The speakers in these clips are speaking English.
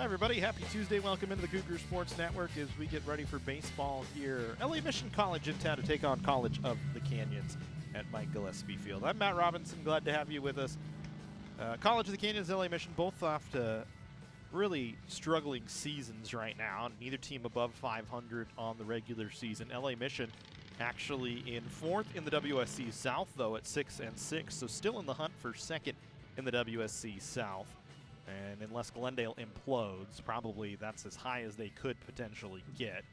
Hi, everybody. Happy Tuesday. Welcome into the Cougars Sports Network as we get ready for baseball here. LA Mission College in town to take on College of the Canyons at Mike Gillespie Field. I'm Matt Robinson. Glad to have you with us. College of the Canyons, LA Mission, both off to really struggling seasons right now. Neither team above 500 on the regular season. LA Mission actually in fourth in the WSC-South, though, at 6-6, so still in the hunt for second in the WSC-South. And unless Glendale implodes, probably that's as high as they could potentially get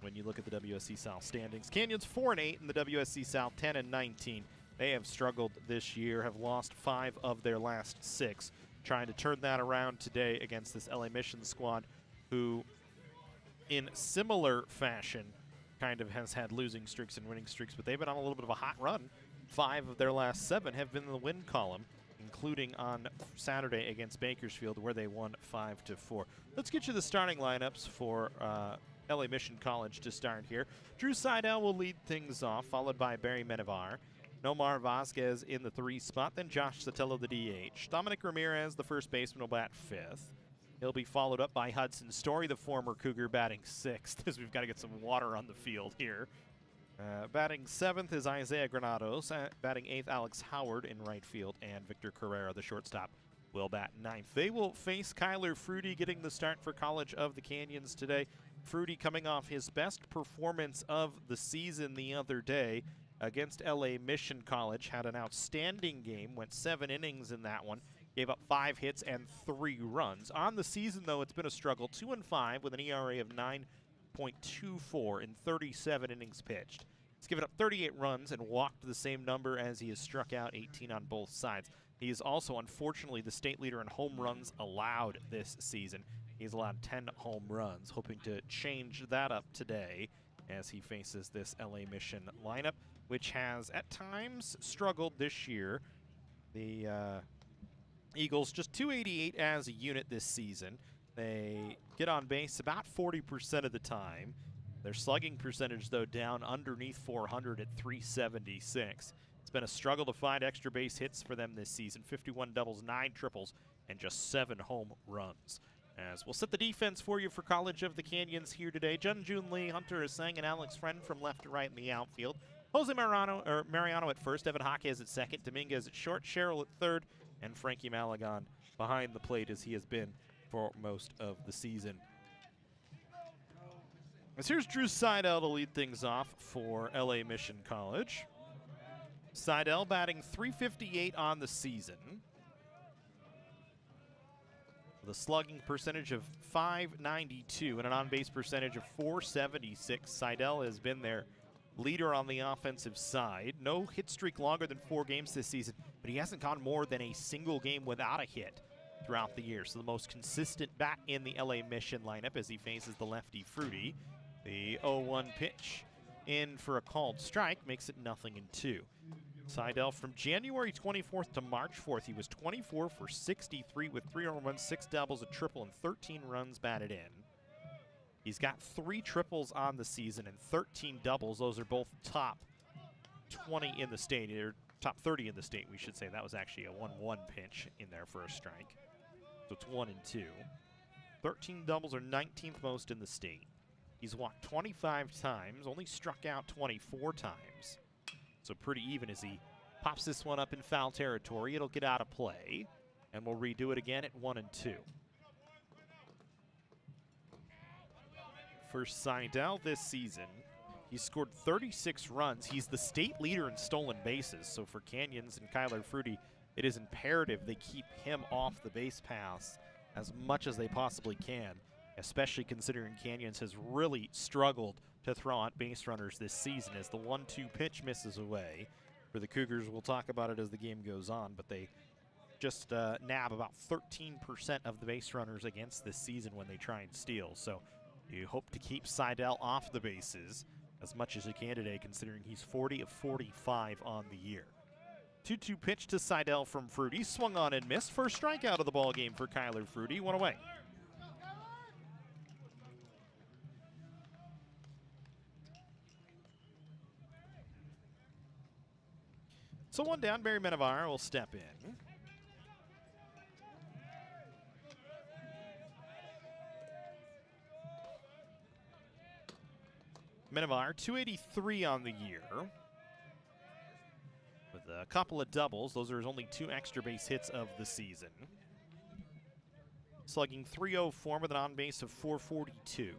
when you look at the WSC-South standings. Canyons 4-8 in the WSC-South, 10-19. They have struggled this year, have lost 5 of their last 6. Trying to turn that around today against this LA Mission squad, who in similar fashion kind of has had losing streaks and winning streaks, but they've been on a little bit of a hot run. 5 of their last 7 have been in the win column, including on Saturday against Bakersfield, where they won 5-4. Let's get you the starting lineups for LA Mission College to start here. Drew Seidel will lead things off, followed by Barry Menevar. Nomar Vasquez in the 3 spot, then Josh Sotelo, the DH. Dominic Ramirez, the first baseman, will bat 5th. He'll be followed up by Hudson Story, the former Cougar, batting 6th, as we've got to get some water on the field here. Batting 7th is Isaiah Granados. Batting 8th, Alex Howard in right field. And Victor Carrera, the shortstop, will bat 9th. They will face Kyler Fruity, getting the start for College of the Canyons today. Fruity coming off his best performance of the season the other day against LA Mission College. Had an outstanding game, went 7 innings in that one. Gave up 5 hits and 3 runs. On the season, though, it's been a struggle. 2-5 with an ERA of 9.24 in 37 innings pitched. He's given up 38 runs and walked the same number as he has struck out, 18 on both sides. He is also, unfortunately, the state leader in home runs allowed this season. He's allowed 10 home runs, hoping to change that up today as he faces this LA Mission lineup, which has at times struggled this year. The Eagles just 288 as a unit this season. They get on base about 40% of the time. Their slugging percentage, though, down underneath 400 at 376. It's been a struggle to find extra base hits for them this season. 51 doubles, 9 triples, and just 7 home runs. As we'll set the defense for you for College of the Canyons here today. Jun Lee, Hunter Asang, and Alex Friend from left to right in the outfield. Jose Mariano at first, Evan Jaquez at second, Dominguez at short, Sherrill at third, and Frankie Malagon behind the plate as he has been for most of the season. As here's Drew Seidel to lead things off for LA Mission College. Seidel batting .358 on the season, with a slugging percentage of .592 and an on-base percentage of .476. Seidel has been their leader on the offensive side. No hit streak longer than 4 games this season, but he hasn't gone more than a single game without a hit throughout the year. So the most consistent bat in the LA Mission lineup as he faces the lefty Fruity. The 0-1 pitch in for a called strike makes it 0-2. Seidel from January 24th to March 4th, he was 24 for 63 with 3 home runs, 6 doubles, a triple, and 13 runs batted in. He's got 3 triples on the season and 13 doubles. Those are both top 20 in the state, or top 30 in the state, we should say. That was actually a 1-1 pitch in there for a strike. So it's 1-2. 13 doubles are 19th most in the state. He's walked 25 times, only struck out 24 times. So pretty even as he pops this one up in foul territory. It'll get out of play, and we'll redo it again at 1-2. For Seidel this season, he's scored 36 runs. He's the state leader in stolen bases. So for Canyons and Kyler Fruity, it is imperative they keep him off the base paths as much as they possibly can, especially considering Canyons has really struggled to throw out base runners this season as the 1-2 pitch misses away. For the Cougars, we'll talk about it as the game goes on, but they just nab about 13% of the base runners against this season when they try and steal. So you hope to keep Seidel off the bases as much as you can today, considering he's 40 of 45 on the year. 2-2 pitch to Seidel from Fruity. Swung on and missed. First strikeout of the ball game for Kyler Fruity. 1 away. So 1 down, Barry Menevar will step in. Minivar, 283 on the year. With a couple of doubles. Those are his only 2 extra base hits of the season. Slugging .304 with an on-base of .442.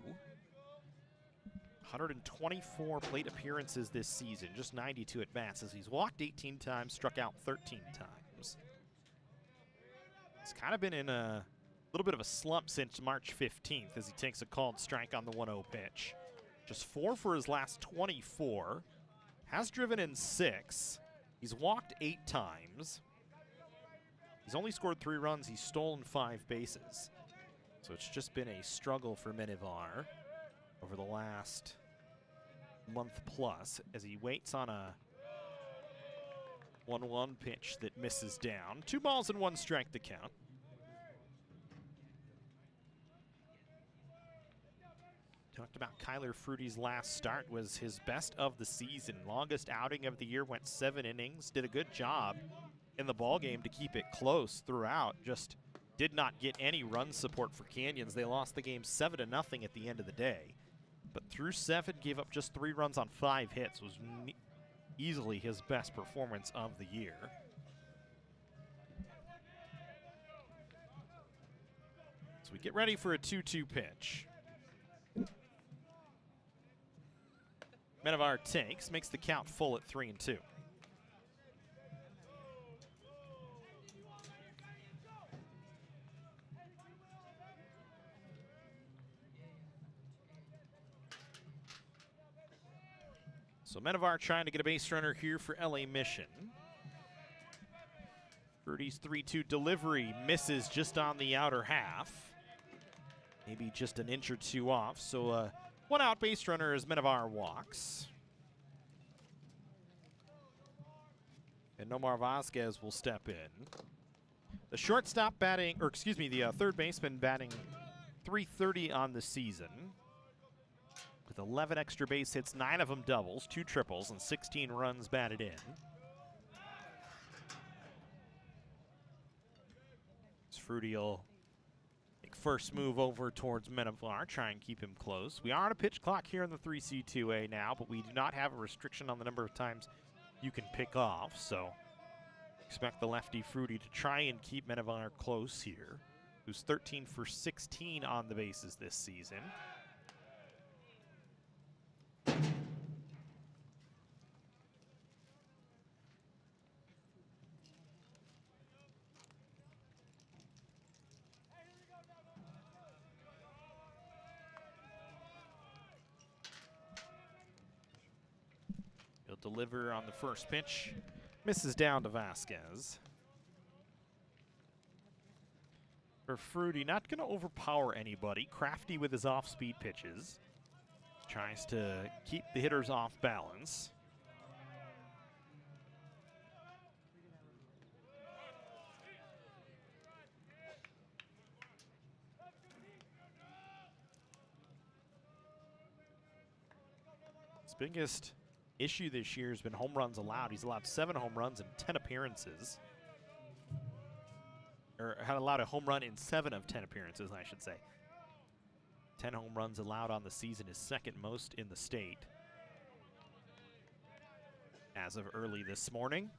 124 plate appearances this season, just 92 at-bats, as he's walked 18 times, struck out 13 times. He's kind of been in a little bit of a slump since March 15th as he takes a called strike on the 1-0 pitch. Just 4 for his last 24. Has driven in 6. He's walked 8 times. He's only scored 3 runs. He's stolen 5 bases. So it's just been a struggle for Minivar over the last month plus as he waits on a 1-1 pitch that misses down. 2 balls and 1 strike to count. Talked about Kyler Fruity's last start was his best of the season. Longest outing of the year, went 7 innings. Did a good job in the ball game to keep it close throughout. Just did not get any run support for Canyons. They lost the game 7-0 at the end of the day. But through 7, gave up just 3 runs on 5 hits. Was easily his best performance of the year. So we get ready for a 2-2 pitch. Minivar takes, makes the count full at 3-2. So Minivar trying to get a base runner here for LA Mission. Fruity's 3-2 delivery misses just on the outer half. Maybe just an inch or 2 off. So 1 out base runner as Minivar walks. And Nomar Vasquez will step in. The shortstop batting, or excuse me, the third baseman batting .330 on the season. With 11 extra base hits, 9 of them doubles, 2 triples, and 16 runs batted in. Fruity will make first move over towards Minivar, try and keep him close. We are on a pitch clock here in the 3C2A now, but we do not have a restriction on the number of times you can pick off, so expect the lefty Fruity to try and keep Minivar close here, who's 13 for 16 on the bases this season. He'll deliver on the first pitch. Misses down to Vasquez. For Fruity, not going to overpower anybody. Crafty with his off-speed pitches. Tries to keep the hitters off balance. His biggest issue this year has been home runs allowed. He's allowed 7 home runs in 10 appearances. Or had allowed a home run in 7 of 10 appearances, I should say. 10 home runs allowed on the season is second most in the state as of early this morning.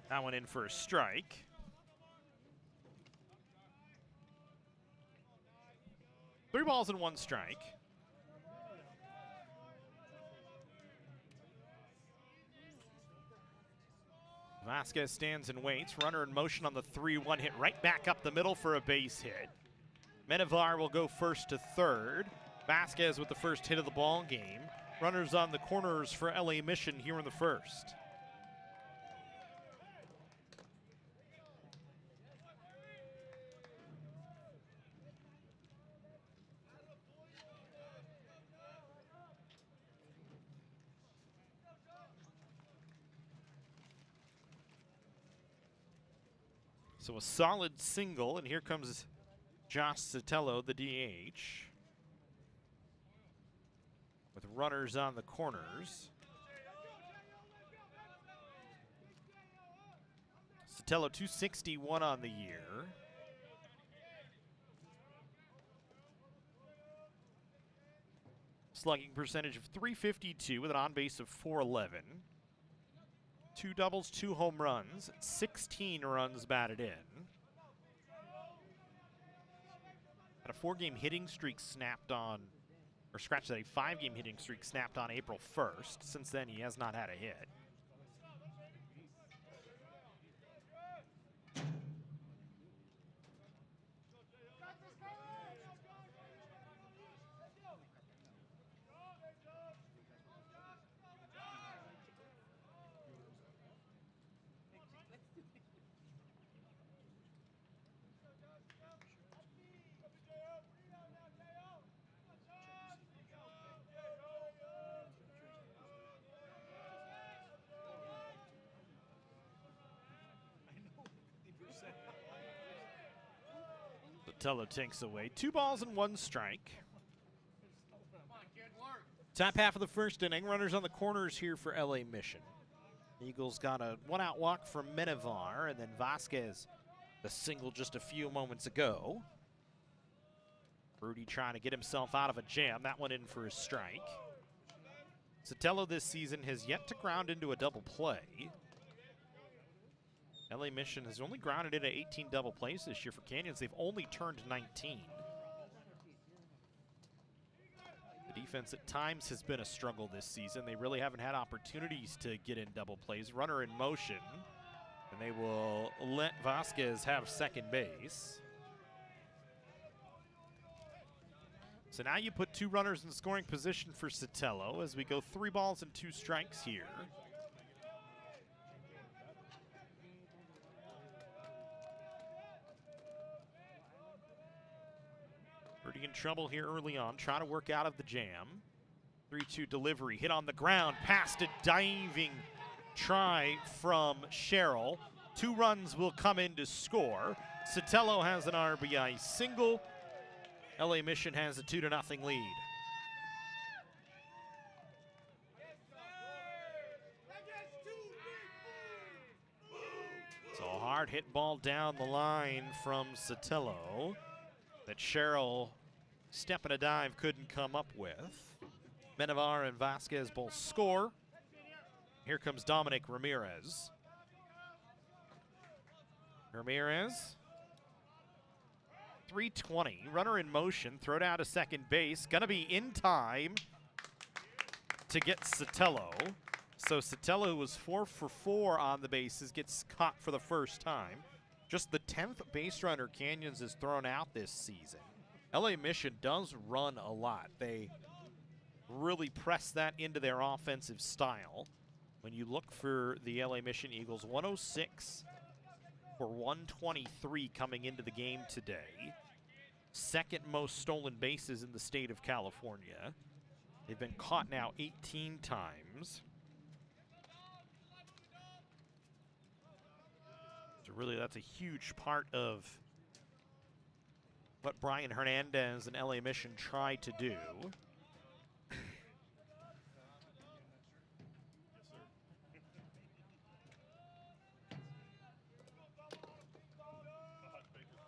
That one in for a strike. Three balls and 1 strike. Vasquez stands and waits. Runner in motion on the 3-1 hit right back up the middle for a base hit. Minivar will go first to third. Vasquez with the first hit of the ball game. Runners on the corners for LA Mission here in the first. So a solid single, and here comes Josh Sotelo, the DH, with runners on the corners. Sotelo 261 on the year. Slugging percentage of .352 with an on-base of .411. 2 doubles, 2 home runs, 16 runs batted in. Had a 4-game hitting streak snapped on, or scratch that, a 5-game hitting streak snapped on April 1st. Since then, he has not had a hit. Sotelo takes away. 2 balls and 1 strike. Top half of the first inning. Runners on the corners here for LA Mission. Eagles got a 1-out walk from Menevar, and then Vasquez, the single just a few moments ago. Rudy trying to get himself out of a jam. That one in for a strike. Sotelo this season has yet to ground into a double play. LA Mission has only grounded into 18 double plays this year for Canyons. They've only turned 19. The defense at times has been a struggle this season. They really haven't had opportunities to get in double plays. Runner in motion, and they will let Vasquez have second base. So now you put 2 runners in scoring position for Sotelo as we go 3 balls and 2 strikes here. Rudy in trouble here early on, trying to work out of the jam. 3-2 delivery, hit on the ground, past a diving try from Sherrill. 2 runs will come in to score. Sotelo has an RBI single. LA Mission has a 2-0 lead. So a hard hit ball down the line from Sotelo that Sherrill, step and a dive, couldn't come up with. Menevar and Vasquez both score. Here comes Dominic Ramirez. Ramirez, 320, runner in motion, throw down to second base. Gonna be in time to get Sotelo. So Sotelo, who was 4 for 4 on the bases, gets caught for the first time. Just the 10th base runner Canyons has thrown out this season. LA Mission does run a lot. They really press that into their offensive style. When you look for the LA Mission Eagles, 106 for 123 coming into the game today. Second most stolen bases in the state of California. They've been caught now 18 times. So really, that's a huge part of what Brian Hernandez and LA Mission try to do.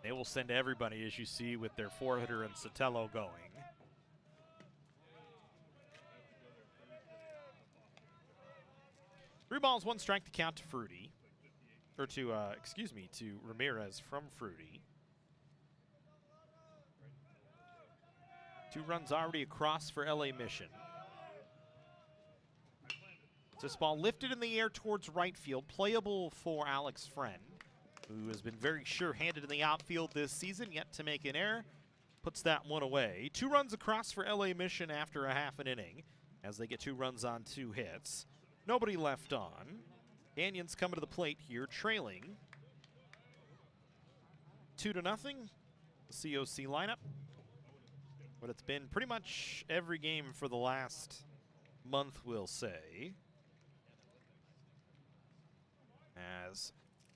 They will send everybody, as you see, with their 4-hitter and Sotelo going. Three balls, 1 strike to count to Fruity. Or to, to Ramirez from Fruity. 2 runs already across for LA Mission. This ball lifted in the air towards right field, playable for Alex Friend, who has been very sure-handed in the outfield this season, yet to make an error. Puts that one away. 2 runs across for LA Mission after a half an inning, as they get 2 runs on 2 hits. Nobody left on. Canyons coming to the plate here, trailing 2-0. The COC lineup. But it's been pretty much every game for the last month, we'll say. As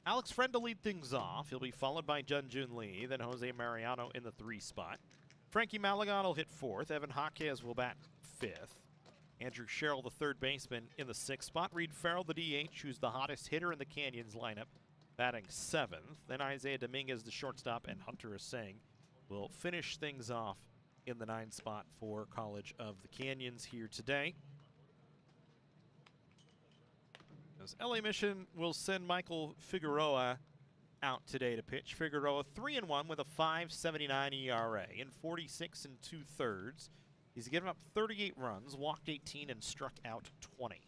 Alex Friend to lead things off. He'll be followed by Jun-Jun Lee, then Jose Mariano in the 3 spot. Frankie Malagon will hit 4th. Evan Jaquez will bat 5th. Andrew Sherrill, the 3rd baseman, in the 6th spot. Reed Farrell, the DH, who's the hottest hitter in the Canyons lineup, batting 7th. Then Isaiah Dominguez, the shortstop, and Hunter Aseng will finish things off in the 9 spot for College of the Canyons here today. As LA Mission will send Michael Figueroa out today to pitch. Figueroa 3-1 with a 5.79 ERA in 46 2/3. He's given up 38 runs, walked 18, and struck out 20.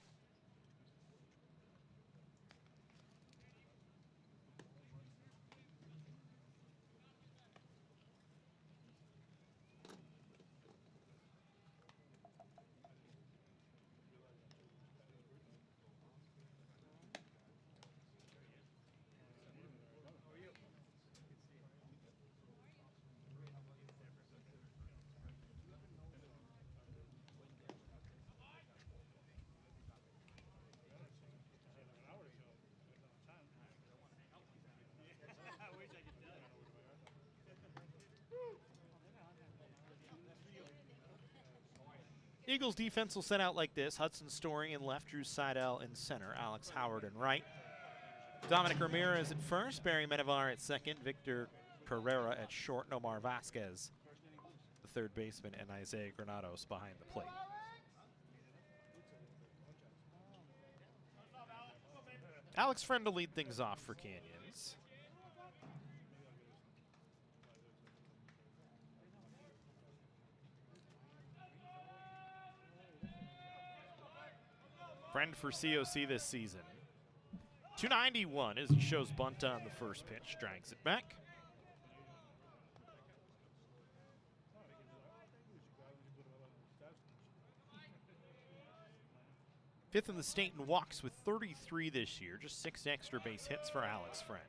Eagles defense will set out like this. Hudson Story in left, Drew Seidel in center, Alex Howard in right. Dominic Ramirez at first, Barry Menevar at second, Victor Pereira at short, Nomar Vasquez, the 3rd baseman, and Isaiah Granados behind the plate. Alex Friend to lead things off for Canyons. Friend for COC this season. 291 as he shows bunt on the first pitch, drags it back. Fifth in the state in walks with 33 this year, just 6 extra base hits for Alex Friend.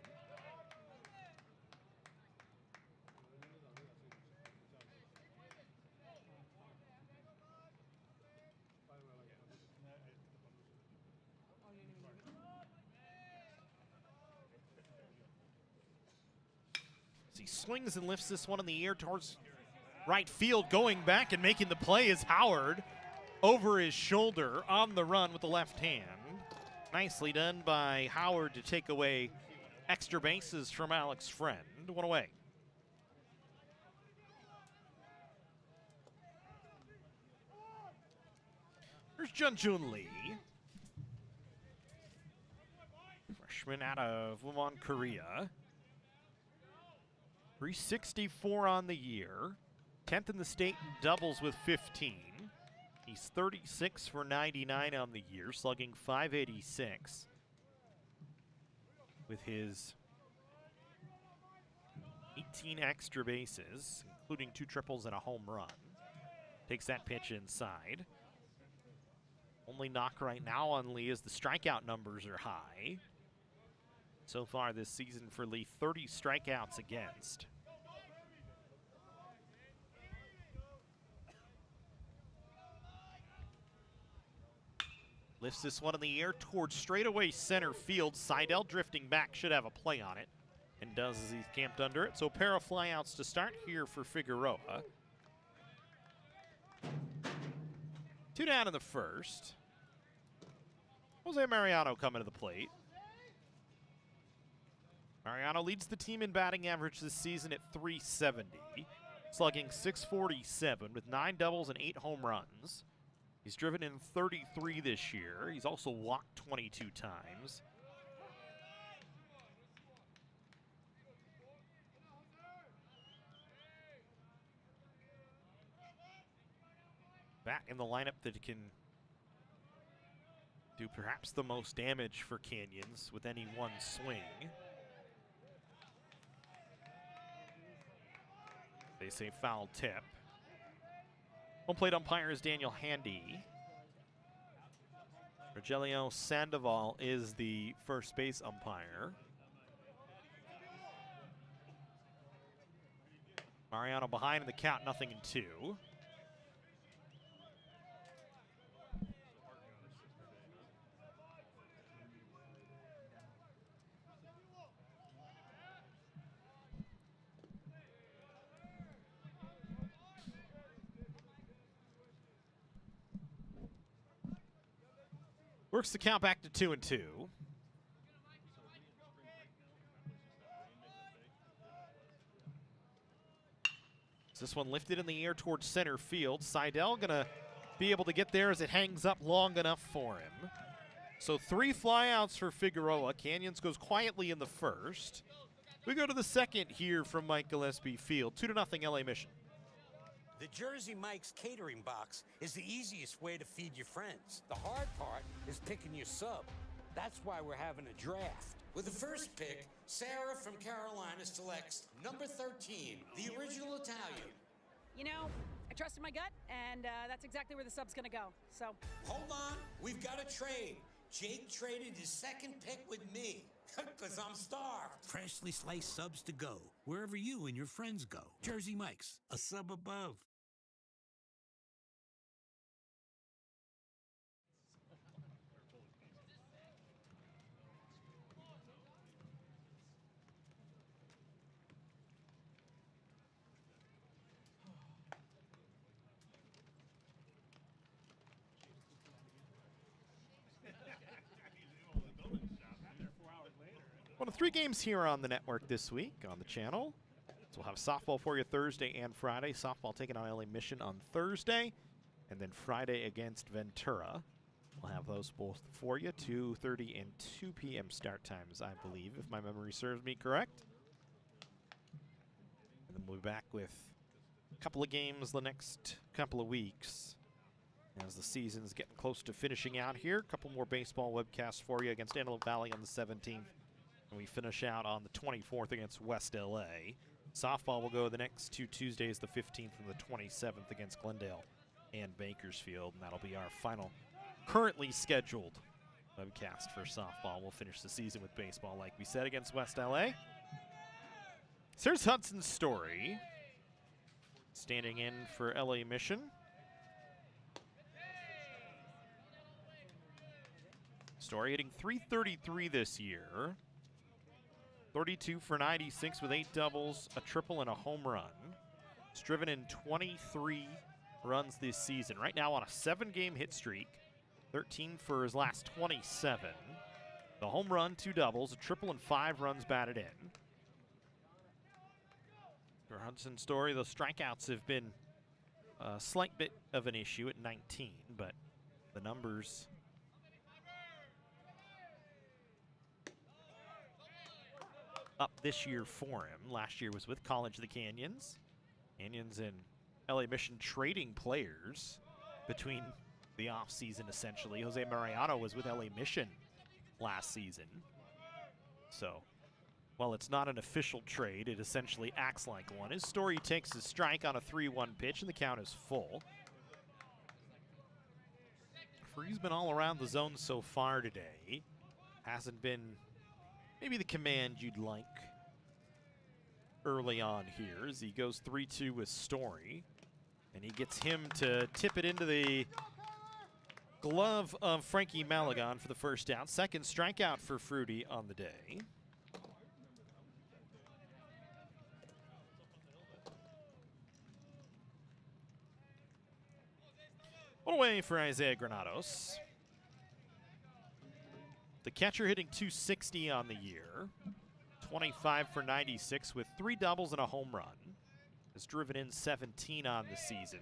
He swings and lifts this one in the air towards right field. Going back and making the play is Howard over his shoulder on the run with the left hand. Nicely done by Howard to take away extra bases from Alex Friend. One away. Here's Jun-Jun Lee. Freshman out of Wumon, Korea. 364 on the year. 10th in the state in doubles with 15. He's 36 for 99 on the year, slugging 586 with his 18 extra bases, including 2 triples and a home run. Takes that pitch inside. Only knock right now on Lee is the strikeout numbers are high. So far this season for Lee, 30 strikeouts against. Lifts this one in the air towards straightaway center field. Seidel drifting back, should have a play on it, and does as he's camped under it. So a pair of flyouts to start here for Figueroa. 2 down in the first. Jose Mariano coming to the plate. Mariano leads the team in batting average this season at .370, slugging .647 with 9 doubles and 8 home runs. He's driven in 33 this year. He's also walked 22 times. Bat in the lineup that can do perhaps the most damage for Canyons with any one swing. They say foul tip. Home plate umpire is Daniel Handy. Rogelio Sandoval is the first base umpire. Mariano behind in the count, 0-2. Works the count back to 2-2. This one lifted in the air towards center field. Seidel gonna be able to get there as it hangs up long enough for him. So 3 flyouts for Figueroa. Canyons goes quietly in the first. We go to the second here from Mike Gillespie Field. 2-0 LA Mission. The Jersey Mike's catering box is the easiest way to feed your friends. The hard part is picking your sub. That's why we're having a draft. With the first pick, Sarah from Carolina selects number 13, the original Italian. You know, I trusted my gut, and that's exactly where the sub's gonna go, so. Hold on, we've got a trade. Jake traded his second pick with me, because I'm starved. Freshly sliced subs to go, wherever you and your friends go. Jersey Mike's, a sub above. One of 3 games here on the network this week on the channel. So we'll have softball for you Thursday and Friday. Softball taking on LA Mission on Thursday, and then Friday against Ventura. We'll have those both for you, 2:30 and 2 p.m. start times, I believe, if my memory serves me correct. And then we'll be back with a couple of games the next couple of weeks as the season's getting close to finishing out here. A couple more baseball webcasts for you against Antelope Valley on the 17th. And we finish out on the 24th against West LA. Softball will go the next 2 Tuesdays, the 15th and the 27th against Glendale and Bakersfield. And that'll be our final currently scheduled webcast for softball. We'll finish the season with baseball, like we said, against West LA. So here's Hudson Story standing in for LA Mission. Story hitting .333 this year. 32 for 96 with 8 doubles, a triple, and a home run. He's driven in 23 runs this season. Right now on a 7-game hit streak. 13 for his last 27. The home run, 2 doubles, a triple, and 5 runs batted in. For Hudson Story, those strikeouts have been a slight bit of an issue at 19, but the numbers up this year for him. Last year was with College of the Canyons. Canyons and LA Mission trading players between the offseason, essentially. Jose Mariano was with LA Mission last season. So, while it's not an official trade, it essentially acts like one. His Story takes a strike on a 3-1 pitch, and the count is full. Free's been all around the zone so far today. Hasn't been maybe the command you'd like early on here as he goes 3-2 with Story. And he gets him to tip it into the glove of Frankie Malagon for the first out. Second strikeout for Fruity on the day. One away for Isaiah Granados. The catcher hitting .260 on the year. 25 for 96 with 3 doubles and a home run. Has driven in 17 on the season.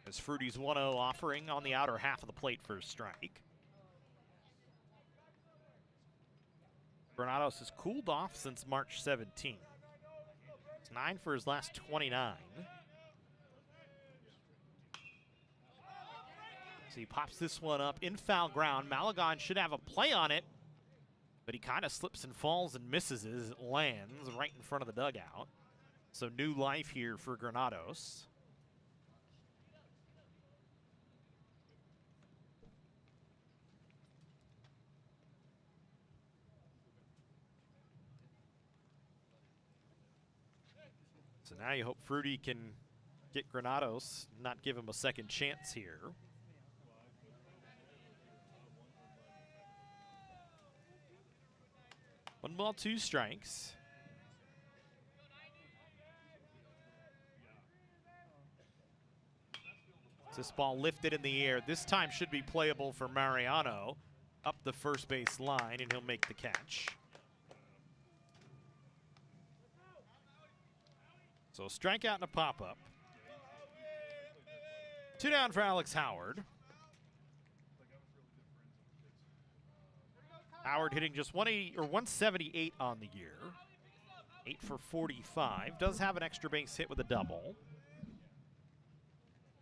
As Fruity's 1-0 offering on the outer half of the plate for a strike. Granados has cooled off since March 17th. It's 9 for his last 29. So he pops this one up in foul ground. Malagon should have a play on it, but he kind of slips and falls and misses it as it lands right in front of the dugout. So new life here for Granados. So now you hope Fruity can get Granados, not give him a second chance here. ball, 2 strikes. This ball lifted in the air. This time should be playable for Mariano. Up the first base line, and he'll make the catch. So strikeout and a pop-up. 2 down for Alex Howard. Howard hitting just 180 or 178 on the year. 8 for 45. Does have an extra base hit with a double.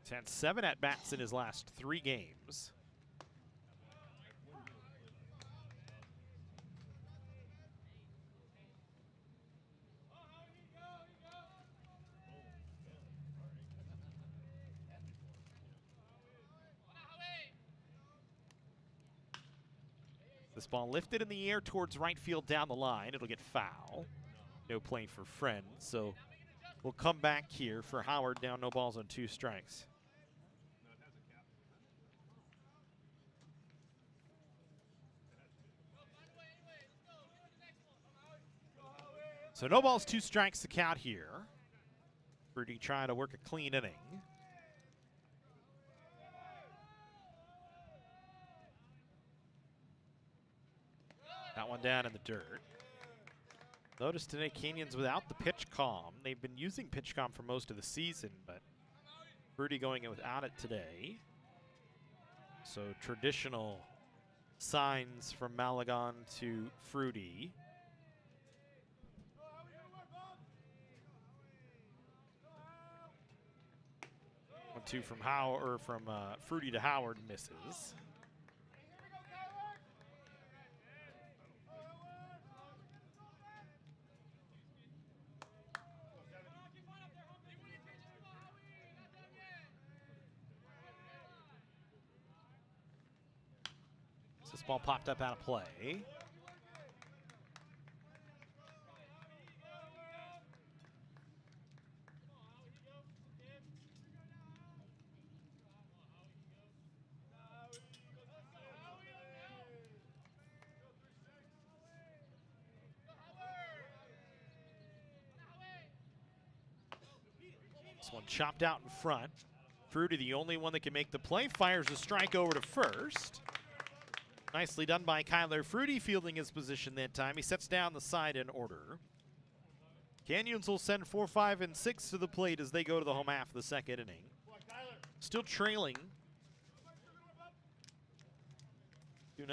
He's had 7 at-bats in his last 3 games. This ball lifted in the air towards right field down the line. It'll get foul. No play for Friend, so we'll come back here for Howard down, no balls on 2 strikes. So no balls, 2 strikes to count here. Rudy trying to work a clean inning. That one down in the dirt. Notice today Canyons without the pitch calm. They've been using pitch calm for most of the season, but Rudy going in without it today. So traditional signs from Malagon to Fruity. One, 2 from Fruity to Howard, misses. This ball popped up out of play. This one chopped out in front. Fruity, the only one that can make the play, fires a strike over to first. Nicely done by Kyler Fruity, fielding his position that time. He sets down the side in order. Canyons will send 4, 5, and 6 to the plate as they go to the home half of the second inning. Still trailing 2-0.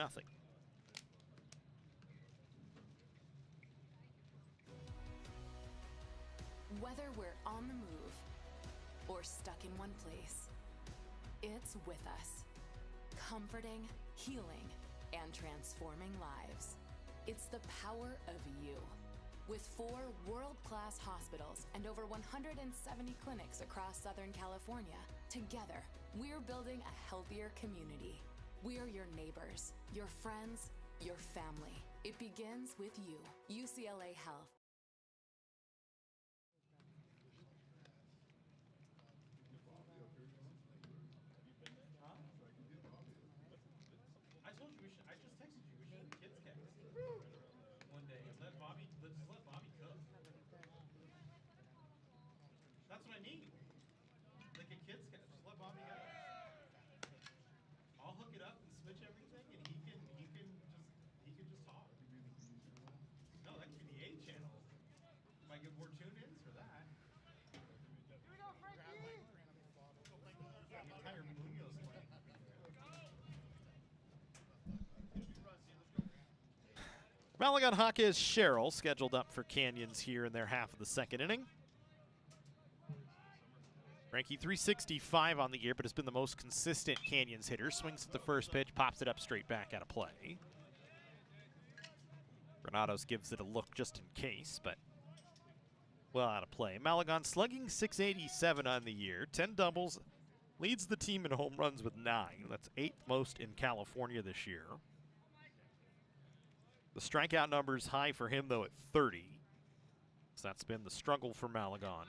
Whether we're on the move or stuck in one place, it's with us, comforting, healing, and transforming lives. It's the power of you. With 4 world-class hospitals and over 170 clinics across Southern California, together, we're building a healthier community. We're your neighbors, your friends, your family. It begins with you. UCLA Health. That's what I need. Like a kid's cat. Just let Bobby go. I'll hook it up and switch everything, and he can just talk. No, that could be the A channel. If I get more tune-ins for that. Here we go, Frankie. The entire Munoz line. Malagon Hawkes Sherrill scheduled up for Canyons here in their half of the second inning. Frankie 365 on the year, but has been the most consistent Canyons hitter. Swings at the first pitch, pops it up straight back out of play. Granados gives it a look just in case, but well out of play. Malagon slugging 687 on the year, 10 doubles, leads the team in home runs with 9. That's 8th most in California this year. The strikeout number is high for him, though, at 30. So that's been the struggle for Malagon.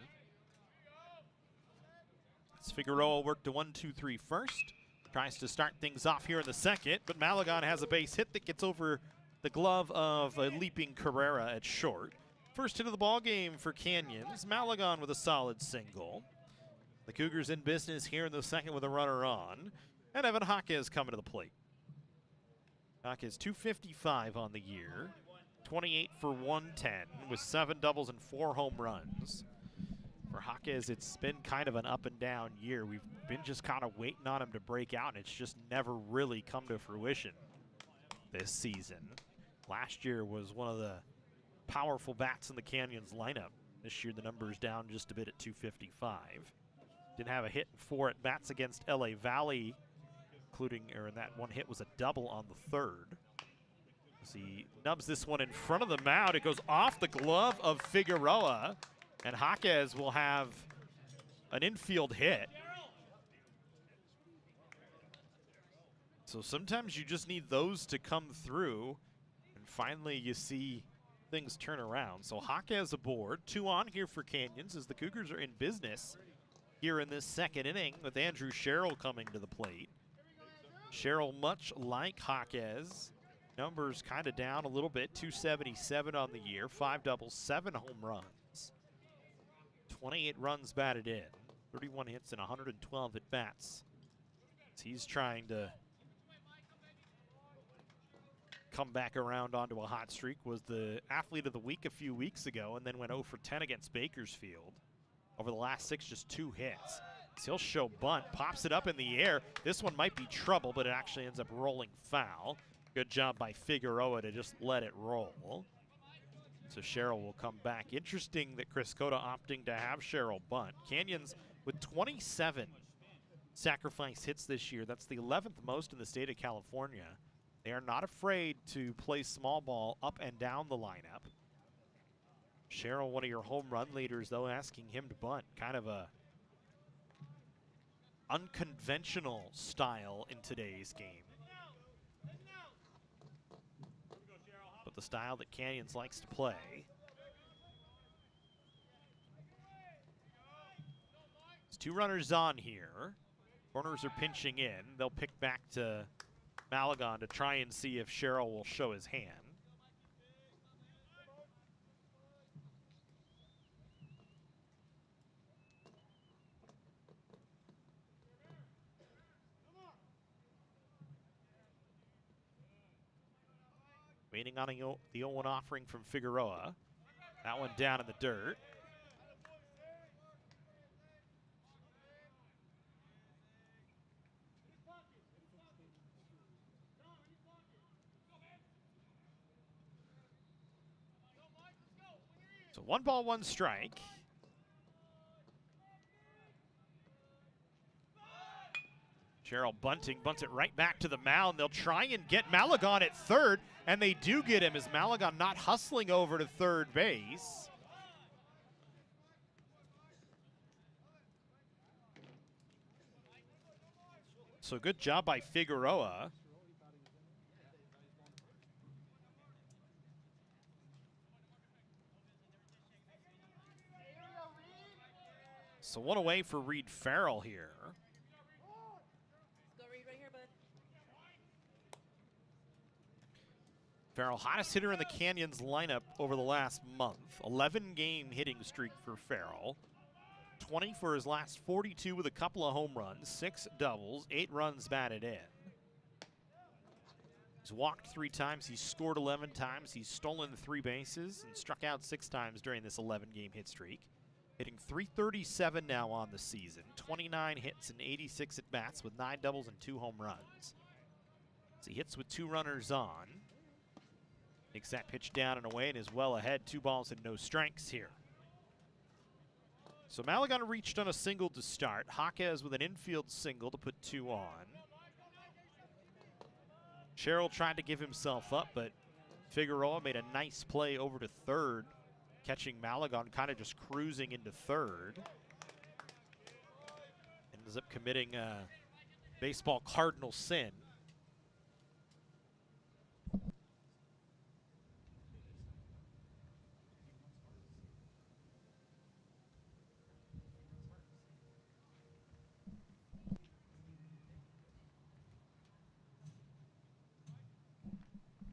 Figueroa worked to 1-2-3 first. Tries to start things off here in the second, but Malagon has a base hit that gets over the glove of a leaping Carrera at short. First hit of the ball game for Canyons. Malagon with a solid single. The Cougars in business here in the second with a runner on. And Evan Jaquez coming to the plate. Jaquez 255 on the year. 28 for 110 with 7 doubles and 4 home runs. For Jaquez, it's been kind of an up and down year. We've been just kind of waiting on him to break out, and it's just never really come to fruition this season. Last year was one of the powerful bats in the Canyons lineup. This year the number's down just a bit at 255. Didn't have a hit in 4 at bats against LA Valley, including, or that one hit was a double on the third. As he nubs this one in front of the mound, it goes off the glove of Figueroa, and Jaquez will have an infield hit. So sometimes you just need those to come through, and finally you see things turn around. So Jaquez aboard, 2 on here for Canyons as the Cougars are in business here in this second inning with Andrew Sherrill coming to the plate. Sherrill, much like Jaquez, numbers kind of down a little bit, 277 on the year, 5 doubles, 7 home runs, 28 runs batted in, 31 hits and 112 at bats. He's trying to come back around onto a hot streak. Was the athlete of the week a few weeks ago and then went 0 for 10 against Bakersfield. Over the last 6, just 2 hits. So he'll show bunt, pops it up in the air. This one might be trouble, but it actually ends up rolling foul. Good job by Figueroa to just let it roll. So Sherrill will come back. Interesting that Chris Cota opting to have Sherrill bunt. Canyons with 27 sacrifice hits this year. That's the 11th most in the state of California. They are not afraid to play small ball up and down the lineup. Sherrill, one of your home run leaders, though, asking him to bunt. Kind of a unconventional style in today's game. But the style that Canyons likes to play. There's 2 runners on here. Corners are pinching in. They'll pick back to Malagon to try and see if Sherrill will show his hand. Waiting on the 0-1 offering from Figueroa. That one down in the dirt. So 1 ball, 1 strike. Sherrill bunting, bunts it right back to the mound. They'll try and get Malagon at third, and they do get him as Malagon not hustling over to third base. So good job by Figueroa. So 1 away for Reed Farrell here. Farrell, hottest hitter in the Canyons lineup over the last month. 11-game hitting streak for Farrell. 20 for his last 42 with a couple of home runs, 6 doubles, 8 runs batted in. He's walked 3 times, he's scored 11 times, he's stolen 3 bases, and struck out 6 times during this 11-game hit streak. Hitting .337 now on the season. 29 hits and 86 at bats with 9 doubles and 2 home runs. So he hits with 2 runners on. Takes that pitch down and away and is well ahead. 2 balls and no strikes here. So Malagon reached on a single to start. Jaquez with an infield single to put 2 on. Sherrill tried to give himself up, but Figueroa made a nice play over to third, catching Malagon kind of just cruising into third. Ends up committing a baseball cardinal sin.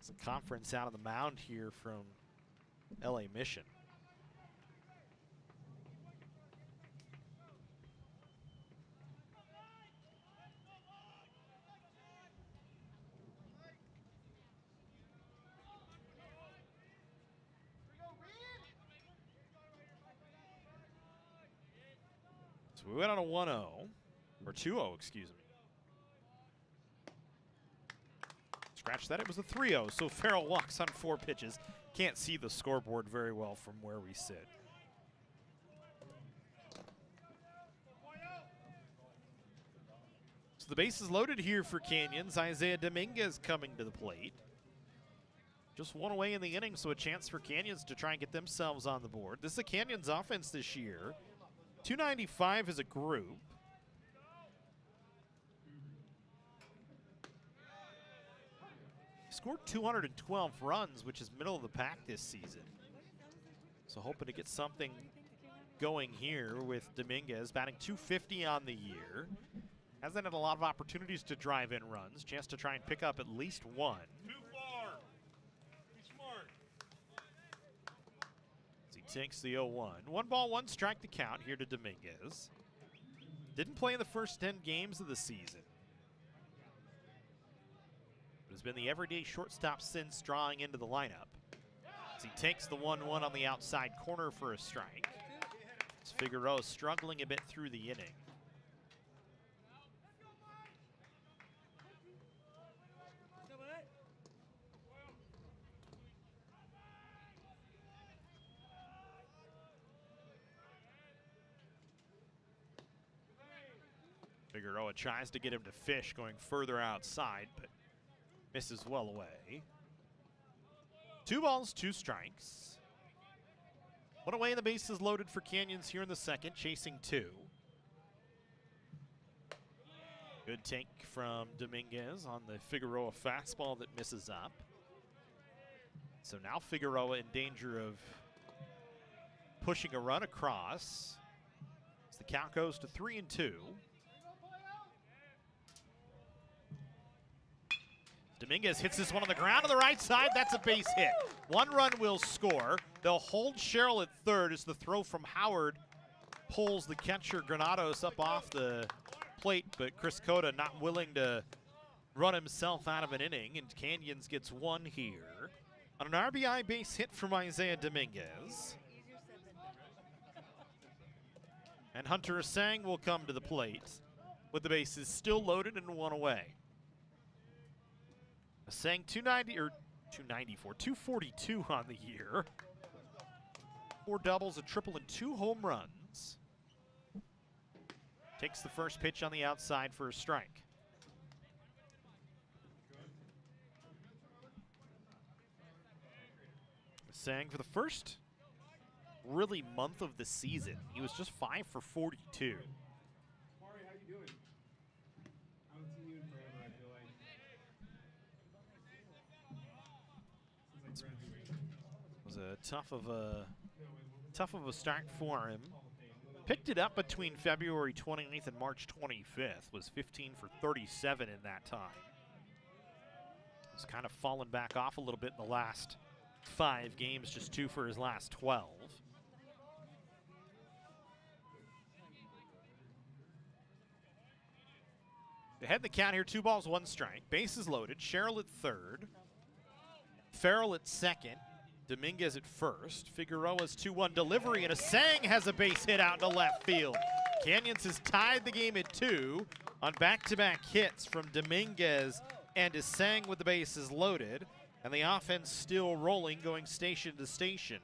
It's a conference out on the mound here from LA Mission. So we went on a 1-0, or 2-0, excuse me. Scratch that, it was a 3-0, so Farrell walks on 4 pitches. Can't see the scoreboard very well from where we sit. So the base is loaded here for Canyons. Isaiah Dominguez coming to the plate. Just one away in the inning, so a chance for Canyons to try and get themselves on the board. This is a Canyons offense this year. 295 as a group. Scored 212 runs, which is middle of the pack this season. So hoping to get something going here with Dominguez, batting .250 on the year. Hasn't had a lot of opportunities to drive in runs. Chance to try and pick up at least one. Too far. Be smart. As he takes the 0-1. 1 ball, 1 strike to count here to Dominguez. Didn't play in the first 10 games of the season. Has been the everyday shortstop since drawing into the lineup. As he takes the 1-1 on the outside corner for a strike. As Figueroa struggling a bit through the inning. Figueroa tries to get him to fish, going further outside, but misses well away. 2 balls, 2 strikes. 1 away and the base is loaded for Canyons here in the second, chasing 2. Good take from Dominguez on the Figueroa fastball that misses up. So now Figueroa in danger of pushing a run across. As the count goes to 3-2. Dominguez hits this one on the ground on the right side. That's a base hit. 1 run will score. They'll hold Sherrill at third as the throw from Howard pulls the catcher Granados up off the plate, but Chris Cota not willing to run himself out of an inning, and Canyons gets 1 here on an RBI base hit from Isaiah Dominguez. And Hunter Asang will come to the plate with the bases still loaded and 1 away. Asang 242 on the year. 4 doubles, a triple, and 2 home runs. Takes the first pitch on the outside for a strike. Asang for the first really month of the season, he was just 5 for 42. Mari, how you doing? I haven't seen you in forever, I feel like. Since I graduated. Was a tough of a start for him. Picked it up between February 29th and March 25th. Was 15 for 37 in that time. It's kind of fallen back off a little bit in the last 5 games, just 2 for his last 12. Ahead in the count here, 2 balls, 1 strike. Bases loaded. Sherrill at third. Farrell at second. Dominguez at first. Figueroa's 2-1 delivery, and Asang has a base hit out to left field. Canyons has tied the game at 2 on back-to-back hits from Dominguez and Asang with the bases loaded. And the offense still rolling, going station to station.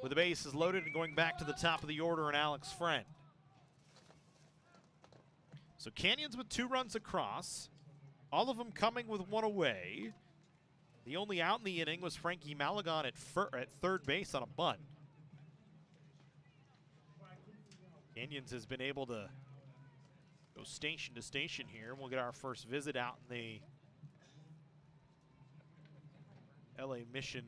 With the bases loaded and going back to the top of the order, and Alex Friend. So Canyons with 2 runs across, all of them coming with 1 away. The only out in the inning was Frankie Malagon at third base on a bunt. Canyons has been able to go station to station here. We'll get our first visit out in the LA Mission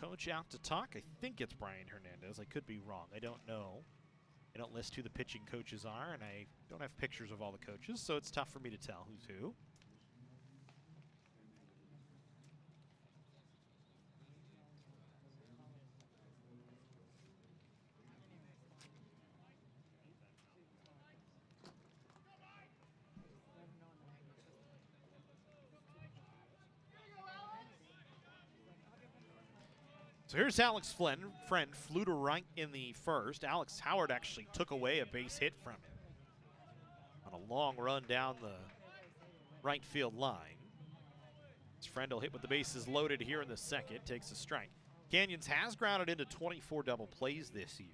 coach out to talk. I think it's Brian Hernandez. I could be wrong. I don't know. They don't list who the pitching coaches are, and I don't have pictures of all the coaches, so it's tough for me to tell who's who. So here's Alex Friend flew to right in the first. Alex Howard actually took away a base hit from him on a long run down the right field line. His friend will hit with the bases loaded here in the second, takes a strike. Canyons has grounded into 24 double plays this year.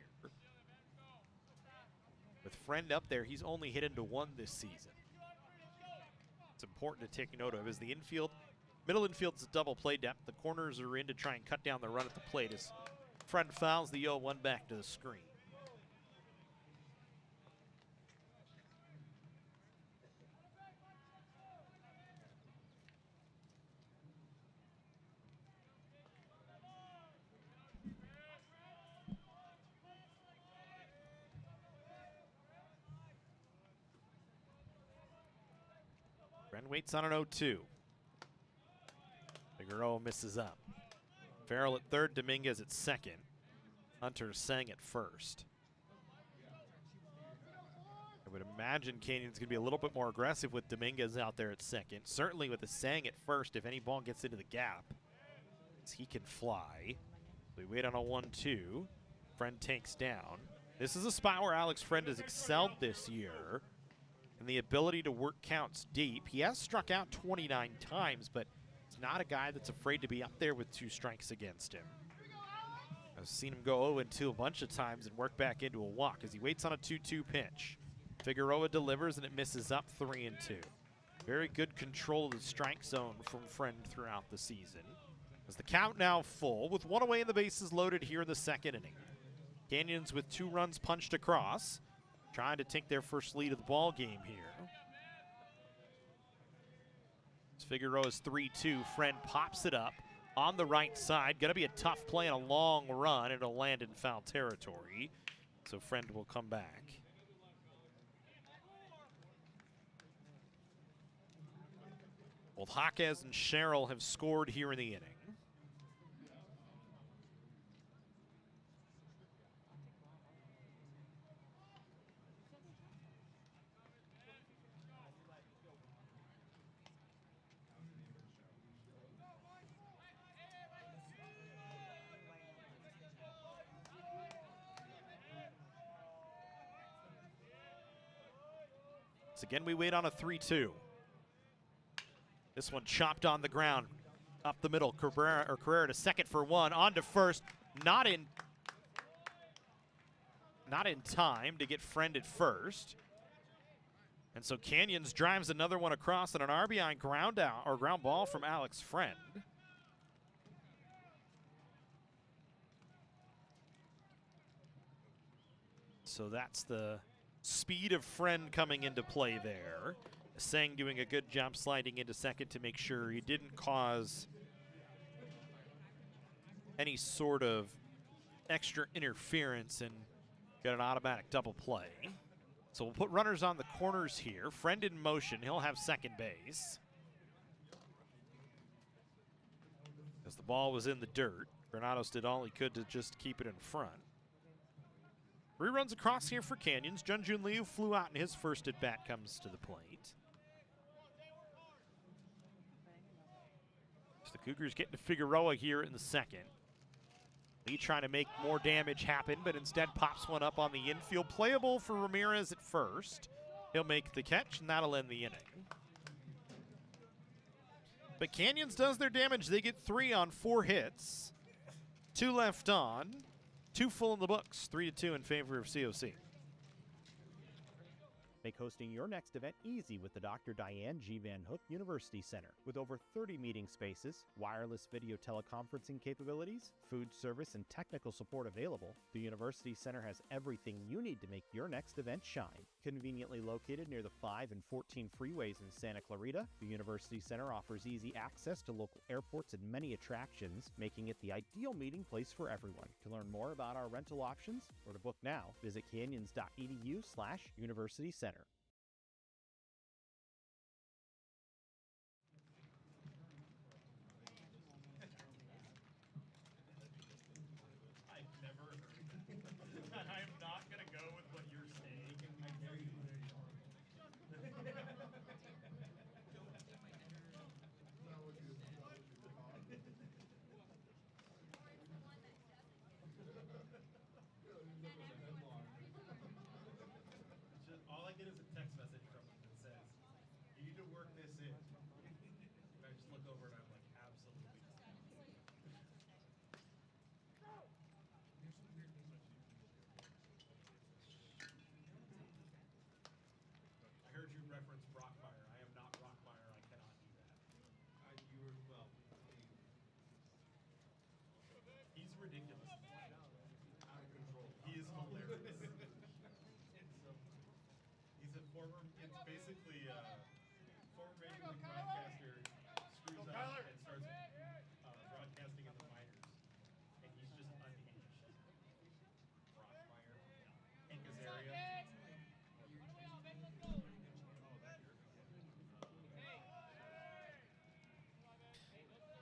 With Friend up there, he's only hit into 1 this season. It's important to take note of as the infield, middle infield's a double play depth. The corners are in to try and cut down the run at the plate as Friend fouls the 0-1 back to the screen. Friend waits on an 0-2. Figueroa misses up. Farrell at third, Dominguez at second. Hunter sang at first. I would imagine Canyon's going to be a little bit more aggressive with Dominguez out there at second. Certainly with the Sang at first, if any ball gets into the gap, he can fly. We wait on a 1-2. Friend takes down. This is a spot where Alex Friend has excelled this year, and the ability to work counts deep. He has struck out 29 times, but he's not a guy that's afraid to be up there with 2 strikes against him. I've seen him go 0-2 a bunch of times and work back into a walk as he waits on a 2-2 pitch. Figueroa delivers and it misses up 3-2. Very good control of the strike zone from Friend throughout the season. As the count now full with 1 away and the bases loaded here in the second inning. Canyons with 2 runs punched across, trying to take their first lead of the ball game here. As Figueroa's 3-2, Friend pops it up on the right side. Going to be a tough play and a long run. It'll land in foul territory, so Friend will come back. Both Jaquez and Sherrill have scored here in the inning. So again, we wait on a 3-2. This one chopped on the ground, up the middle. Carrera to second for 1, on to first, not in time to get Friend at first. And so Canyons drives another one across on an RBI ground ball from Alex Friend. So that's the speed of Friend coming into play there. Sang doing a good job sliding into second to make sure he didn't cause any sort of extra interference and get an automatic double play. So we'll put runners on the corners here. Friend in motion, he'll have second base. As the ball was in the dirt, Granados did all he could to just keep it in front. 3 runs across here for Canyons. Junjun Liu flew out in his first at bat, comes to the plate. So the Cougars getting to Figueroa here in the second. Lee trying to make more damage happen, but instead pops one up on the infield. Playable for Ramirez at first. He'll make the catch, and that'll end the inning. But Canyons does their damage. They get 3 on 4 hits. 2 left on. 2 full in the books. 3-2 in favor of COC. Make hosting your next event easy with the Dr. Diane G. Van Hook University Center. With over 30 meeting spaces, wireless video teleconferencing capabilities, food service, and technical support available, the University Center has everything you need to make your next event shine. Conveniently located near the 5 and 14 freeways in Santa Clarita, the University Center offers easy access to local airports and many attractions, making it the ideal meeting place for everyone. To learn more about our rental options or to book now, visit canyons.edu/University Center. I've never heard that. I am not going to go with what you're saying. I dare you. All I get is a text message from him that says, "You need to work this in." And I just look over and I'm like, absolutely. I heard you reference Brockmeyer. I am not Brockmeyer. I cannot do that. You were, well, he's ridiculous. Out of control. He is hilarious. He's a former, it's basically former Major League broadcaster screws up and starts broadcasting in the minors. And he's just unhinged. Brockmeyer. Hank Azaria.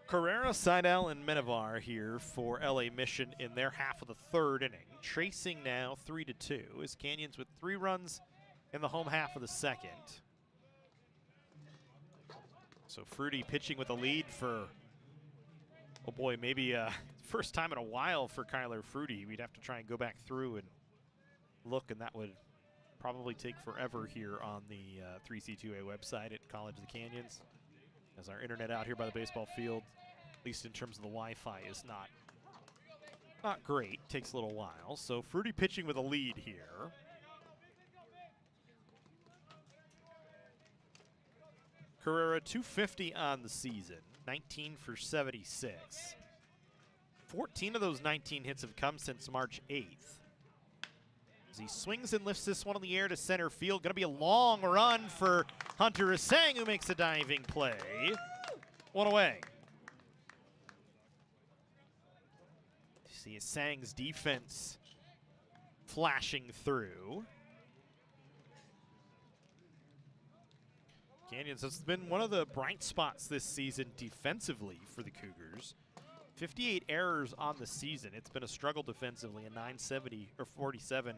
Carrera, Seidel, and Minivar here for LA Mission in their half of the third inning. Tracing now 3-2 is Canyons with 3 runs in the home half of the second. So Fruity pitching with a lead for, oh boy, maybe first time in a while for Kyler Fruity. We'd have to try and go back through and look, and that would probably take forever here on the 3C2A website at College of the Canyons, as our internet out here by the baseball field, at least in terms of the Wi-Fi, is not great. Takes a little while. So Fruity pitching with a lead here. Carrera 250 on the season, 19 for 76. 14 of those 19 hits have come since March 8th. As he swings and lifts this one in the air to center field. Going to be a long run for Hunter Asang, who makes a diving play. One away. You see Asang's defense flashing through. Canyons has been one of the bright spots this season defensively for the Cougars. 58 errors on the season. It's been a struggle defensively, a 970 or 47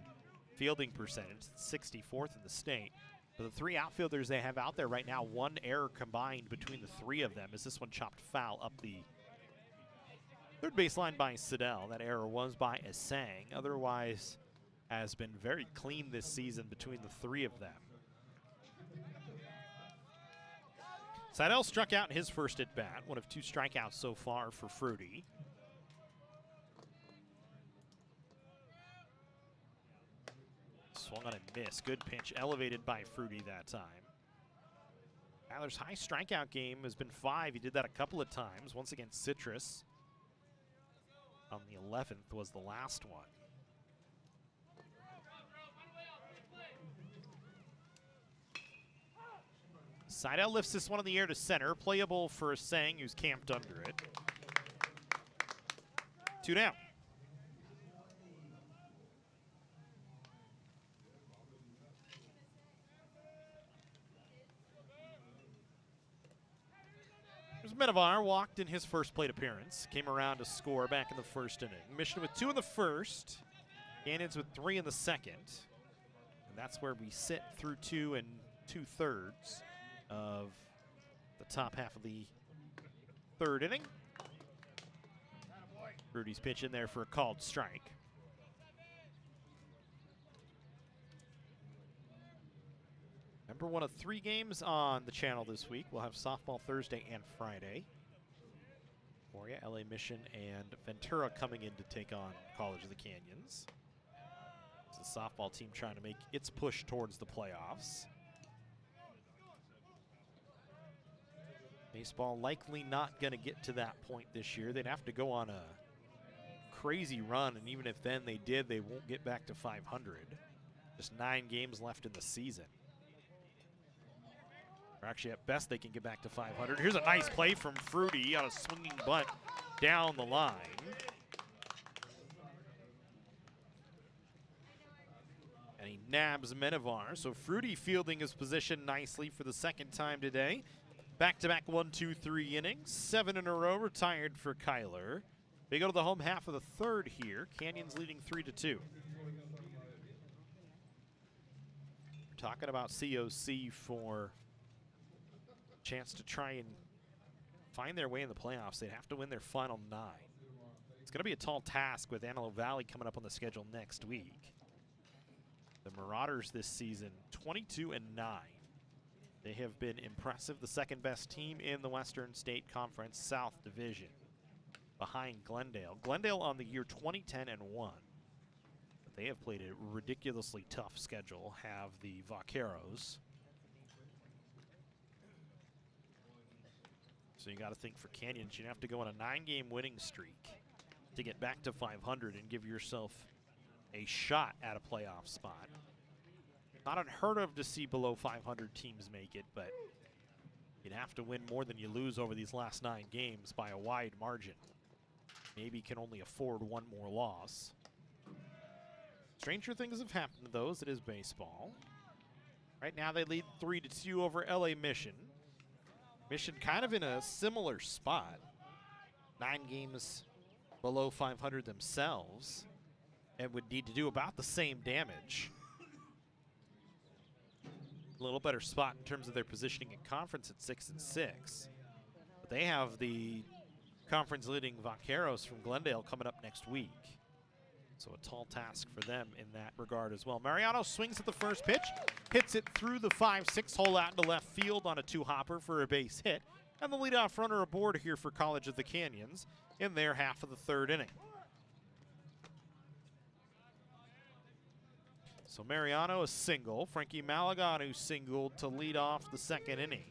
fielding percentage, 64th in the state. But the 3 outfielders they have out there right now, 1 error combined between the 3 of them, as this one chopped foul up the third baseline by Seidel. That error was by Asang. Otherwise, has been very clean this season between the 3 of them. Seidel struck out in his first at-bat, one of 2 strikeouts so far for Fruity. Swung on and missed. Good pitch, elevated by Fruity that time. Tyler's high strikeout game has been 5. He did that a couple of times, once against Citrus. On the 11th was the last one. Seidel lifts this one in the air to center. Playable for Asang, who's camped under it. 2 down. There's Minivar, walked in his first plate appearance. Came around to score back in the first inning. Mission with 2 in the first. Canyons with 3 in the second. And that's where we sit through 2 2/3 of the top half of the third inning. Rudy's pitch in there for a called strike. Number 1 of 3 games on the channel this week. We'll have softball Thursday and Friday for you. LA Mission and Ventura coming in to take on College of the Canyons. It's the softball team trying to make its push towards the playoffs. Baseball likely not going to get to that point this year. They'd have to go on a crazy run, and even if then they did, they won't get back to 500. Just 9 games left in the season. Or actually, at best, they can get back to 500. Here's a nice play from Fruity on a swinging bunt down the line. And he nabs Menevar. So Fruity fielding his position nicely for the second time today. Back-to-back 1-2-3 innings. 7 in a row retired for Kyler. They go to the home half of the third here. Canyons leading 3-2. We're talking about COC for a chance to try and find their way in the playoffs. They'd have to win their final 9. It's going to be a tall task with Antelope Valley coming up on the schedule next week. The Marauders this season, 22-9. They have been impressive, the second best team in the Western State Conference South Division, behind Glendale. Glendale on the year 20-10-1. But they have played a ridiculously tough schedule, have the Vaqueros. So you got to think for Canyons, you'd have to go on a 9-game winning streak to get back to 500 and give yourself a shot at a playoff spot. Not unheard of to see below 500 teams make it, but you'd have to win more than you lose over these last 9 games by a wide margin. Maybe can only afford one more loss. Stranger things have happened to those. It is baseball. Right now they lead 3-2 over LA Mission. Mission kind of in a similar spot. 9 games below 500 themselves and would need to do about the same damage. A little better spot in terms of their positioning in conference at 6-6. But they have the conference leading Vaqueros from Glendale coming up next week. So a tall task for them in that regard as well. Mariano swings at the first pitch, hits it through the 5-6 hole out into left field on a 2-hopper for a base hit. And the leadoff runner aboard here for College of the Canyons in their half of the third inning. So Mariano a single. Frankie Malagon, who singled to lead off the second inning,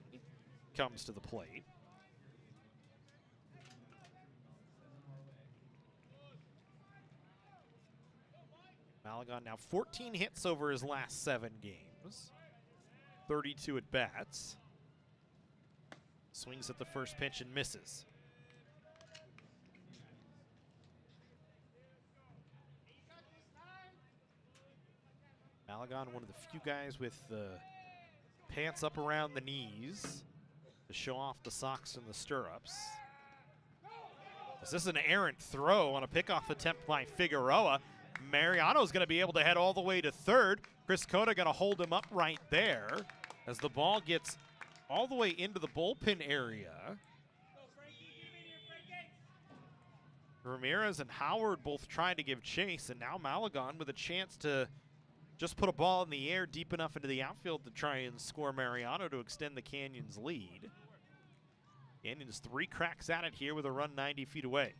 comes to the plate. Malagon now 14 hits over his last 7 games. 32 at bats. Swings at the first pitch and misses. Malagon, one of the few guys with the pants up around the knees to show off the socks and the stirrups. This is an errant throw on a pickoff attempt by Figueroa. Mariano's going to be able to head all the way to third. Chris Cota going to hold him up right there as the ball gets all the way into the bullpen area. Ramirez and Howard both trying to give chase, and now Malagon with a chance to just put a ball in the air deep enough into the outfield to try and score Mariano to extend the Canyons' lead. Canyons 3 cracks at it here with a run 90 feet away.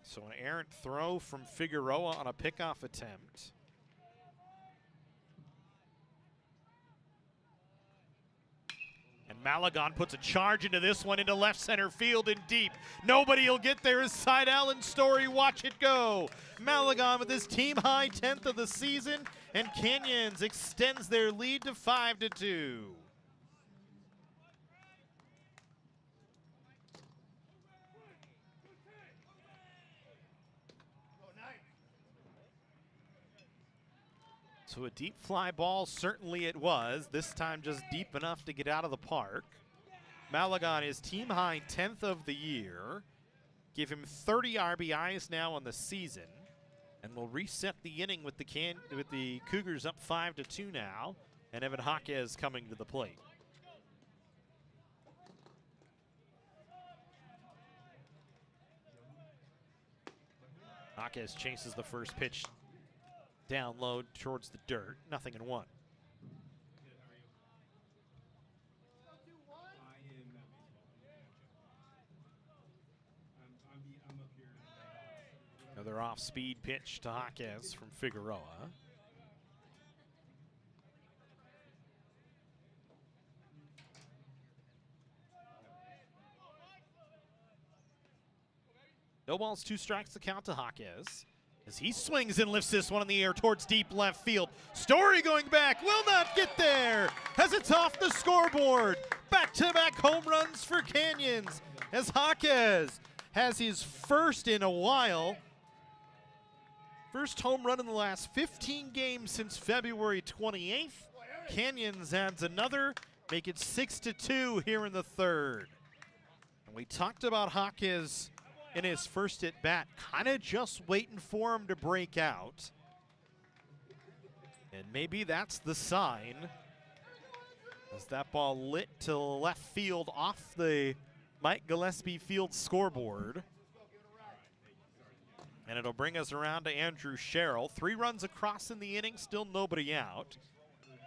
So an errant throw from Figueroa on a pickoff attempt. And Malagon puts a charge into this one into left center field and deep. Nobody will get there as Seidel and Story watch it go. Malagon with his team high 10th of the season, and Canyons extends their lead to 5-2. So a deep fly ball, certainly it was. This time just deep enough to get out of the park. Malagon is team high 10th of the year. Give him 30 RBIs now on the season. And we'll reset the inning with the Cougars up 5-2 now. And Evan Jaquez coming to the plate. Jaquez chases the first pitch down low towards the dirt. 0-1. Another off-speed pitch to Jaquez from Figueroa. No balls, 2 strikes to count to Jaquez. As he swings and lifts this one in the air towards deep left field. Story going back, will not get there as it's off the scoreboard. Back-to-back home runs for Canyons as Jaquez has his first in a while. First home run in the last 15 games since February 28th. Canyons adds another, make it 6-2 here in the third. And we talked about Jaquez in his first at bat, kind of just waiting for him to break out. And maybe that's the sign, as that ball lit to left field off the Mike Gillespie field scoreboard. And it'll bring us around to Andrew Sherrill. 3 runs across in the inning, still nobody out.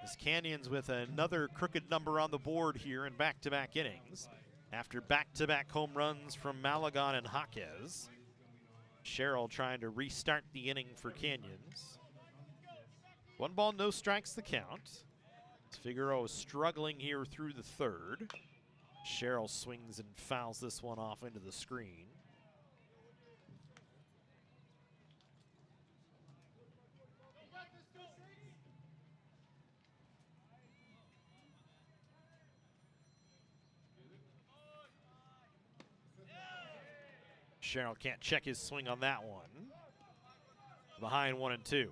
As Canyons with another crooked number on the board here in back-to-back innings. After back-to-back home runs from Malagon and Jaquez. Sherrill trying to restart the inning for Canyons. 1 ball, no strikes the count. Figueroa is struggling here through the third. Sherrill swings and fouls this one off into the screen. Sherrill can't check his swing on that one. Behind 1-2.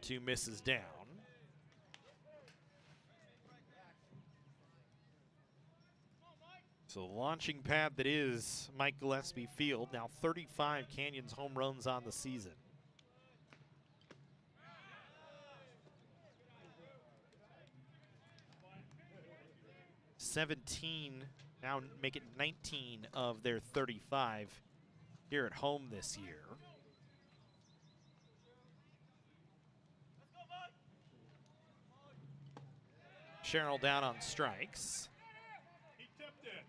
Two misses down. So the launching pad that is Mike Gillespie Field, now 35 Canyons home runs on the season. Now make it 19 of their 35 here at home this year. Sherrill down on strikes. He tipped it.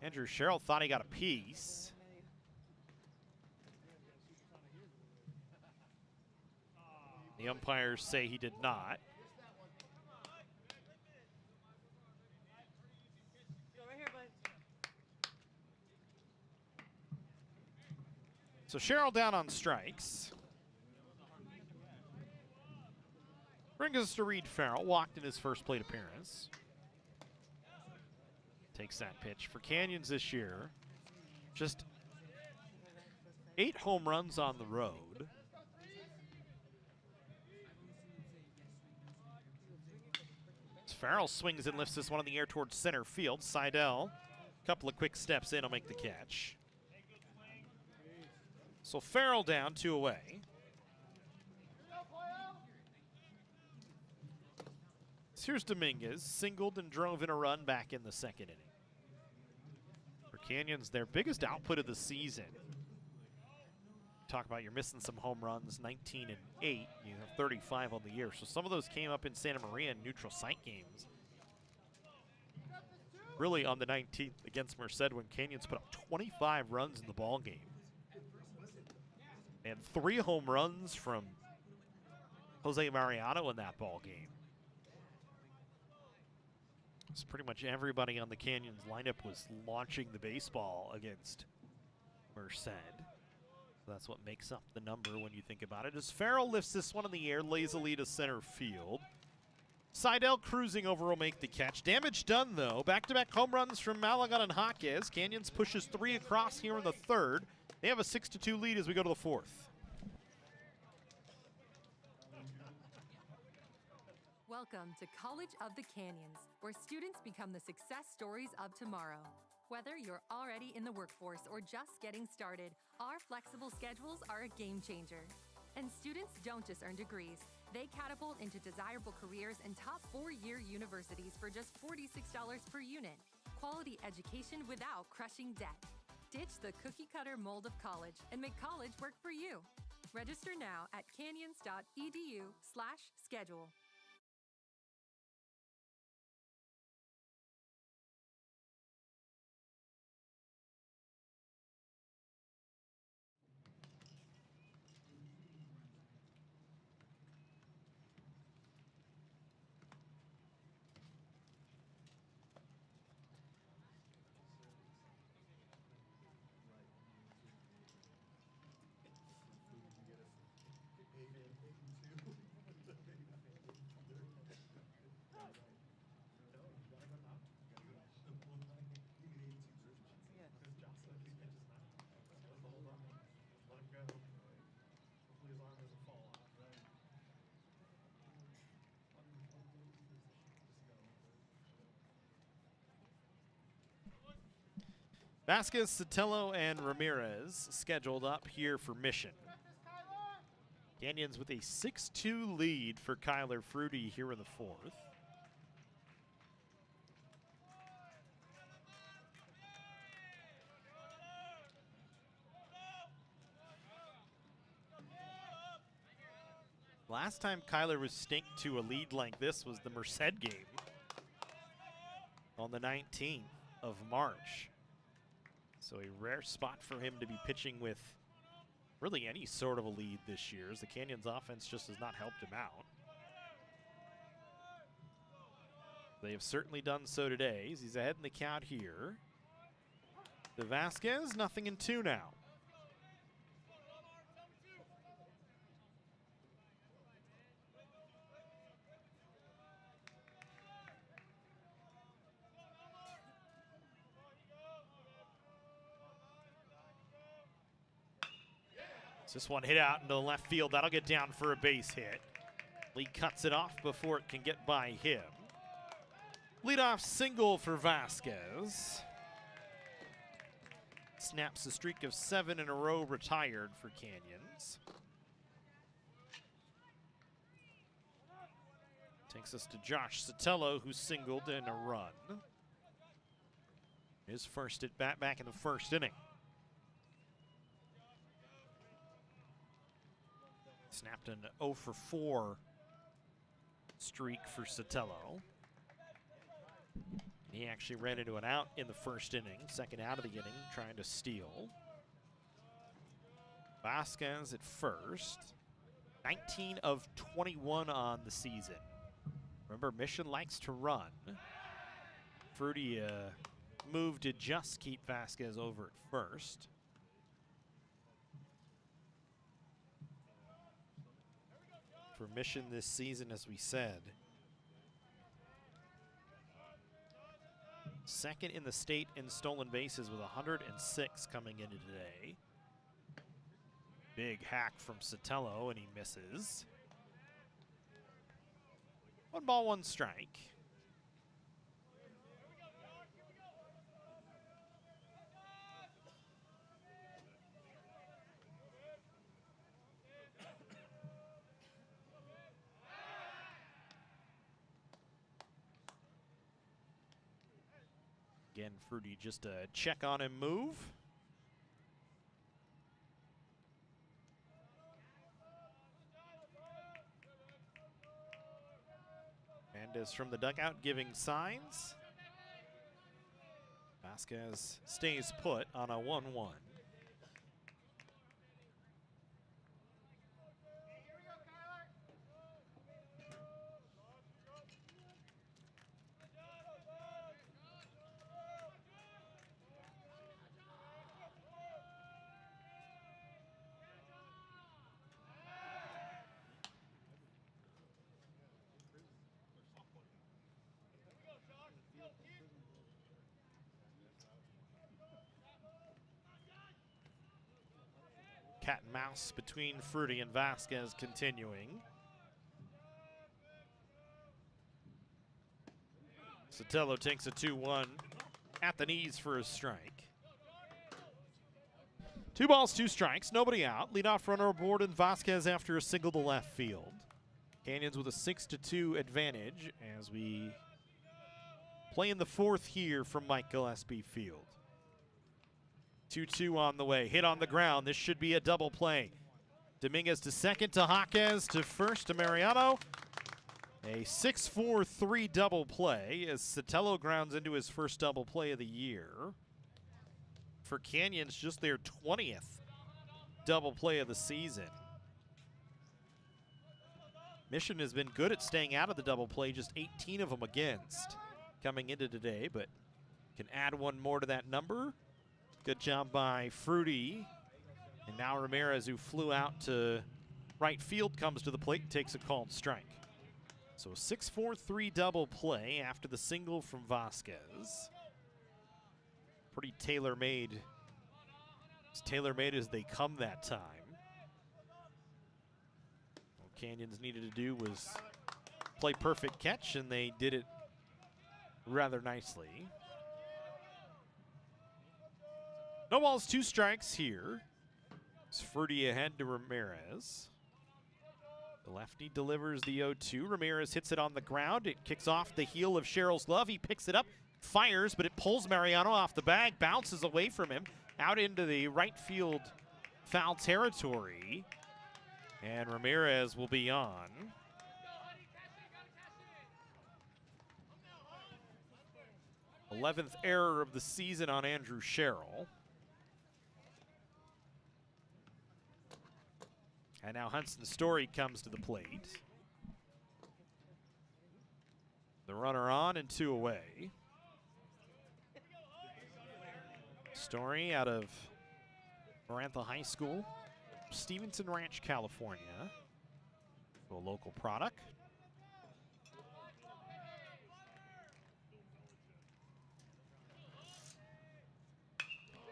Andrew Sherrill thought he got a piece. The umpires say he did not. So Sherrill down on strikes. Brings us to Reed Farrell, walked in his first plate appearance. Takes that pitch. For Canyons this year, just 8 home runs on the road. Farrell swings and lifts this one in the air towards center field. Seidel, a couple of quick steps in, will make the catch. So Farrell down, 2 away. Here's Dominguez, singled and drove in a run back in the second inning. For Canyons, their biggest output of the season. Talk about you're missing some home runs, 19 and 8. You have 35 on the year. So some of those came up in Santa Maria in neutral site games. Really on the 19th against Merced when Canyons put up 25 runs in the ball game. And 3 home runs from Jose Mariano in that ball game. So pretty much everybody on the Canyons lineup was launching the baseball against Merced. That's what makes up the number when you think about it. As Farrell lifts this one in the air, lazily to center field. Seidel cruising over will make the catch. Damage done, though. Back-to-back home runs from Malagon and Jaquez. Canyons pushes 3 across here in the third. They have a 6-2 lead as we go to the fourth. Welcome to College of the Canyons, where students become the success stories of tomorrow. Whether you're already in the workforce or just getting started, our flexible schedules are a game changer. And students don't just earn degrees, they catapult into desirable careers and top 4-year universities for just $46 per unit. quality education without crushing debt. Ditch the cookie-cutter mold of college and make college work for you. Register now at canyons.edu/schedule. Vasquez, Sotelo, and Ramirez scheduled up here for Mission. Canyons with a 6-2 lead for Kyler Fruity here in the fourth. Last time Kyler was stinked to a lead like this was the Merced game on the 19th of March. So a rare spot for him to be pitching with really any sort of a lead this year, as the Canyons offense just has not helped him out. They have certainly done so today. He's ahead in the count here. The Vasquez, 0-2 now. This one hit out into the left field. That'll get down for a base hit. Lee cuts it off before it can get by him. Leadoff single for Vasquez. Snaps a streak of 7 in a row retired for Canyons. Takes us to Josh Sotelo, who singled in a run. His first at bat back in the first inning. Snapped an 0-for-4 streak for Sotelo. He actually ran into an out in the first inning, second out of the inning, trying to steal. Vasquez at first. 19 of 21 on the season. Remember, Mission likes to run. Fruity moved to just keep Vasquez over at first. For Mission this season, as we said. Second in the state in stolen bases with 106 coming into today. Big hack from Sotelo, and he misses. 1 ball, 1 strike. Again, Fruity just a check on him move. Mendez from the dugout giving signs. Vasquez stays put on a 1-1. Cat and mouse between Fruity and Vasquez continuing. Sotelo takes a 2-1 at the knees for a strike. 2 balls, 2 strikes, nobody out. Leadoff runner aboard and Vasquez after a single to left field. Canyons with a 6-2 advantage as we Playing the fourth here from Mike Gillespie Field. 2-2 on the way. Hit on the ground. This should be a double play. Dominguez to second, to Jaquez, to first, to Mariano. A 6-4-3 double play as Sotelo grounds into his first double play of the year. For Canyons, just their 20th double play of the season. Mission has been good at staying out of the double play, just 18 of them against coming into today, but can add one more to that number. Good job by Fruity. And now Ramirez, who flew out to right field, comes to the plate and takes a called strike. So a 6-4-3 double play after the single from Vasquez. Pretty tailor-made. As tailor-made as they come that time. What Canyons needed to do was play perfect catch, and they did it rather nicely. No balls, 2 strikes here. It's Fruity ahead to Ramirez. The lefty delivers the 0-2. Ramirez hits it on the ground. It kicks off the heel of Sherrill's glove. He picks it up, fires, but it pulls Mariano off the bag, bounces away from him, out into the right field foul territory. And Ramirez will be on. th error of the season on Andrew Sherrill. And now Hudson Story comes to the plate. The runner on and 2 away. Story out of Marantha High School, Stevenson Ranch, California. A local product.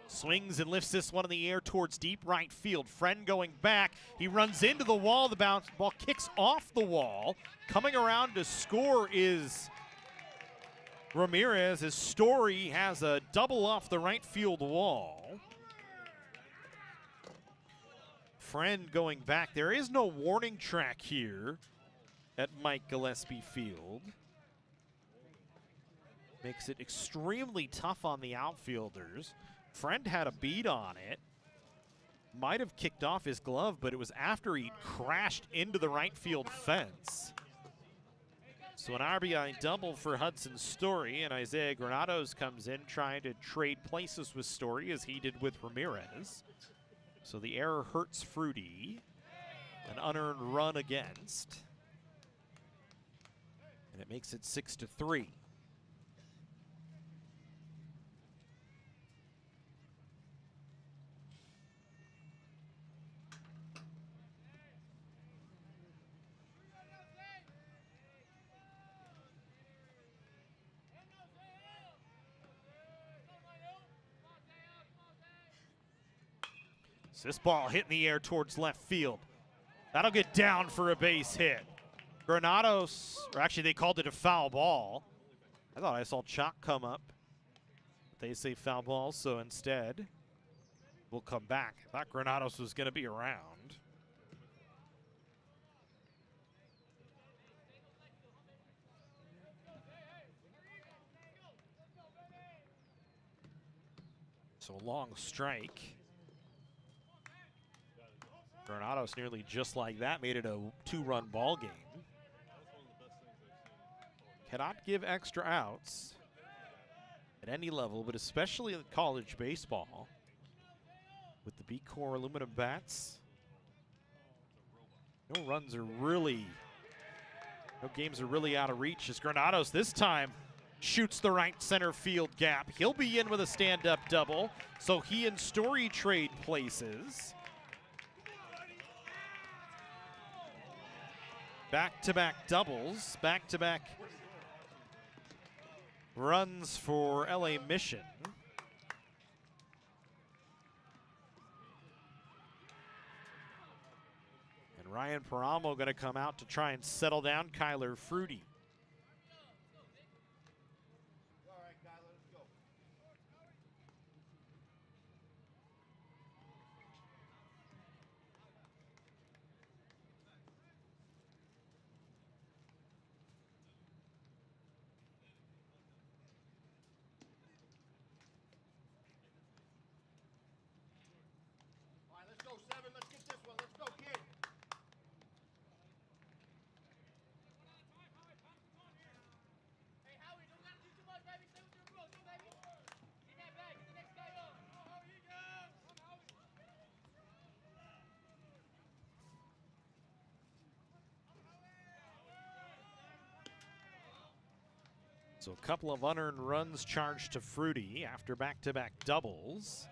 Swings and lifts this one in the air towards deep right field. Friend going back. He runs into the wall. The bounce ball kicks off the wall. Coming around to score is Ramirez. His Story has a double off the right field wall. Friend going back. There is no warning track here at Mike Gillespie Field. Makes it extremely tough on the outfielders. Friend had a beat on it. Might have kicked off his glove, but it was after he crashed into the right field fence. So an RBI double for Hudson Story, and Isaiah Granados comes in trying to trade places with Story as he did with Ramirez. So the error hurts Fruity. An unearned run against. And it makes it 6-3. This ball hit in the air towards left field. That'll get down for a base hit. Granados, or actually they called it a foul ball. I thought I saw chalk come up. But they say foul ball, so instead we'll come back. I thought Granados was going to be around. So a long strike. Granados nearly just like that made it a 2-run ball game. Cannot give extra outs at any level, but especially in college baseball. With the B-Core aluminum bats, no games are really out of reach as Granados this time shoots the right center field gap. He'll be in with a stand-up double, so he and Story trade places. Back-to-back doubles, back-to-back runs for LA Mission. And Ryan Paramo going to come out to try and settle down Kyler Fruity. So a couple of unearned runs charged to Fruity after back-to-back doubles.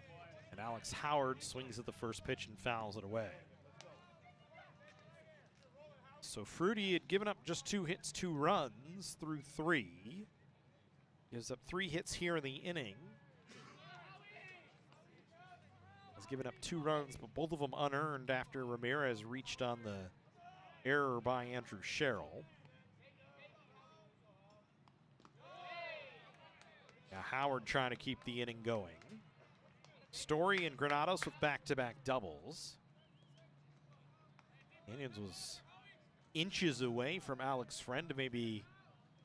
And Alex Howard swings at the first pitch and fouls it away. So Fruity had given up just 2 hits, 2 runs through 3. Gives up 3 hits here in the inning. Has given up 2 runs, but both of them unearned after Ramirez reached on the error by Andrew Sherrill. Now Howard trying to keep the inning going. Story and Granados with back-to-back doubles. Canyons was inches away from Alex Friend to maybe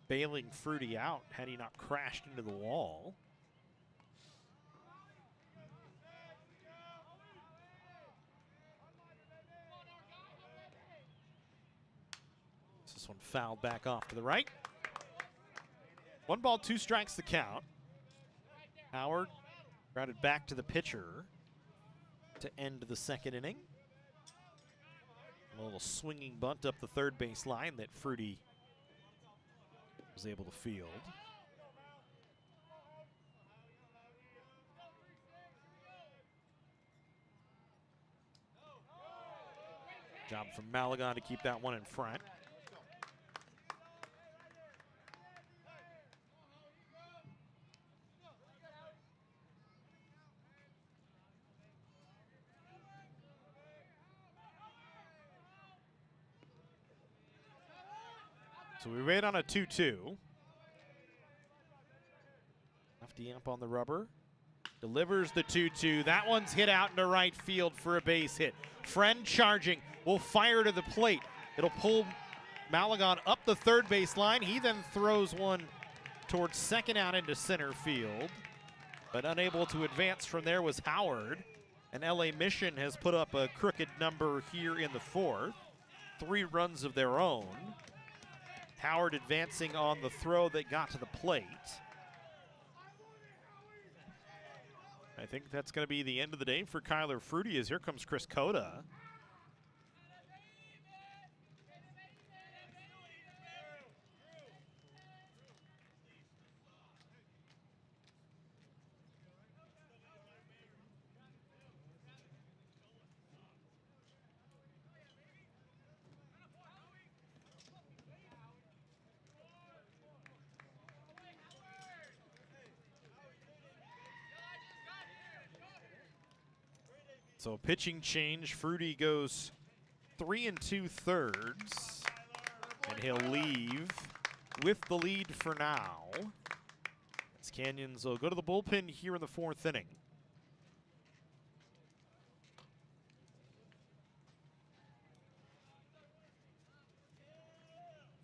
bailing Fruity out had he not crashed into the wall. This one fouled back off to the right. 1 ball, 2 strikes the count. Howard grounded back to the pitcher to end the second inning. A little swinging bunt up the third base line that Fruity was able to field. Job from Malagon to keep that one in front. So we wait on a 2-2. Lefty amp on the rubber. Delivers the 2-2. That one's hit out into right field for a base hit. Friend charging. Will fire to the plate. It'll pull Malagon up the third base line. He then throws one towards second out into center field. But unable to advance from there was Howard. And LA Mission has put up a crooked number here in the 4th. 3 runs of their own. Howard advancing on the throw that got to the plate. I think that's going to be the end of the day for Kyler Fruity, as here comes Chris Cota. So pitching change, Fruity goes 3 2/3, and he'll leave with the lead for now. As Canyons will go to the bullpen here in the 4th inning.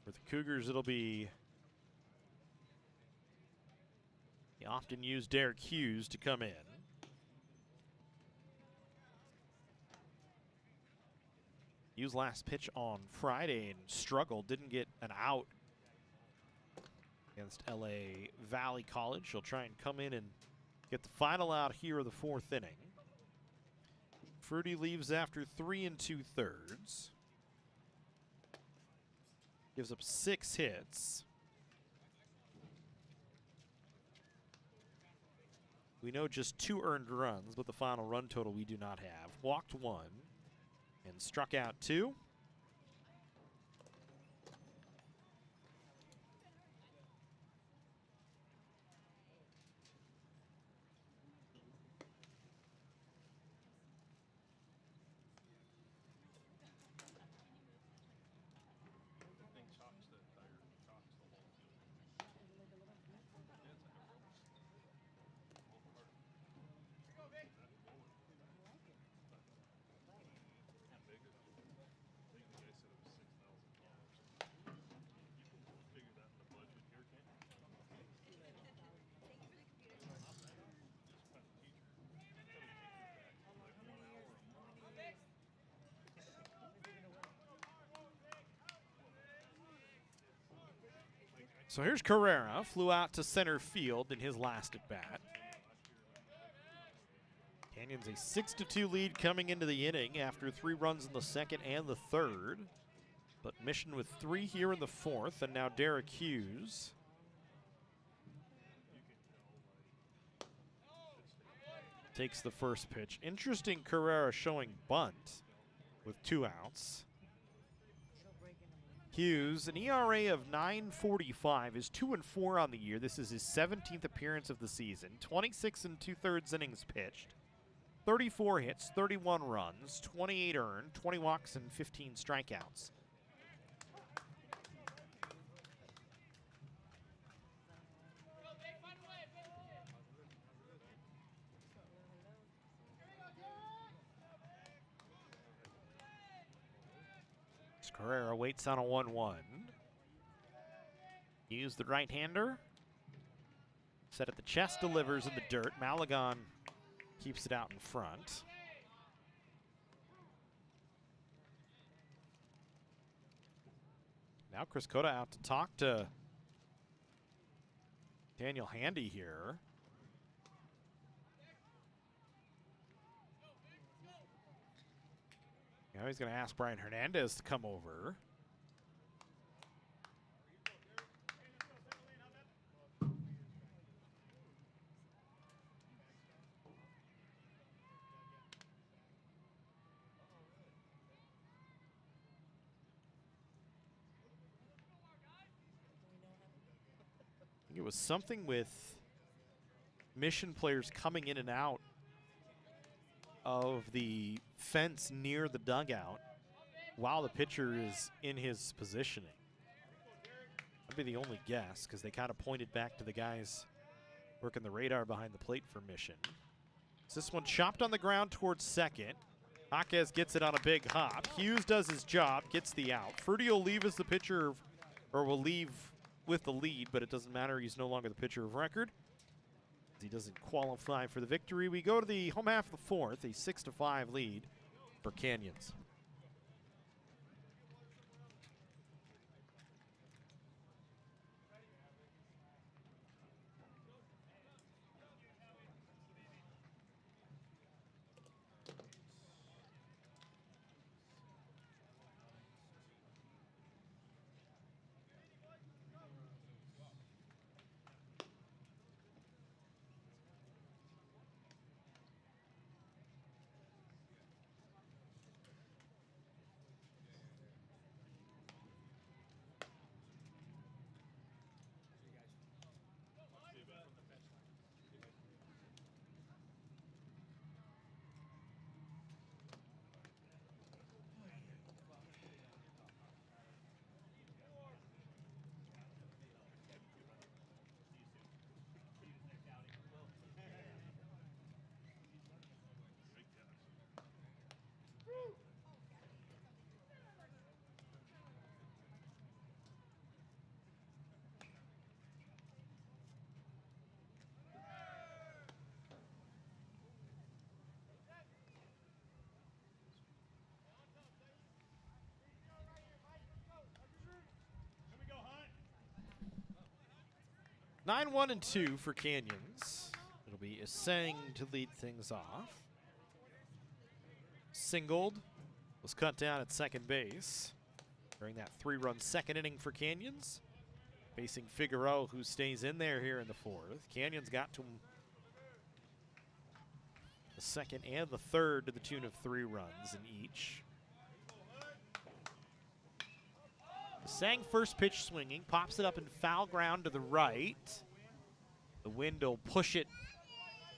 For the Cougars, it'll be the often used Derek Hughes to come in. Hughes last pitch on Friday and struggled, didn't get an out against LA Valley College. He'll try and come in and get the final out here of the 4th inning. Fruity leaves after 3 2/3. Gives up 6 hits. We know just 2 earned runs, but the final run total we do not have. Walked 1. And struck out 2. So here's Carrera, flew out to center field in his last at bat. Canyons a 6-2 lead coming into the inning after 3 runs in the 2nd and the 3rd. But Mission with 3 here in the 4th, and now Derek Hughes takes the first pitch. Interesting Carrera showing bunt with 2 outs. Hughes, an ERA of 9.45, is 2-4 on the year. This is his 17th appearance of the season. 26 2/3 innings pitched. 34 hits, 31 runs, 28 earned, 20 walks, and 15 strikeouts. Carrera waits on a 1-1. Hughes, the right-hander. Set at the chest, delivers in the dirt. Malagon keeps it out in front. Now Chris Cota out to talk to Daniel Handy here. Now he's going to ask Brian Hernandez to come over. I think it was something with Mission players coming in and out of the fence near the dugout while the pitcher is in his positioning. That'd be the only guess, because they kind of pointed back to the guys working the radar behind the plate for Mission. So this one chopped on the ground towards second. Jaquez gets it on a big hop. Hughes does his job, gets the out. Ferdy will leave as the pitcher, or will leave with the lead, but it doesn't matter. He's no longer the pitcher of record. He doesn't qualify for the victory. We go to the home half of the fourth, a 6-5 lead for Canyons. Nine, 1, and 2 for Canyons. It'll be Isang to lead things off. Singled, was cut down at second base during that 3-run second inning for Canyons. Facing Figueroa, who stays in there here in the fourth. Canyons got to the second and the third to the tune of 3 runs in each. Sang first pitch swinging, pops it up in foul ground to the right. The wind will push it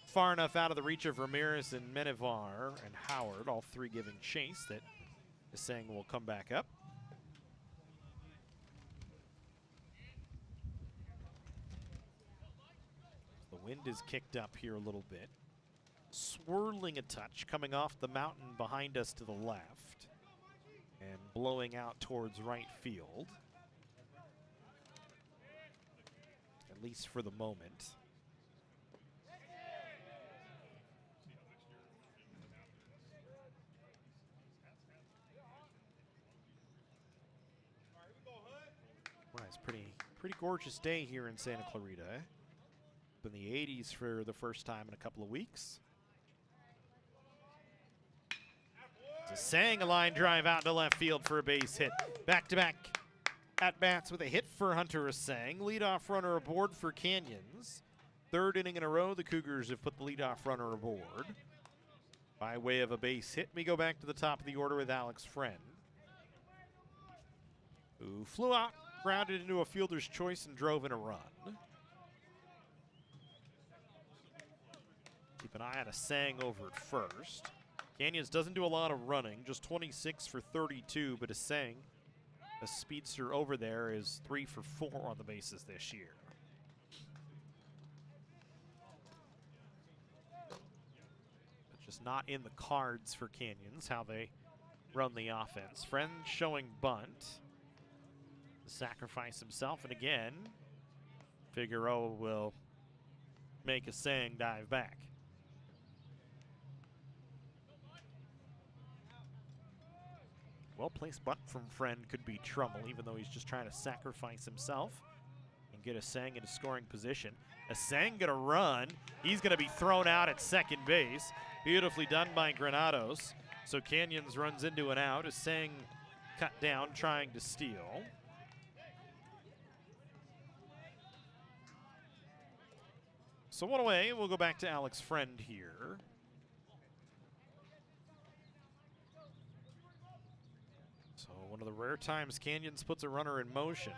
far enough out of the reach of Ramirez and Menevar and Howard, all 3 giving chase, that Sang will come back up. The wind is kicked up here a little bit. Swirling a touch, coming off the mountain behind us to the left and blowing out towards right field, at least for the moment. Well, it's pretty gorgeous day here in Santa Clarita. In the 80s for the first time in a couple of weeks. Sang a line drive out to left field for a base hit. Back-to-back at-bats with a hit for Hunter Sang. Leadoff runner aboard for Canyons. third inning in a row, the Cougars have put the leadoff runner aboard. By way of a base hit, we go back to the top of the order with Alex Friend, who flew out, grounded into a fielder's choice, and drove in a run. Keep an eye on a Sang over at first. Canyons doesn't do a lot of running, just 26 for 32, but a Sang, a speedster over there, is 3 for 4 on the bases this year. But just not in the cards for Canyons, how they run the offense. Friend showing bunt. Sacrifice himself, and again, Figueroa will make a Sang dive back. Well-placed bunt from Friend could be trouble, even though he's just trying to sacrifice himself and get a Sang into scoring position. A Sang gonna run. He's gonna be thrown out at second base. Beautifully done by Granados. So Canyons runs into an out. A Sang cut down, trying to steal. So one away, we'll go back to Alex Friend here. So one of the rare times Canyons puts a runner in motion.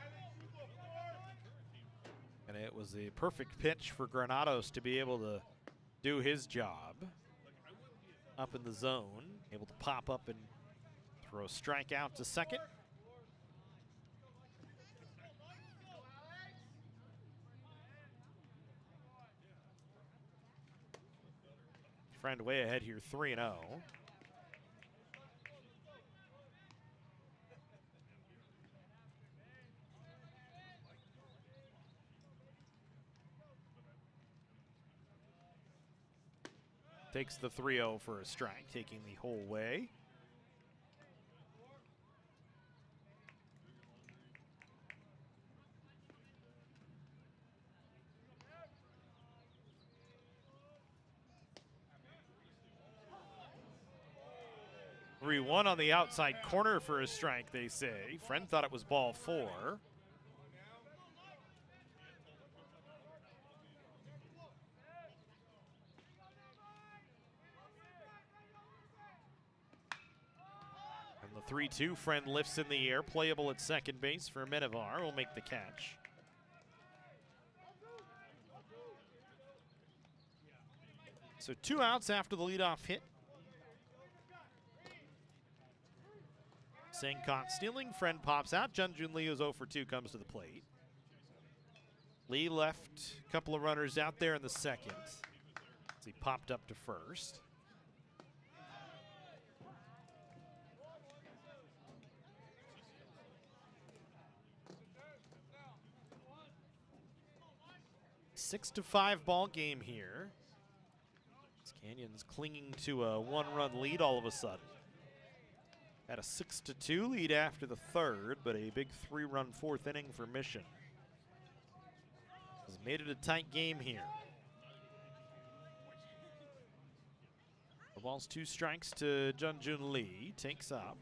And it was the perfect pitch for Granados to be able to do his job. Up in the zone, able to pop up and throw a strike out to second. Friend way ahead here, 3-0. Takes the 3-0 for a strike, taking the whole way. One on the outside corner for a strike, they say. Friend thought it was ball 4. And the 3-2, Friend lifts in the air, playable at second base for Menivar, will make the catch. So 2 outs after the leadoff hit. Sang caught stealing. Friend pops out. Junjun Lee, who's 0 for 2, comes to the plate. Lee left a couple of runners out there in the second as he popped up to first. Six to 5 ball game here. Canyons clinging to a 1-run lead all of a sudden. Had a 6-2 lead after the third, but a big 3-run fourth inning for Mission has made it a tight game here. The ball's 2 strikes to Junjun Lee, takes up.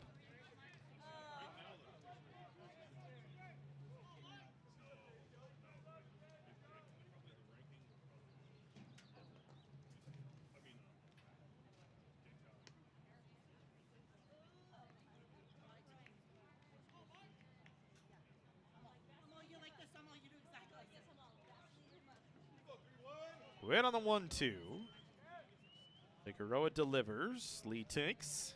Win on the 1-2. Figueroa delivers. Lee takes.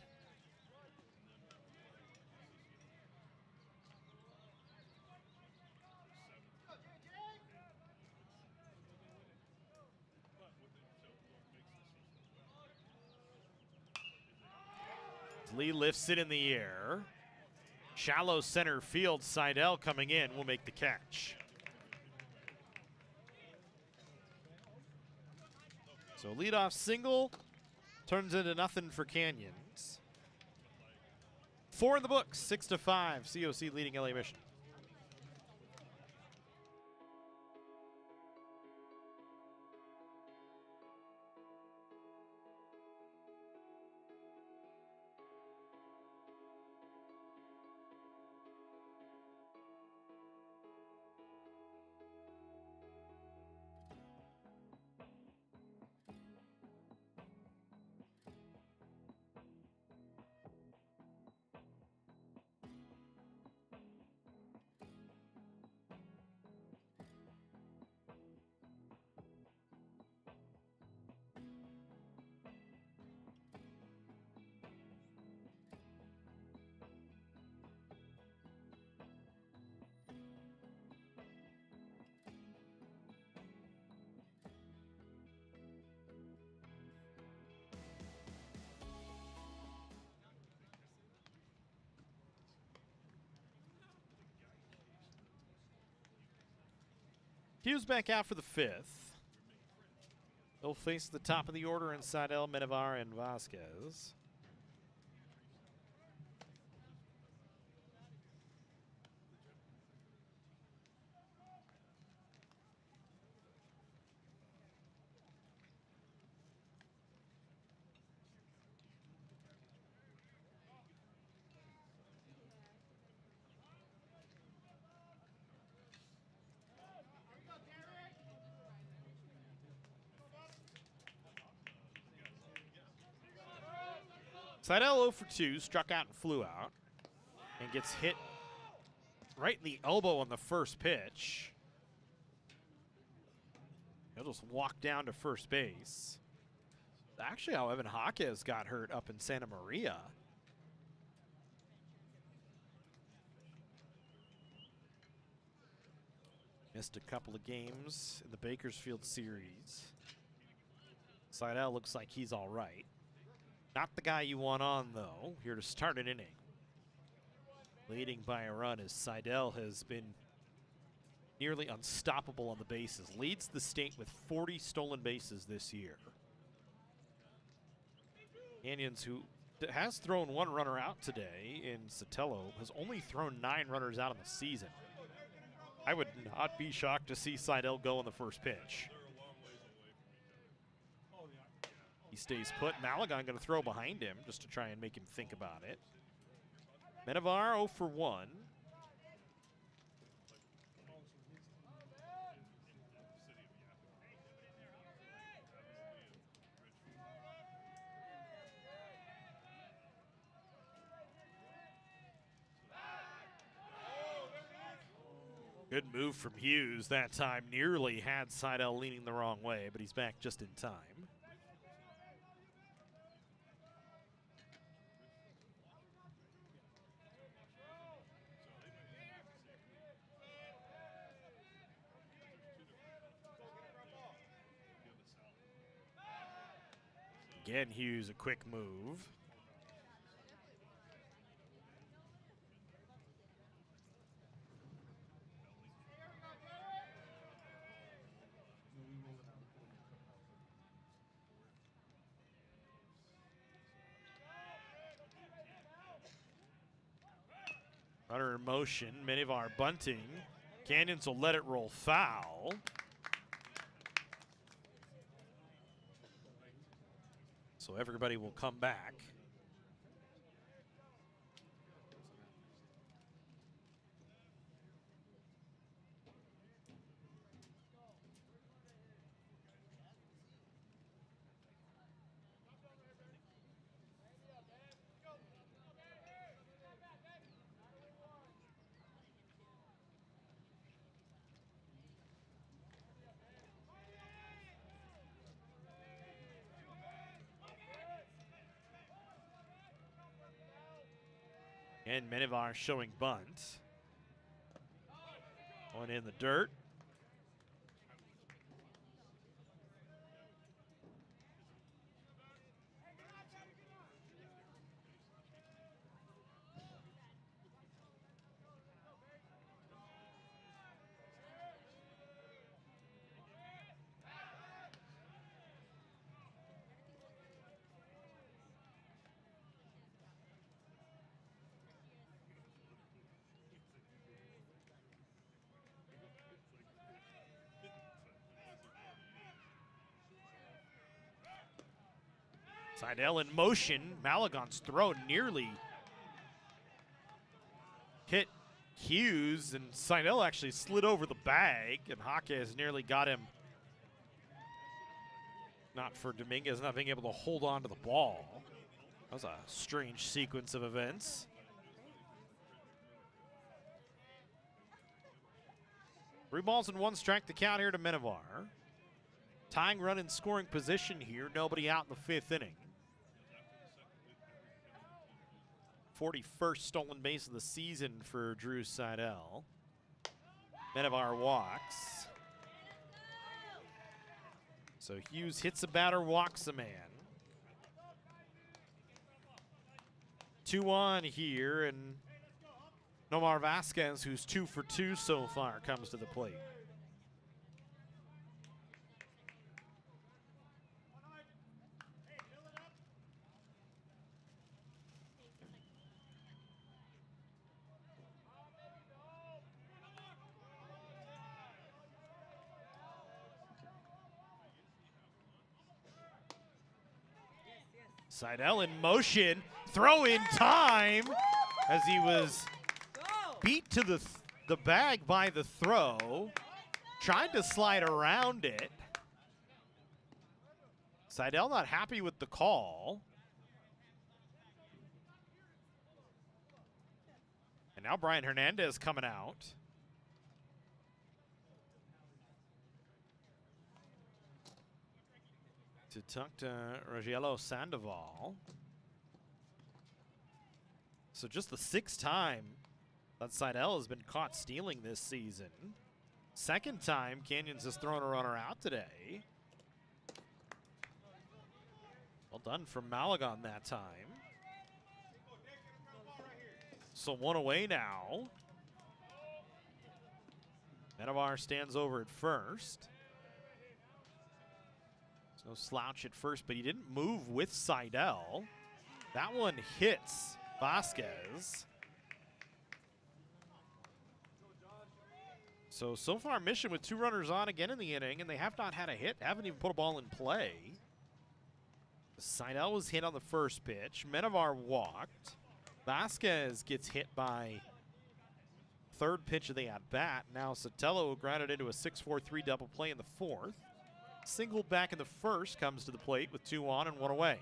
Lee lifts it in the air. Shallow center field. Seidel coming in will make the catch. So leadoff single turns into nothing for Canyons. 4 in the books, 6-5. COC leading LA Mission. Hughes back out for the 5th. They'll face the top of the order in Seidel, Menivar, and Vasquez. Seidel 0 for 2, struck out and flew out, and gets hit right in the elbow on the first pitch. He'll just walk down to first base. Actually, how Evan Jaquez got hurt up in Santa Maria. Missed a couple of games in the Bakersfield series. Seidel looks like he's all right. Not the guy you want on, though, here to start an inning. Leading by a run as Seidel has been nearly unstoppable on the bases. Leads the state with 40 stolen bases this year. Canyons, who has thrown 1 runner out today in Sotelo, has only thrown 9 runners out in the season. I would not be shocked to see Seidel go on the first pitch. He stays put. Malagon going to throw behind him just to try and make him think about it. Menivar 0 for 1. Good move from Hughes that time. Nearly had Seidel leaning the wrong way, but he's back just in time. Again, Hughes, a quick move. Runner in motion, Menivar bunting. Canyons will let it roll foul. So everybody will come back. And Menivar showing bunt. One in the dirt. Seidel in motion. Malagon's throw nearly hit Hughes, and Seidel actually slid over the bag, and Jaquez nearly got him. Not for Dominguez not being able to hold on to the ball. That was a strange sequence of events. Three balls and 1 strike, the count here to Menivar. Tying run in scoring position here. Nobody out in the 5th inning. 41st stolen base of the season for Drew Seidel. Menivar walks. So Hughes hits a batter, walks a man. 2-1 here, and Nomar Vasquez, who's 2 for 2 so far, comes to the plate. Seidel in motion, throw in time as he was beat to the bag by the throw. Tried to slide around it. Seidel not happy with the call. And now Brian Hernandez coming out. To tuck to Rogelio Sandoval. So just the 6th time that Seidel has been caught stealing this season. 2nd time Canyons has thrown a runner out today. Well done from Malagon that time. So 1 away now. Menavar stands over at first. There's no slouch at first, but he didn't move with Seidel. That one hits Vasquez. So far Mission with 2 runners on again in the inning, and they have not had a hit, haven't even put a ball in play. Seidel was hit on the first pitch. Menavar walked. Vasquez gets hit by 3rd pitch of the at-bat. Now Sotelo grounded into a 6-4-3 double play in the 4th. Single back in the 1st comes to the plate with 2 on and 1 away.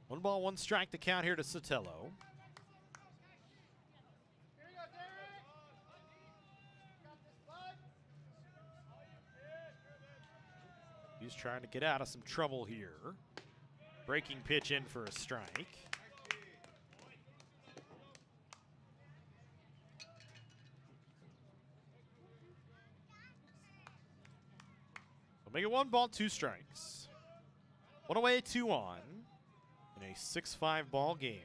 One ball, 1 strike to count here to Sotelo. He's trying to get out of some trouble here. Breaking pitch in for a strike. We'll make it 1 ball, 2 strikes. 1 away, 2 on. In a 6-5 ball game.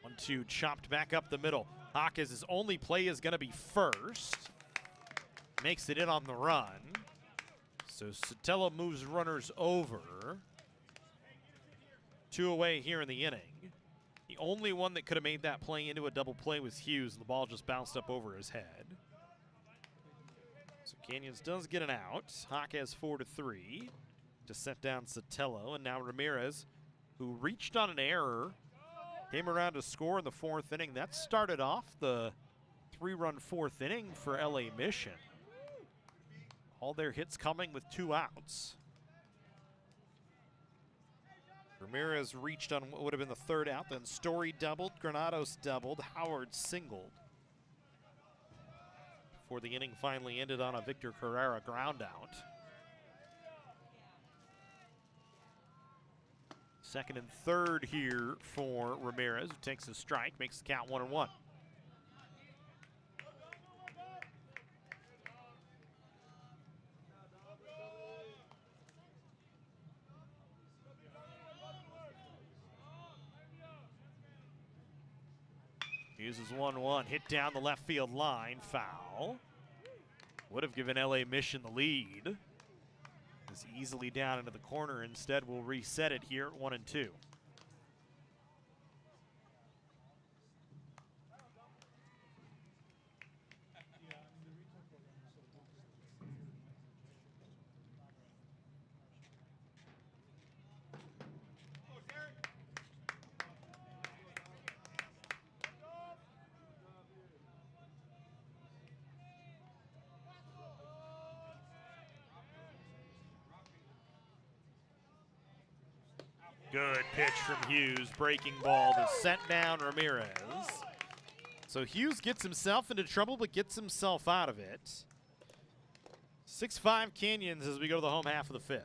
One, 2 chopped back up the middle. Hawkes' only play is going to be first. Makes it in on the run. So Sotelo moves runners over. 2 away here in the inning. The only one that could have made that play into a double play was Hughes, and the ball just bounced up over his head. So Canyons does get an out. Hawkes 4-3 to set down Sotelo, and now Ramirez, who reached on an error, came around to score in the 4th inning. That started off the 3-run 4th inning for LA Mission. All their hits coming with 2 outs. Ramirez reached on what would have been the 3rd out, then Story doubled, Granados doubled, Howard singled. Before the inning finally ended on a Victor Carrera ground out. 2nd and 3rd here for Ramirez, who takes a strike, makes the count 1-1. Uses 1-1, hit down the left field line, foul. Would have given LA Mission the lead. Is easily down into the corner. Instead, we'll reset it here at 1-2. Good pitch from Hughes, breaking ball to set down Ramirez. So Hughes gets himself into trouble, but gets himself out of it. 6-5 Canyons as we go to the home half of the 5th.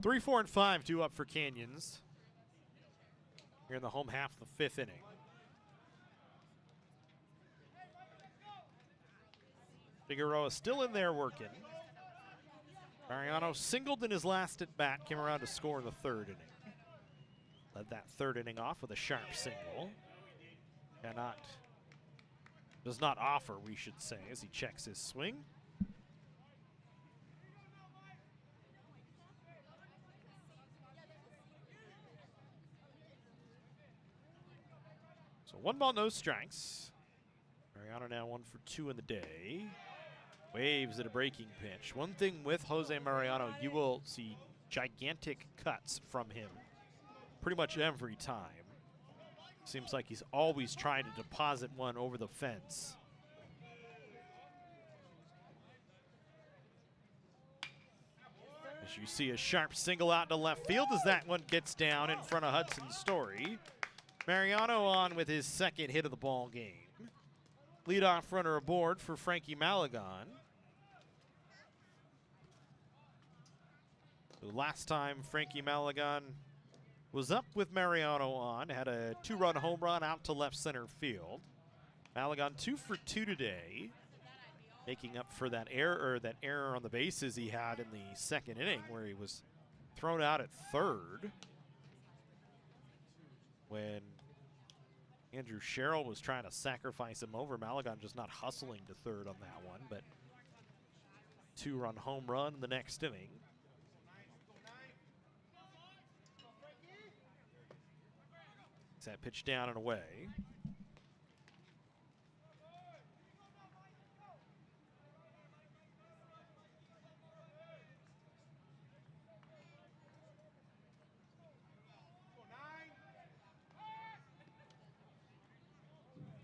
3, 4, and 5 due up for Canyons here in the home half of the 5th inning. Figueroa still in there working. Mariano singled in his last at bat, came around to score in the 3rd inning. Led that 3rd inning off with a sharp single. Does not offer, we should say, as he checks his swing. So 1 ball, no strikes. Mariano now 1 for 2 in the day. Waves at a breaking pitch. One thing with Jose Mariano, you will see gigantic cuts from him pretty much every time. Seems like he's always trying to deposit one over the fence. As you see a sharp single out to left field as that one gets down in front of Hudson Story. Mariano on with his 2nd hit of the ball game. Leadoff runner aboard for Frankie Malagon. The last time Frankie Malagon was up with Mariano on, had a 2-run home run out to left center field. Malagon 2 for 2 today, making up for that error on the bases he had in the 2nd inning where he was thrown out at 3rd when Andrew Sherrill was trying to sacrifice him over. Malagon just not hustling to 3rd on that one, but 2-run home run in the next inning. That pitch down and away.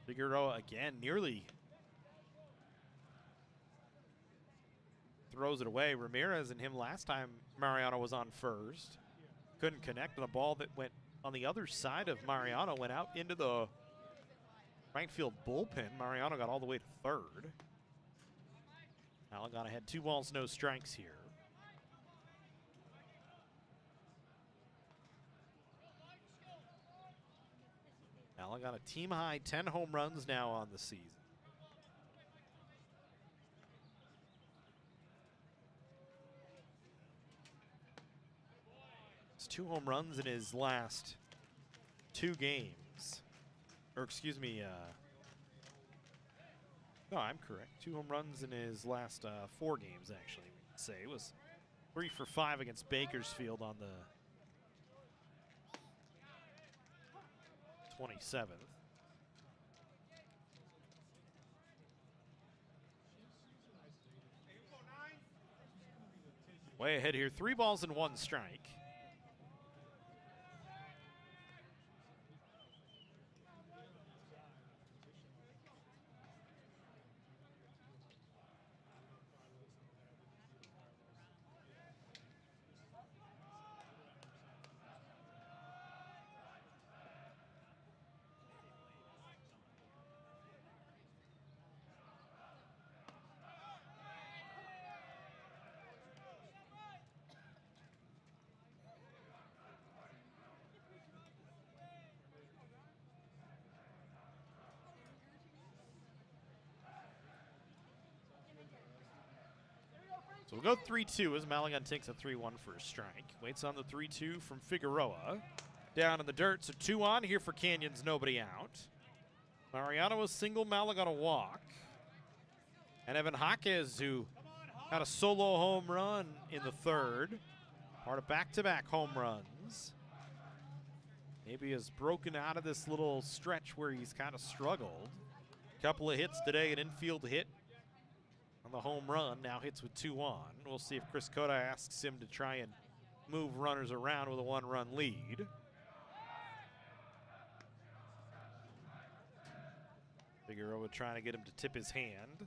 Figueroa again nearly throws it away. Ramirez and him last time Mariano was on first. Couldn't connect on a ball that went on the other side of Mariano, went out into the right field bullpen. Mariano got all the way to 3rd. Malagon had 2 balls, no strikes here. Malagon a team high 10 home runs now on the season. It's 2 home runs in his last 2 games. Or excuse me, no, I'm correct. 2 home runs in his last 4 games, actually, we could say. It was 3 for 5 against Bakersfield on the 27th. Way ahead here, 3 balls and 1 strike. So we'll go 3-2 as Malagon takes a 3-1 for a strike. Waits on the 3-2 from Figueroa. Down in the dirt, so 2 on here for Canyons, nobody out. Mariano a single, Malagon a walk. And Evan Jaquez, who had a solo home run in the 3rd. Part of back-to-back home runs. Maybe has broken out of this little stretch where he's kind of struggled. Couple of hits today, an infield hit on the home run, now hits with 2 on. We'll see if Chris Cota asks him to try and move runners around with a 1-run lead. Figueroa trying to get him to tip his hand.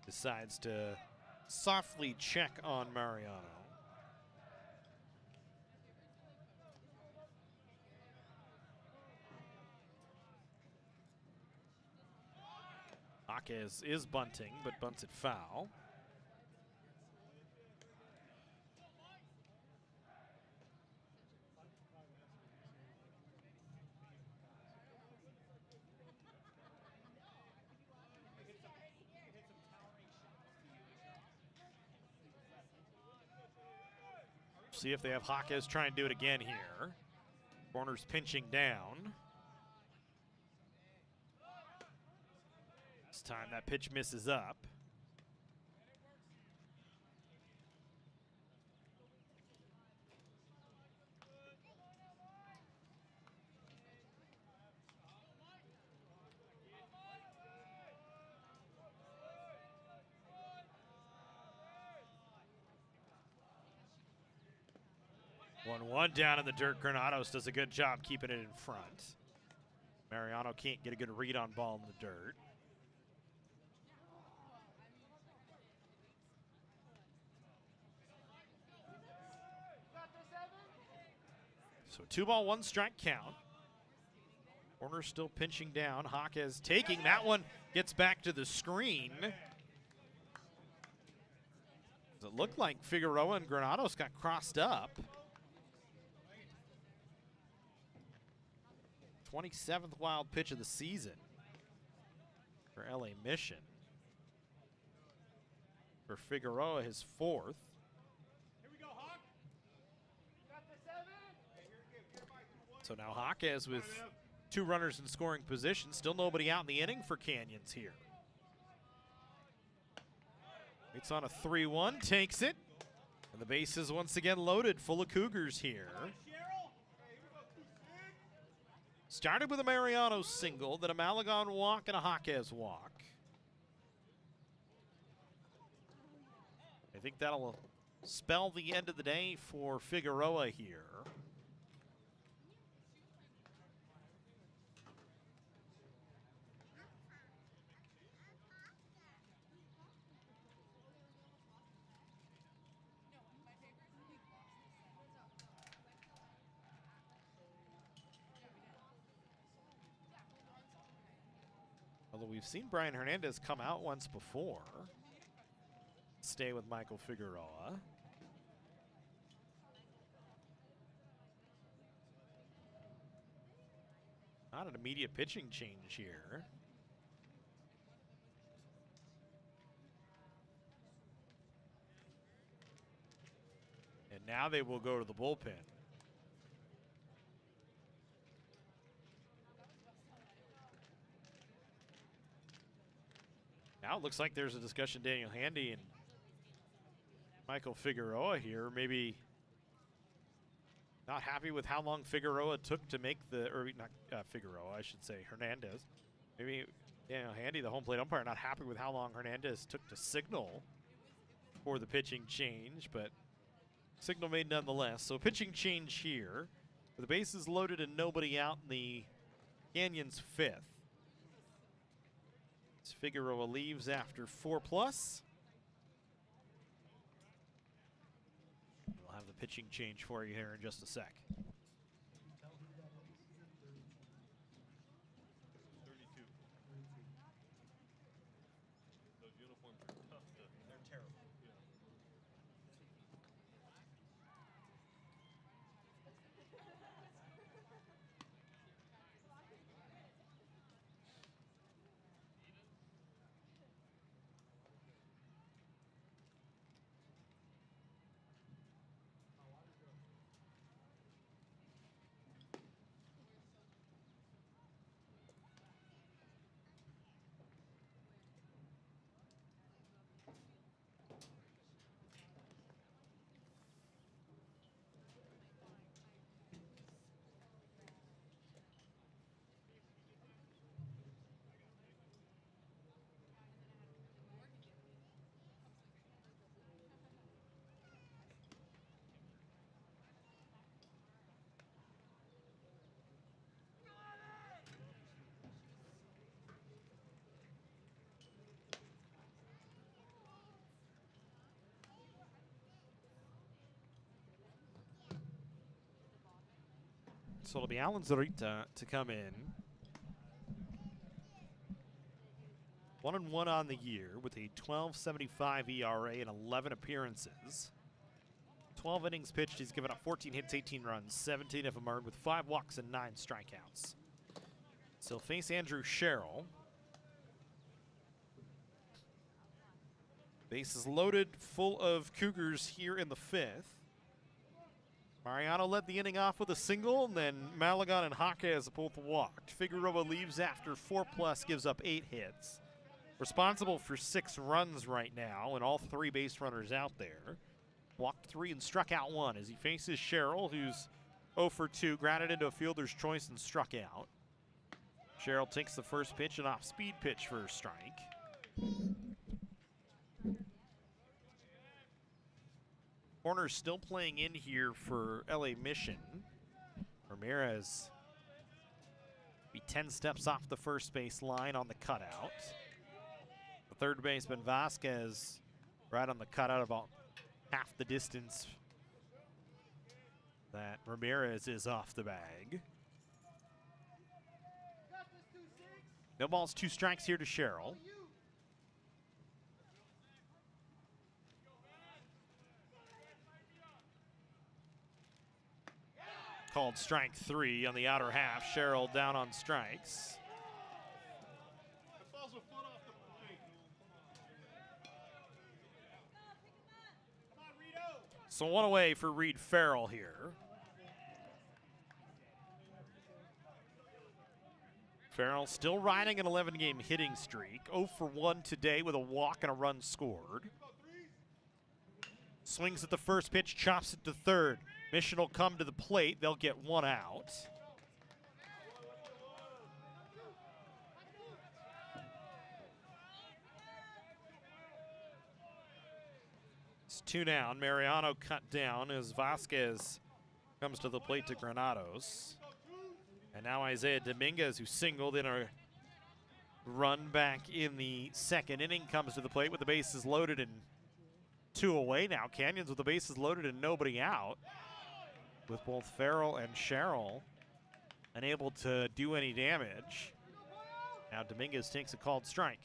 Decides to softly check on Mariano. Jaquez is bunting, but bunts it foul. see if they have Jaquez try and do it again here. Corner's pinching down. This time that pitch misses up. One down in the dirt. Granados does a good job keeping it in front. Mariano can't get a good read on ball in the dirt. So 2 ball, 1 strike count. Corner still pinching down. Jaquez taking that one, gets back to the screen. It looked like Figueroa and Granados got crossed up. 27th wild pitch of the season for LA Mission. For Figueroa, his 4th. Here we go, Hawk. Got the 7. So now Jaquez with 2 runners in scoring position. Still nobody out in the inning for Canyons here. It's on a 3-1, takes it. And the base is once again loaded, full of Cougars here. Started with a Mariano single, then a Malagon walk and a Jaquez walk. I think that'll spell the end of the day for Figueroa here. Although we've seen Brian Hernandez come out once before. Stay with Michael Figueroa. Not an immediate pitching change here. And now they will go to the bullpen. Now it looks like there's a discussion, Daniel Handy and Michael Figueroa here. Maybe not happy with how long Figueroa took to make the, or not Figueroa, I should say, Hernandez. Maybe Daniel Handy, the home plate umpire, not happy with how long Hernandez took to signal for the pitching change, but signal made nonetheless. So pitching change here. With the bases loaded and nobody out in the Canyons 5th. Figueroa leaves after 4+. We'll have the pitching change for you here in just a sec. 32. Those uniforms are tough to. They're terrible. Yeah. So it'll be Alan Zorita to come in. 1-1 on the year with a 12.75 ERA and 11 appearances. 12 innings pitched, he's given up 14 hits, 18 runs, 17 of them earned with 5 walks and 9 strikeouts. So face Andrew Sherrill. Bases loaded, full of Cougars here in the 5th. Mariano led the inning off with a single, and then Malagon and Jaquez both walked. Figueroa leaves after 4+, gives up 8 hits. Responsible for 6 runs right now, and all 3 base runners out there. Walked 3 and struck out 1 as he faces Sherrill, who's 0 for 2, grounded into a fielder's choice and struck out. Sherrill takes the first pitch, an off-speed pitch for a strike. Corner's still playing in here for LA Mission. Ramirez be 10 steps off the first base line on the cutout. The third baseman Vasquez right on the cutout, about half the distance that Ramirez is off the bag. No balls, 2 strikes here to Sherrill. Called strike 3 on the outer half. Sherrill down on strikes. So 1 away for Reed Farrell here. Farrell still riding an 11-game hitting streak. 0 for 1 today with a walk and a run scored. Swings at the first pitch, chops it to third. Mission will come to the plate. They'll get 1 out. It's 2 down. Mariano cut down as Vasquez comes to the plate to Granados. And now Isaiah Dominguez, who singled in a run back in the second inning, comes to the plate with the bases loaded and 2 away now. Canyons with the bases loaded and nobody out, with both Farrell and Sherrill unable to do any damage. Now Dominguez takes a called strike.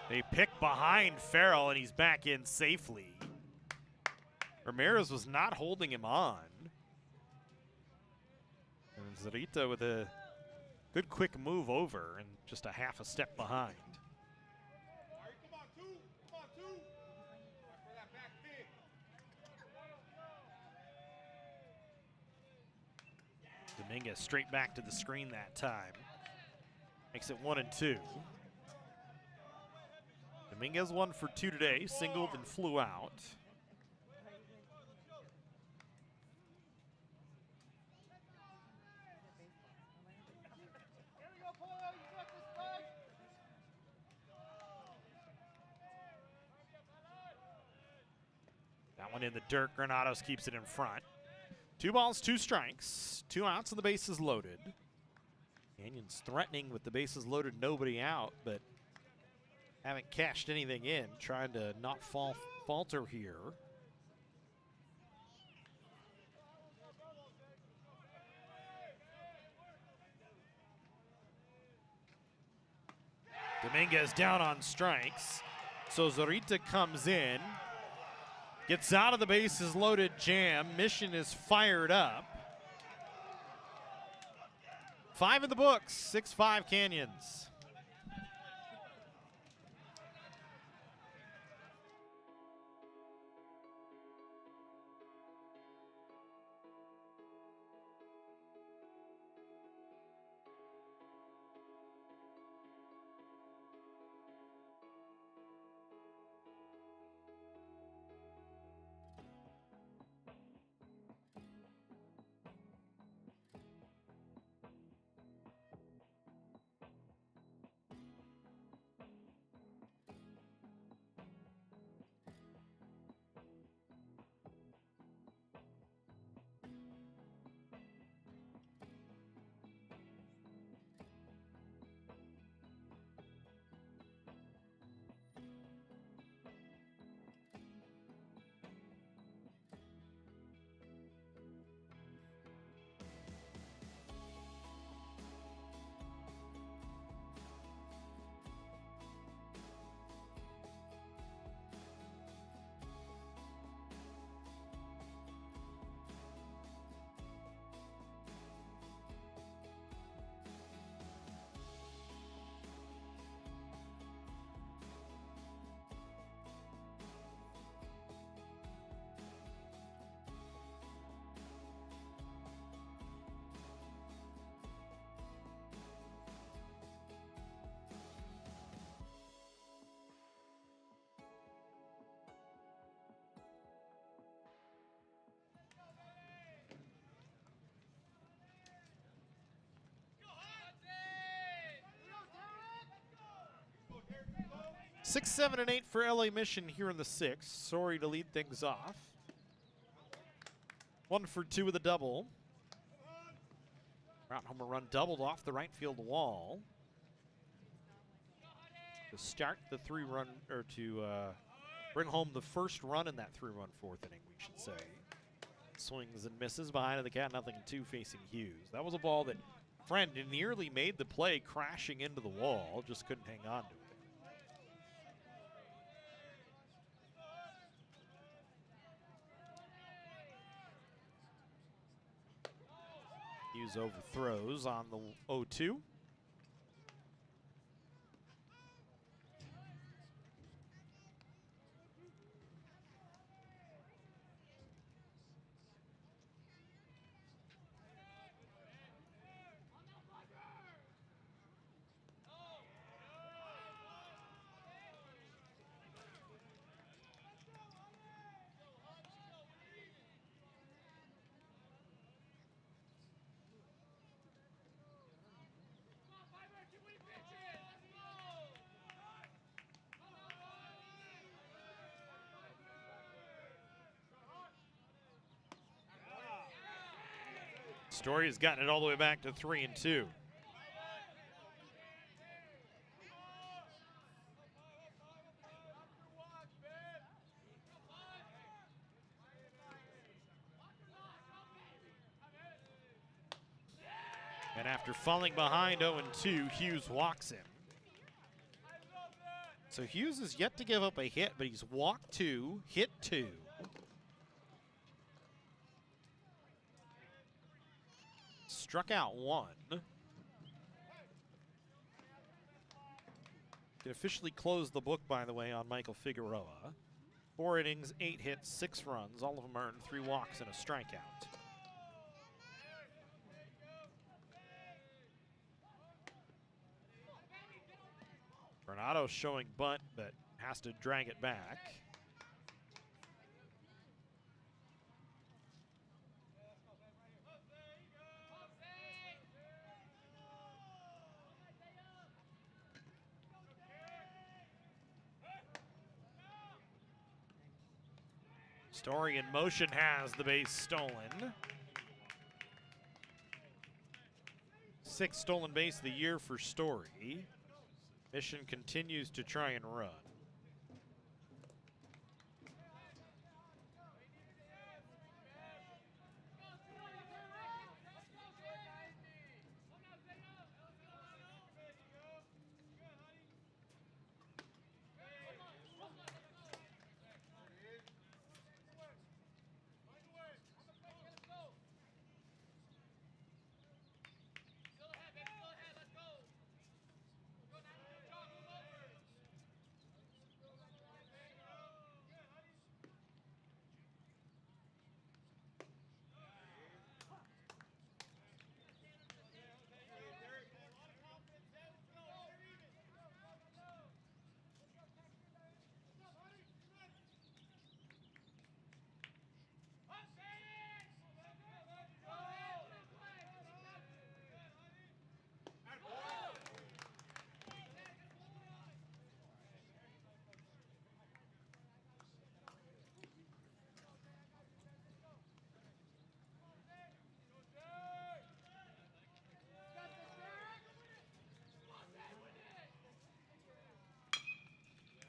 They pick behind Farrell, and he's back in safely. Ramirez was not holding him on. And Zarita with a good quick move over and just a half a step behind. Dominguez straight back to the screen that time. Makes it 1-2. Dominguez 1 for 2 today, singled and flew out. That one in the dirt. Granados keeps it in front. 2 balls, 2 strikes, 2 outs and the bases loaded. Canyons threatening with the bases loaded, nobody out, but haven't cashed anything in, trying to not falter here. Dominguez down on strikes. So Zorita comes in, gets out of the bases loaded jam. Mission is fired up. 5 in the books, 6-5 Canyons. 6, 7, and 8 for LA Mission here in the 6th. Sorry to lead things off. 1 for 2 with a double. Route home run doubled off the right field wall. To start the 3-run, or to bring home the first run in that 3-run 4th inning, we should say. Swings and misses behind the count, 0-2 facing Hughes. That was a ball that Friend nearly made the play, crashing into the wall, just couldn't hang on to it. Hughes overthrows on the 0-2. Story has gotten it all the way back to 3-2. And after falling behind 0-2, Hughes walks him. So Hughes is yet to give up a hit, but he's walked 2, hit 2. Struck out 1. Can officially close the book, by the way, on Michael Figueroa. 4 innings, 8 hits, 6 runs, all of them earned, 3 walks and a strikeout. Granado showing bunt, but has to drag it back. Story in motion has the base stolen. 6th stolen base of the year for Story. Mission continues to try and run.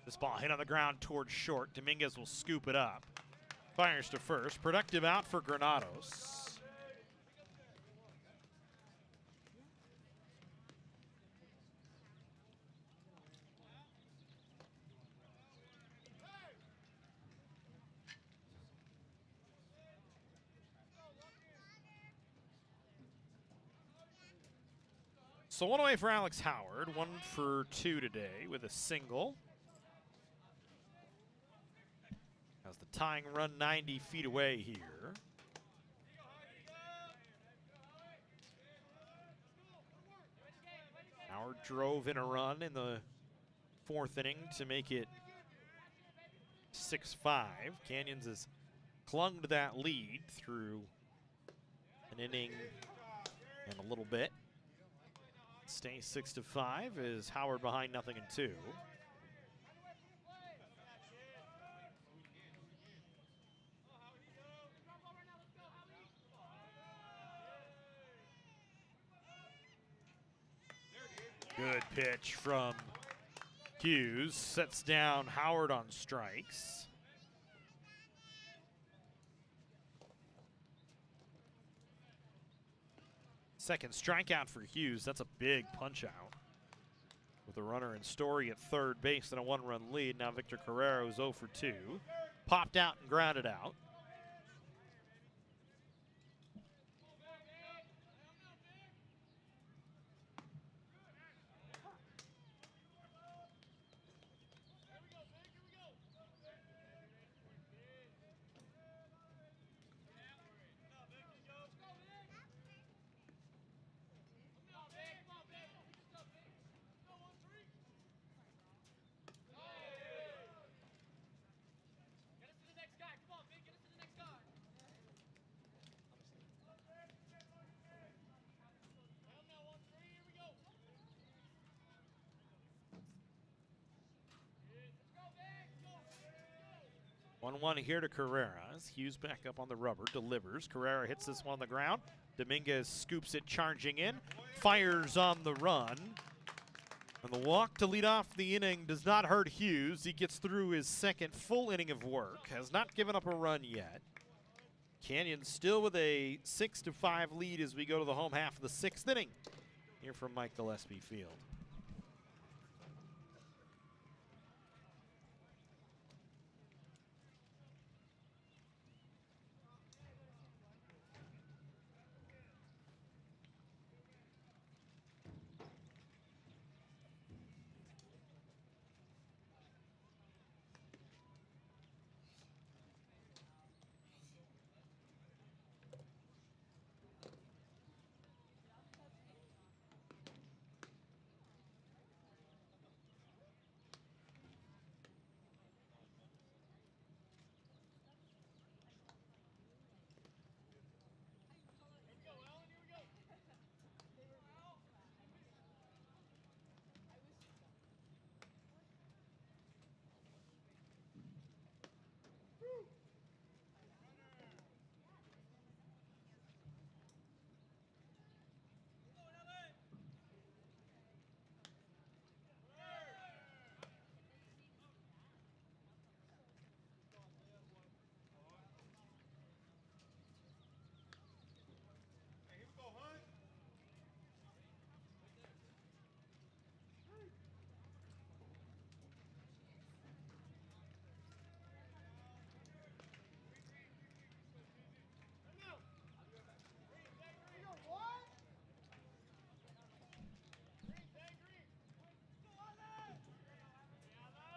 This ball hit on the ground towards short. Dominguez will scoop it up. Fires to first. Productive out for Granados. So 1 away for Alex Howard. 1 for 2 today with a single. Has the tying run 90 feet away here. Howard drove in a run in the 4th inning to make it 6-5. Canyons has clung to that lead through an inning and a little bit. Stays 6-5 as Howard behind 0-2. Good pitch from Hughes. Sets down Howard on strikes. Second strikeout for Hughes. That's a big punch out. With a runner in Story at third base and a one-run lead. Now Victor Carrero is 0 for 2. Popped out and grounded out. One here to Carrera. Hughes back up on the rubber, delivers. Carrera hits this one on the ground. Dominguez scoops it charging in, fires on the run. And the walk to lead off the inning does not hurt Hughes. He gets through his second full inning of work, has not given up a run yet. Canyons still with a 6-5 lead as we go to the home half of the sixth inning. Here from Mike Gillespie Field.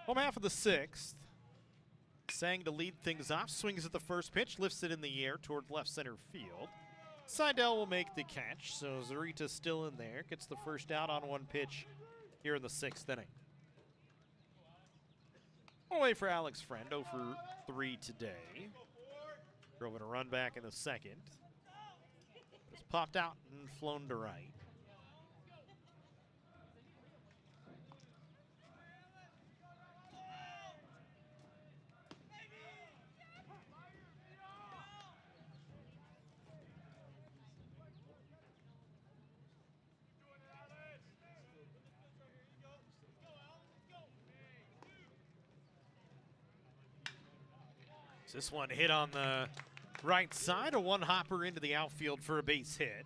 Home half of the sixth. Sang to lead things off, swings at the first pitch, lifts it in the air toward left center field. Seidel will make the catch, so Zarita's still in there. Gets the first out on one pitch here in the sixth inning. Away for Alex Friend, 0 for 3 today. Drove in a run back in the second. It's popped out and flown to right. This one hit on the right side, a one hopper into the outfield for a base hit.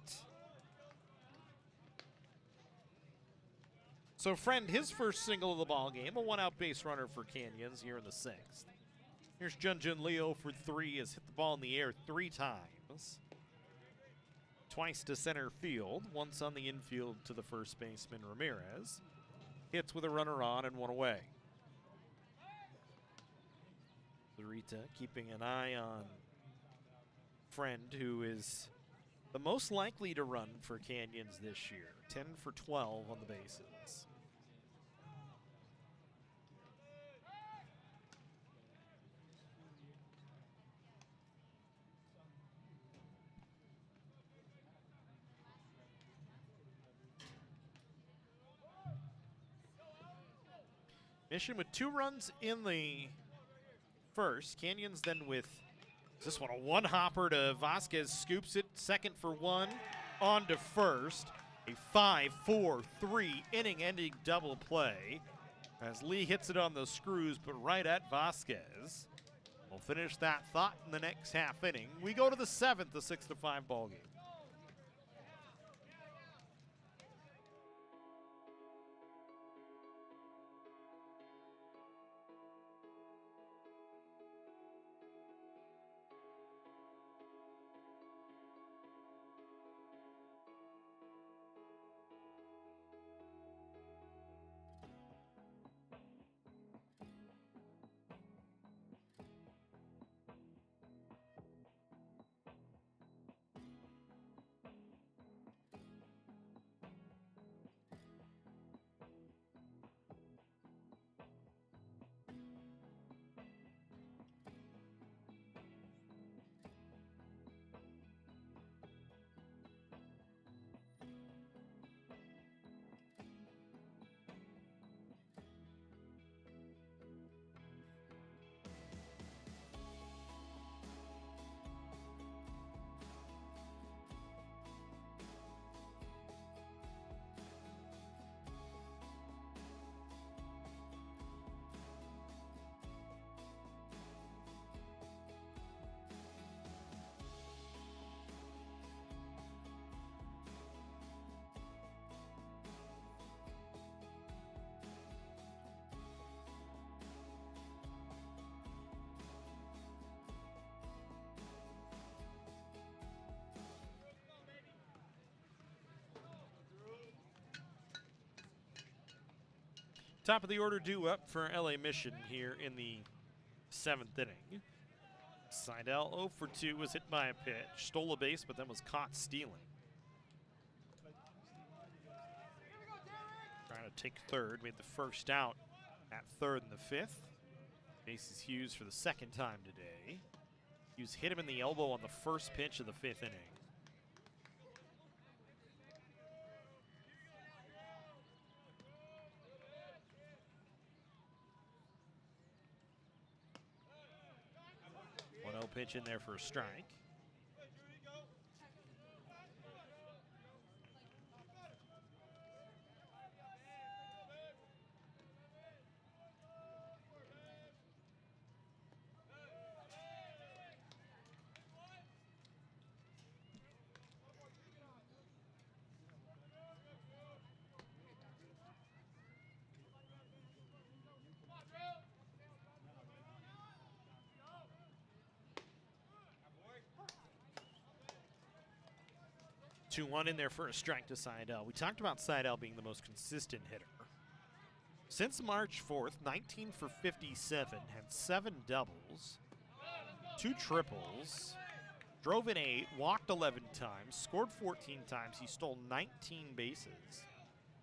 So Friend, his first single of the ball game, a one-out base runner for Canyons here in the sixth. Here's Junjun Leo for 3, has hit the ball in the air 3 times. Twice to center field, once on the infield to the first baseman Ramirez. Hits with a runner on and one away. Zarita keeping an eye on Friend, who is the most likely to run for Canyons this year. 10 for 12 on the bases. Mission with 2 runs in the first. Canyons then with this one, a one hopper to Vasquez, scoops it, second for 1, on to first. A 5-4-3 inning-ending double play as Lee hits it on the screws, but right at Vasquez. We'll finish that thought in the next half inning. We go to the 7th, a 6-5 ball game. Top of the order due up for LA Mission here in the 7th inning. Seidel 0 for 2 was hit by a pitch, stole a base, but then was caught stealing. Trying to take third, made the first out at third in the 5th. Bases Hughes for the 2nd time today. Hughes hit him in the elbow on the first pitch of the 5th inning. Pitch in there for a strike. Two 2-1 in there for a strike to Seidel. We talked about Seidel being the most consistent hitter. Since March 4th, 19 for 57, had 7 doubles, 2 triples, drove in 8, walked 11 times, scored 14 times. He stole 19 bases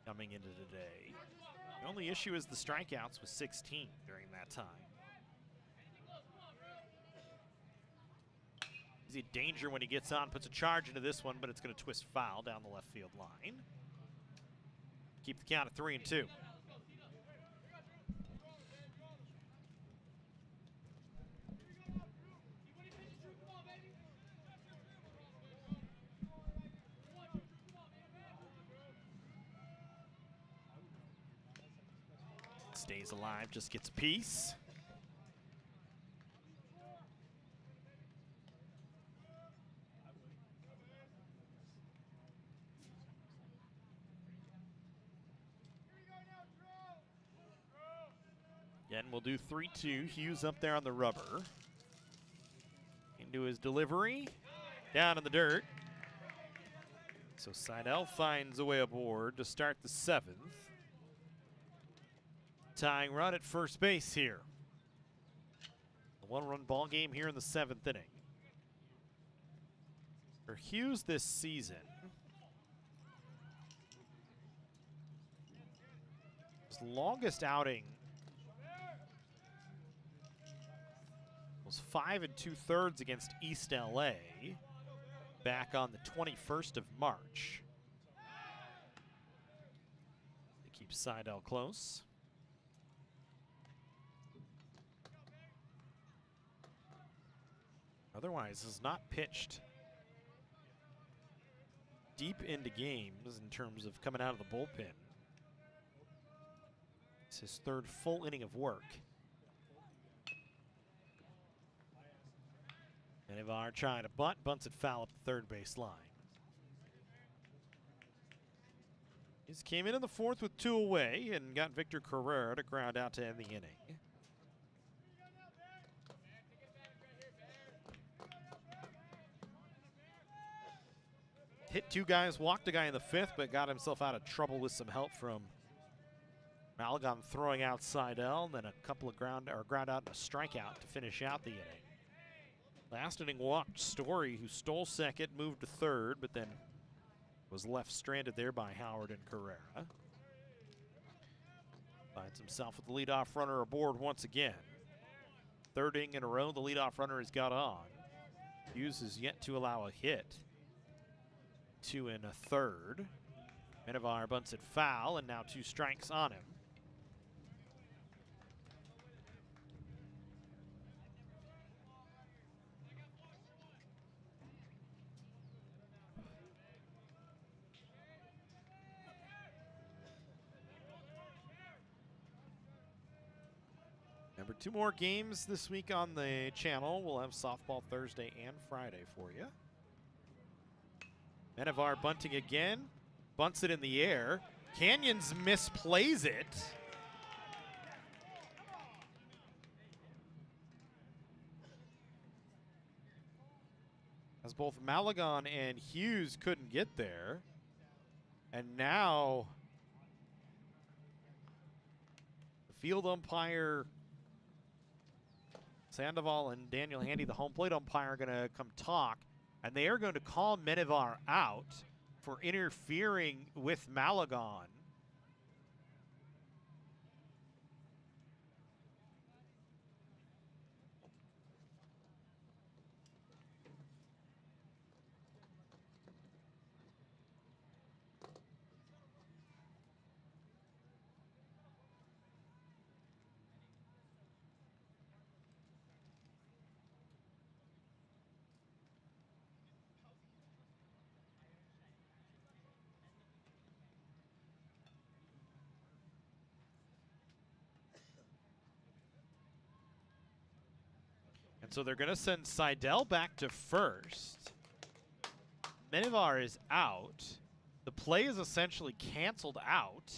coming into today. The only issue is the strikeouts was 16 during that time. He's in danger when he gets on, puts a charge into this one, but it's going to twist foul down the left field line. Keep the count at 3-2. Stays alive, just gets a piece. Again, we'll do 3-2. Hughes up there on the rubber. Into his delivery. Down in the dirt. So Seidel finds a way aboard to start the 7th. Tying run at first base here. A 1-run ball game here in the 7th inning. For Hughes this season, his longest outing was 5 2/3 against East LA back on the 21st of March. They keep Seidel close. Otherwise, has not pitched deep into games in terms of coming out of the bullpen. It's his third full inning of work. Menivar trying to bunt, bunts it foul up the third base line. He's came in the fourth with 2 away and got Victor Carrera to ground out to end the inning. Hit 2 guys, walked a guy in the 5th, but got himself out of trouble with some help from Malagon throwing out Seidel, then a couple of ground out and a strikeout to finish out the inning. Last inning walked Story, who stole second, moved to third, but then was left stranded there by Howard and Carrera. Finds himself with the leadoff runner aboard once again. Third inning in a row, the leadoff runner has got on. Hughes is yet to allow a hit. 2 and a third. Menivar bunts it foul, and now 2 strikes on him. Remember, 2 more games this week on the channel. We'll have softball Thursday and Friday for you. Menivar bunting again. Bunts it in the air. Canyons misplays it. As both Malagon and Hughes couldn't get there. And now the field umpire, Sandoval and Daniel Handy, the home plate umpire, are going to come talk. And they are going to call Menivar out for interfering with Malagon. So they're going to send Seidel back to first. Menivar is out. The play is essentially canceled out.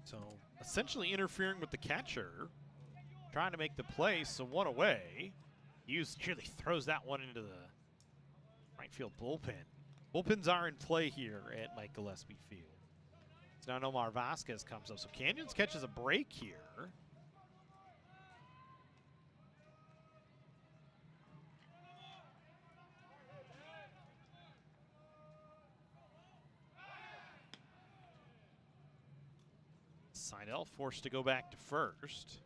So essentially interfering with the catcher, trying to make the play, so 1 away. Hughes nearly throws that one into the right field bullpen. Bullpens are in play here at Mike Gillespie Field. So now Omar Vasquez comes up. So Canyons catches a break here. Seidel forced to go back to first.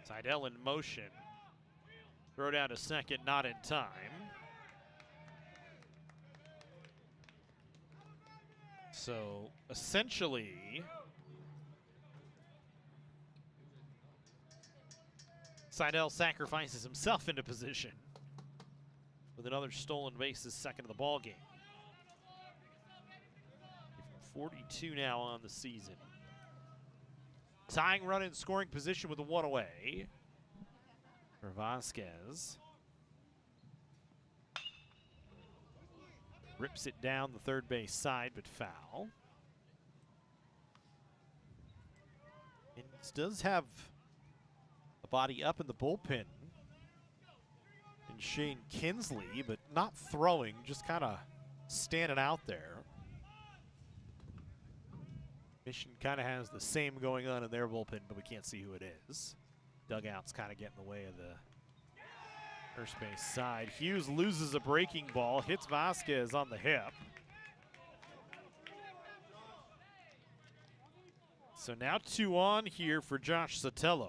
Seidel in motion. Throw down to second, not in time. So essentially, Seidel sacrifices himself into position with another stolen base, his second of the ball game. 42 now on the season. Tying run in scoring position with a 1 away for Vasquez. Rips it down the third base side, but foul. And does have body up in the bullpen and Shane Kinsley, but not throwing, just kind of standing out there. Mission kind of has the same going on in their bullpen, but we can't see who it is. Dugout's kind of getting in the way of the first base side. Hughes loses a breaking ball, hits Vasquez on the hip. So now 2 on here for Josh Sotelo.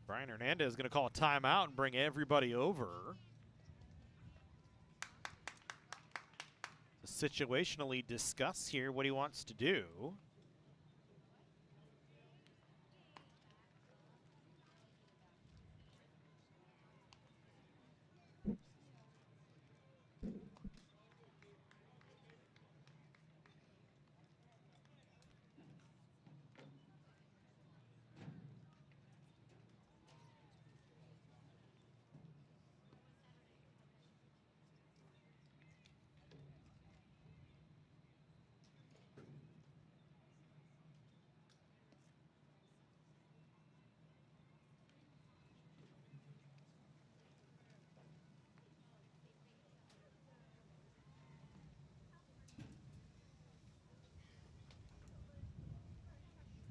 Brian Hernandez is going to call a timeout and bring everybody over. To situationally discuss here what he wants to do.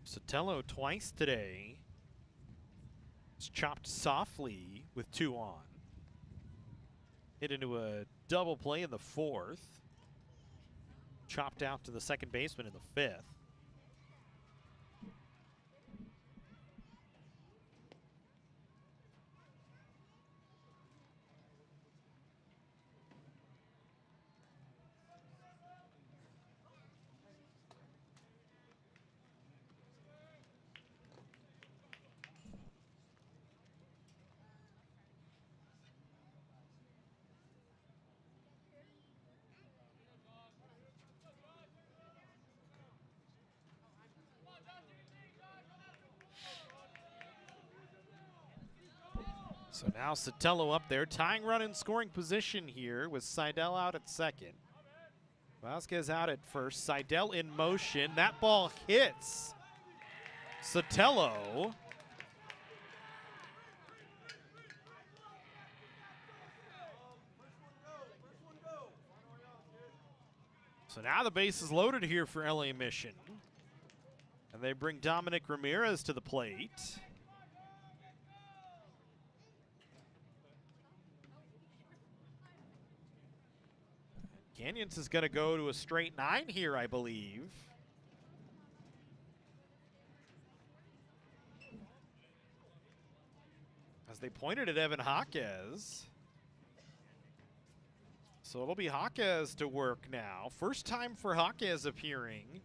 Sotelo twice today. It's chopped softly with 2 on. Hit into a double play in the 4th. Chopped out to the second baseman in the 5th. So now Sotelo up there, tying run in scoring position here with Seidel out at second. Vasquez out at first, Seidel in motion. That ball hits Sotelo. So now the base is loaded here for LA Mission. And they bring Dominic Ramirez to the plate. Canyons is going to go to a straight 9 here, I believe. As they pointed at Evan Jaquez. So it'll be Jaquez to work now. First time for Jaquez appearing.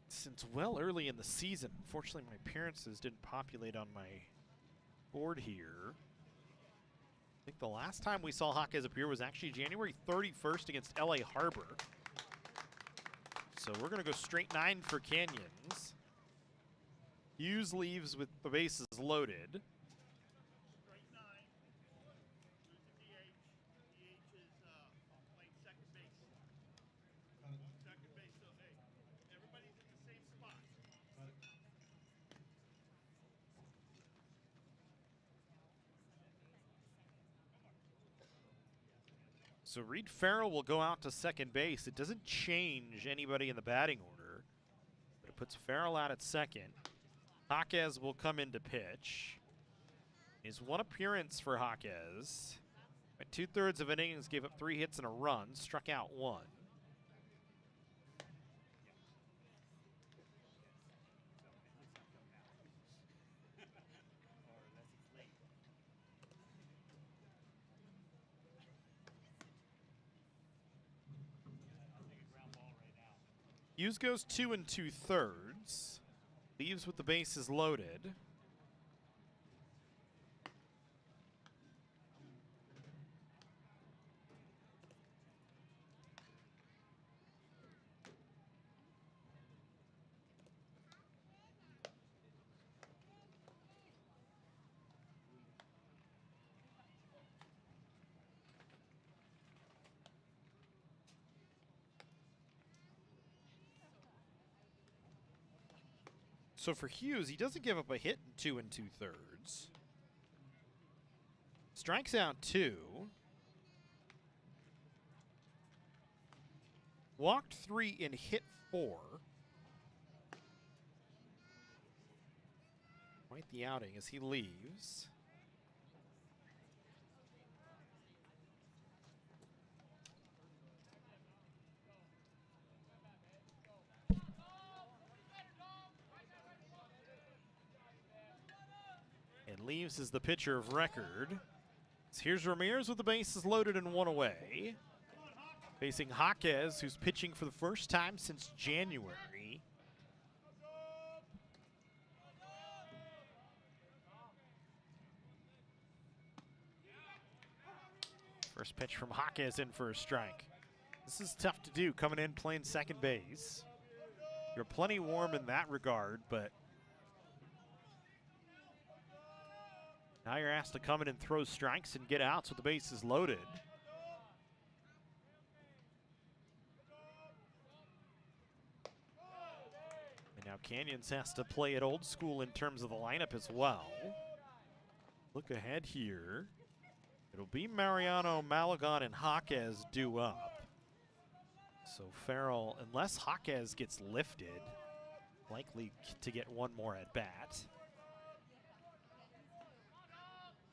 Since well early in the season. Unfortunately, my appearances didn't populate on my board here. I think the last time we saw Jaquez appear was actually January 31st against LA Harbor. So we're going to go straight 9 for Canyons. Hughes leaves with the bases loaded. Straight 9. Who's the DH? DH is playing second base. Second base, so hey, everybody's in the same spot. So Reed Farrell will go out to second base. It doesn't change anybody in the batting order, but it puts Farrell out at second. Jaquez will come in to pitch. His one appearance for Jaquez. At 2/3 of innings, gave up 3 hits and a run, struck out 1. Hughes goes 2 2/3. Leaves with the bases loaded. So for Hughes, he doesn't give up a hit in 2 2/3. Strikes out 2. Walked 3 and hit 4. Quite the outing as he leaves. And leaves as the pitcher of record. So here's Ramirez with the bases loaded and 1 away. Facing Jaquez, who's pitching for the first time since January. First pitch from Jaquez in for a strike. This is tough to do coming in playing second base. You're plenty warm in that regard, but now you're asked to come in and throw strikes and get outs with the bases loaded. And now Canyons has to play it old school in terms of the lineup as well. Look ahead here. It'll be Mariano, Malagon, and Jaquez due up. So Farrell, unless Jaquez gets lifted, likely to get one more at bat.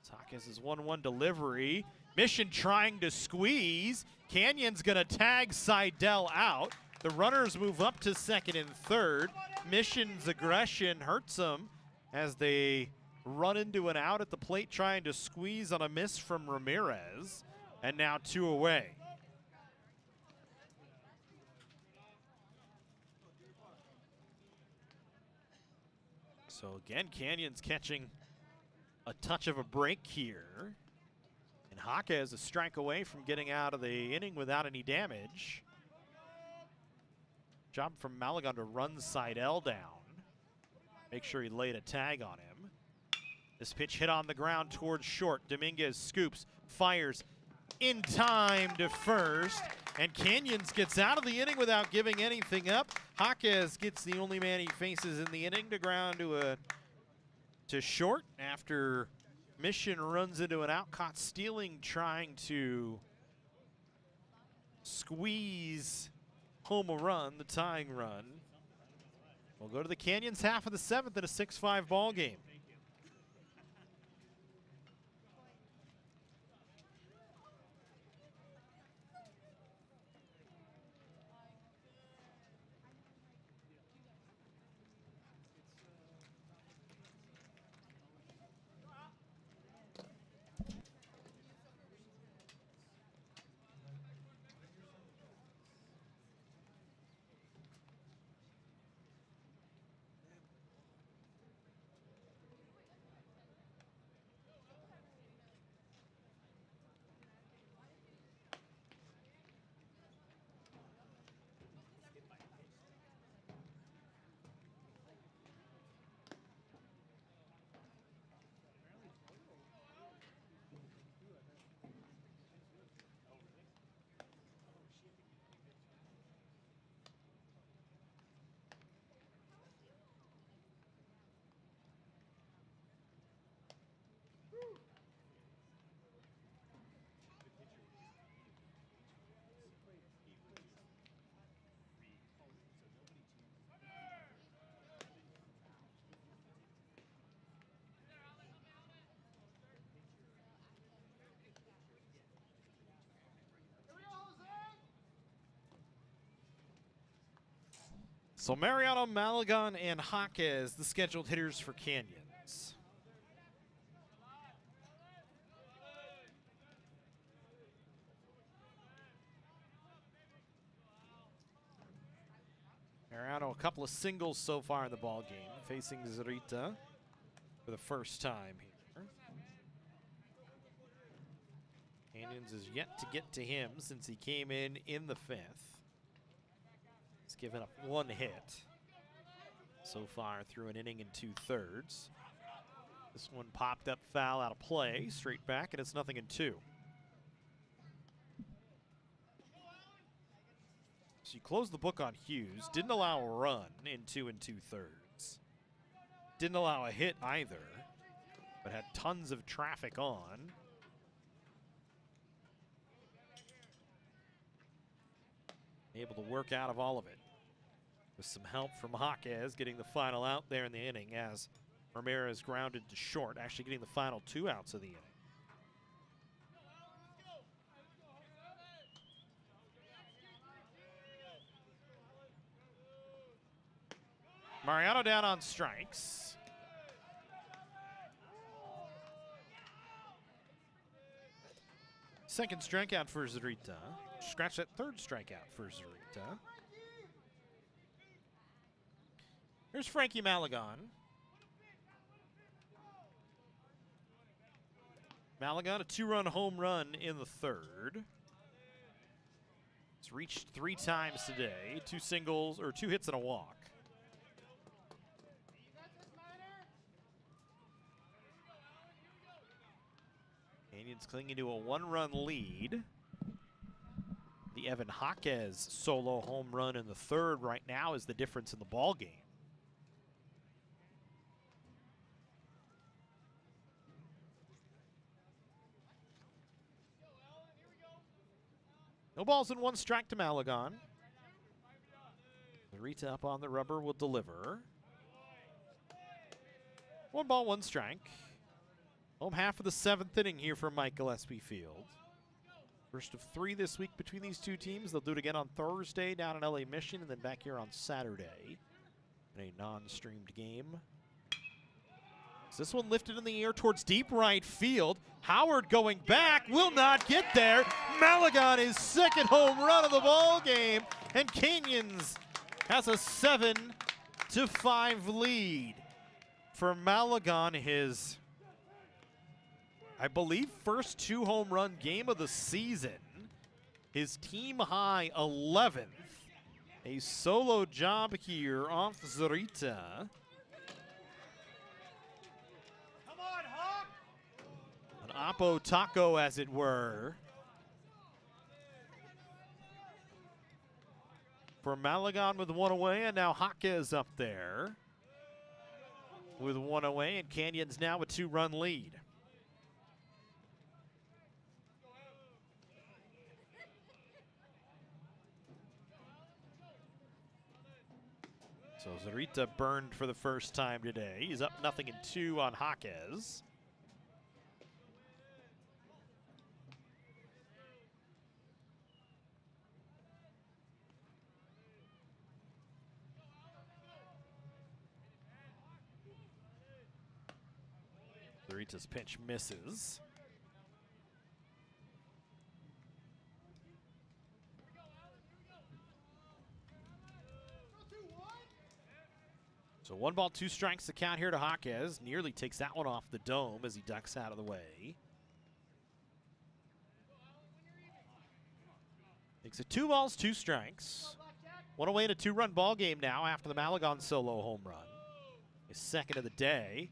Jaquez's 1-1 delivery. Mission trying to squeeze. Canyon's gonna tag Seidel out. The runners move up to second and third. Mission's aggression hurts them as they run into an out at the plate trying to squeeze on a miss from Ramirez. And now 2 away. So again, Canyon's catching a touch of a break here. And Jaquez a strike away from getting out of the inning without any damage. Job from Malagon to run Seidel down. Make sure he laid a tag on him. This pitch hit on the ground towards short. Dominguez scoops, fires in time to first. And Canyons gets out of the inning without giving anything up. Jaquez gets the only man he faces in the inning to ground to short after Mission runs into an out, caught stealing, trying to squeeze home a run, the tying run. We'll go to the Canyons half of the 7th in a 6-5 ball game. So Mariano, Malagon, and Jaquez, the scheduled hitters for Canyons. Mariano, a couple of singles so far in the ball game, facing Zurita for the first time here. Canyons is yet to get to him since he came in the 5th. He's given up 1 hit so far through an inning and 2/3. This one popped up foul out of play, straight back, and it's 0-2. So you close the book on Hughes. Didn't allow a run in 2 2/3. Didn't allow a hit either, but had tons of traffic on. able to work out of all of it with some help from Jaquez getting the final out there in the inning as Ramirez grounded to short, actually getting the final 2 outs of the inning. Mariano down on strikes. Second strikeout for Zarita. Scratch that third strikeout for Zarita. Here's Frankie Malagon. Malagon, a 2-run home run in the third. It's reached 3 times today. 2 singles, or 2 hits and a walk. Canyons clinging to a 1-run lead. The Evan Jaquez solo home run in the third right now is the difference in the ball game. No balls and 1 strike to Malagon. Rita up on the rubber will deliver. 1 ball, 1 strike. Home half of the 7th inning here from Mike Gillespie Field. First of 3 this week between these 2 teams. They'll do it again on Thursday down in LA Mission and then back here on Saturday in a non-streamed game. So this one lifted in the air towards deep right field. Howard going back, will not get there. Malagon, his 2nd home run of the ball game, and Canyons has a 7-5 lead. For Malagon, his, I believe, first 2 home run game of the season. His team high 11th. A solo job here off Zarita. An Oppo taco, as it were. For Malagon with 1 away, and now Jaquez up there with 1 away, and Canyons now with 2-run lead. So Zarita burned for the first time today. He's up 0-2 on Jaquez. Zarita's pitch misses. So 1 ball, 2 strikes to count here to Jaquez. Nearly takes that one off the dome as he ducks out of the way. Makes it 2 balls, 2 strikes. 1 away in a 2-run ball game now after the Malagon solo home run. His 2nd of the day.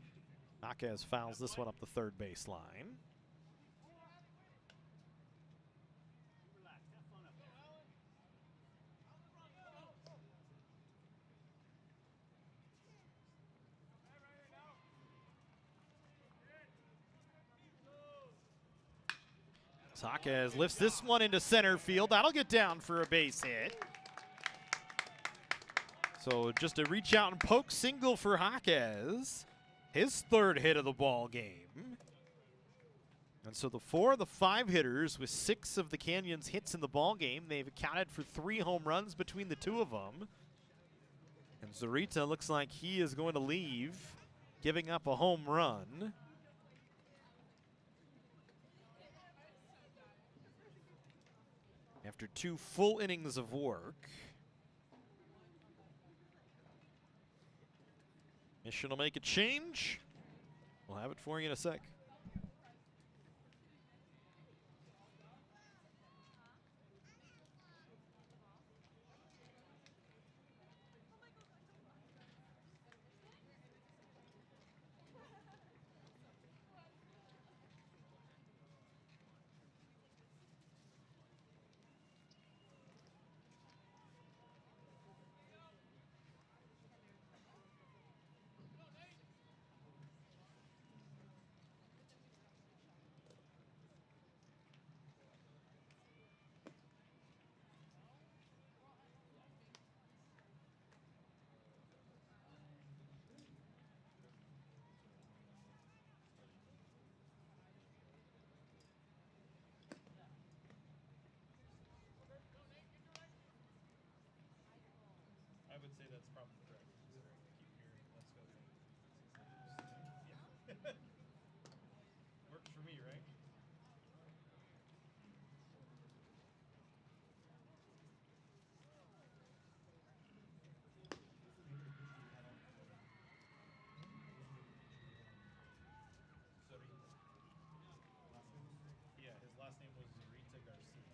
Jaquez fouls this one up the 3rd baseline. Jaquez lifts this one into center field. That'll get down for a base hit. So just a reach out and poke single for Jaquez. His 3rd hit of the ball game. And so the 4 of the 5 hitters with 6 of the Canyons hits in the ball game. They've accounted for 3 home runs between the 2 of them. And Zarita looks like he is going to leave, giving up a home run. After 2 full innings of work. Mission will make a change. We'll have it for you in a sec. would say that's probably correct. Keep hearing, let's go. Yeah. Works for me, right? Yeah, his last name was Zurita Garcia.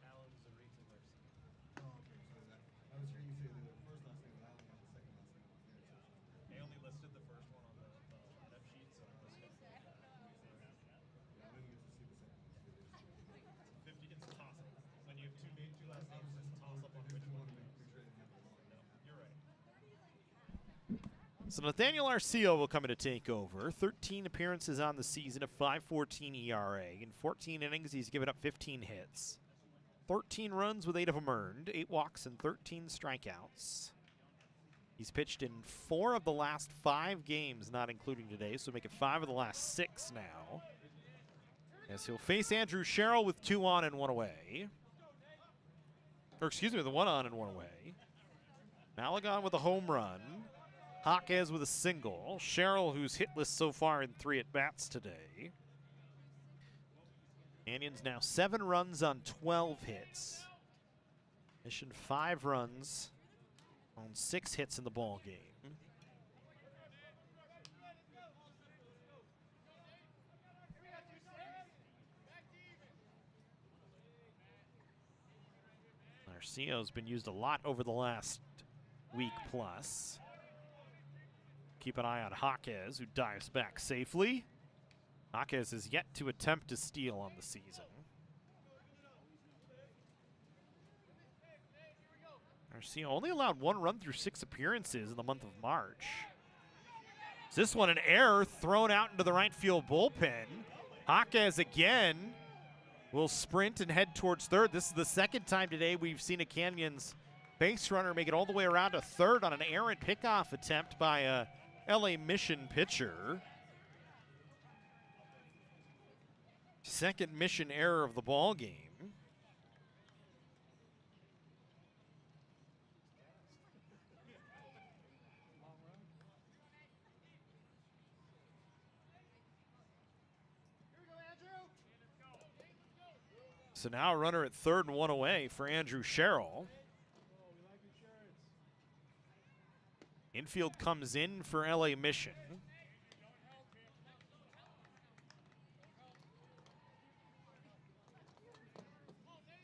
Alan Zurita Garcia. Oh, okay. So that I was hearing you say the first last name, but I only got the second last name on here. So They only listed the first one on the depth sheet, so I'm just gonna yeah, I didn't get to see the second one. So it is 50. It's a toss up. When you have two last names, it's a toss up on I which just one. wanted to make sure I didn't have the wrong. No, you're right. So Nathaniel Arceo will come in to take over. 13 appearances on the season, a 5.14 ERA. In 14 innings, he's given up 15 hits. 13 runs with 8 of them earned, 8 walks and 13 strikeouts. He's pitched in 4 of the last 5 games, not including today, so make it 5 of the last 6 now. As he'll face Andrew Sherrill with 2 on and 1 away. Or excuse me, with 1 on and 1 away. Malagon with a home run. Jaquez with a single. Sherrill, who's hitless so far in 3 at-bats today. Canyons now 7 runs on 12 hits. Mission 5 runs on 6 hits in the ball game. Arceo's been used a lot over the last week plus. Keep an eye on Jaquez, who dives back safely. Jaquez has yet to attempt to steal on the season. Arceo only allowed 1 run through 6 appearances in the month of March. Is this one an error thrown out into the right field bullpen? Jaquez again will sprint and head towards third. This is the second time today we've seen a Canyons base runner make it all the way around to third on an errant pickoff attempt by a LA Mission pitcher. Second Mission error of the ball game. So now a runner at third and 1 away for Andrew Sherrill. Infield comes in for LA Mission.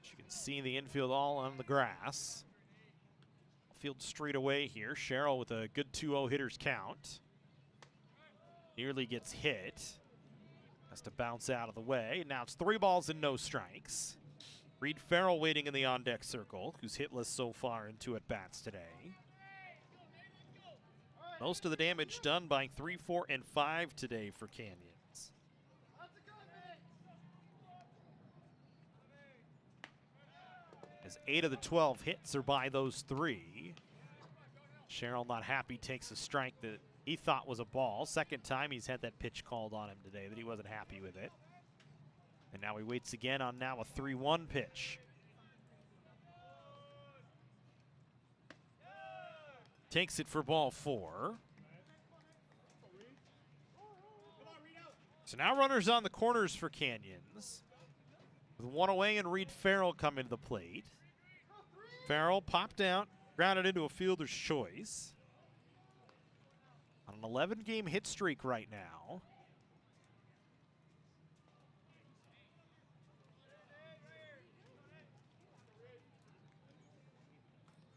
As you can see the infield all on the grass. Field straight away here. Sherrill with a good 2-0 hitters count. Nearly gets hit. Has to bounce out of the way. Now it's 3 balls and no strikes. Reed Farrell waiting in the on-deck circle, who's hitless so far in 2 at-bats today. Most of the damage done by 3, 4, and 5 today for Canyons. As 8 of the 12 hits are by those 3. Sherrill not happy, takes a strike that he thought was a ball. Second time he's had that pitch called on him today that he wasn't happy with it. And now he waits again on now a 3-1 pitch. Takes it for ball 4. So now runners on the corners for Canyons. With 1 away and Reed Farrell coming to the plate. Farrell popped out, grounded into a fielder's choice. On an 11-game hit streak right now.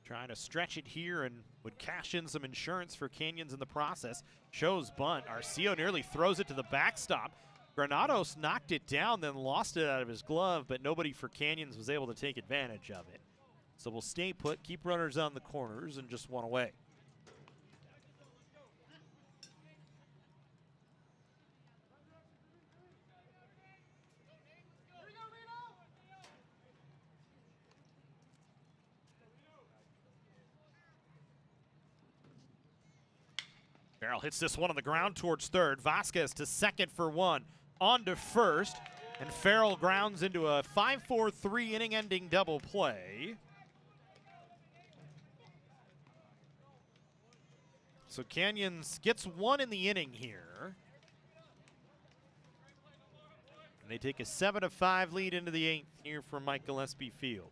Trying to stretch it here and would cash in some insurance for Canyons in the process. Shows bunt. Arceo nearly throws it to the backstop. Granados knocked it down, then lost it out of his glove, but nobody for Canyons was able to take advantage of it. So we'll stay put, keep runners on the corners, and just 1 away. Farrell hits this one on the ground towards third. Vasquez to second for 1. On to first. And Farrell grounds into a 5-4-3 inning-ending double play. So Canyons gets one in the inning here. And they take a 7-5 lead into the 8th here from Mike Gillespie Field.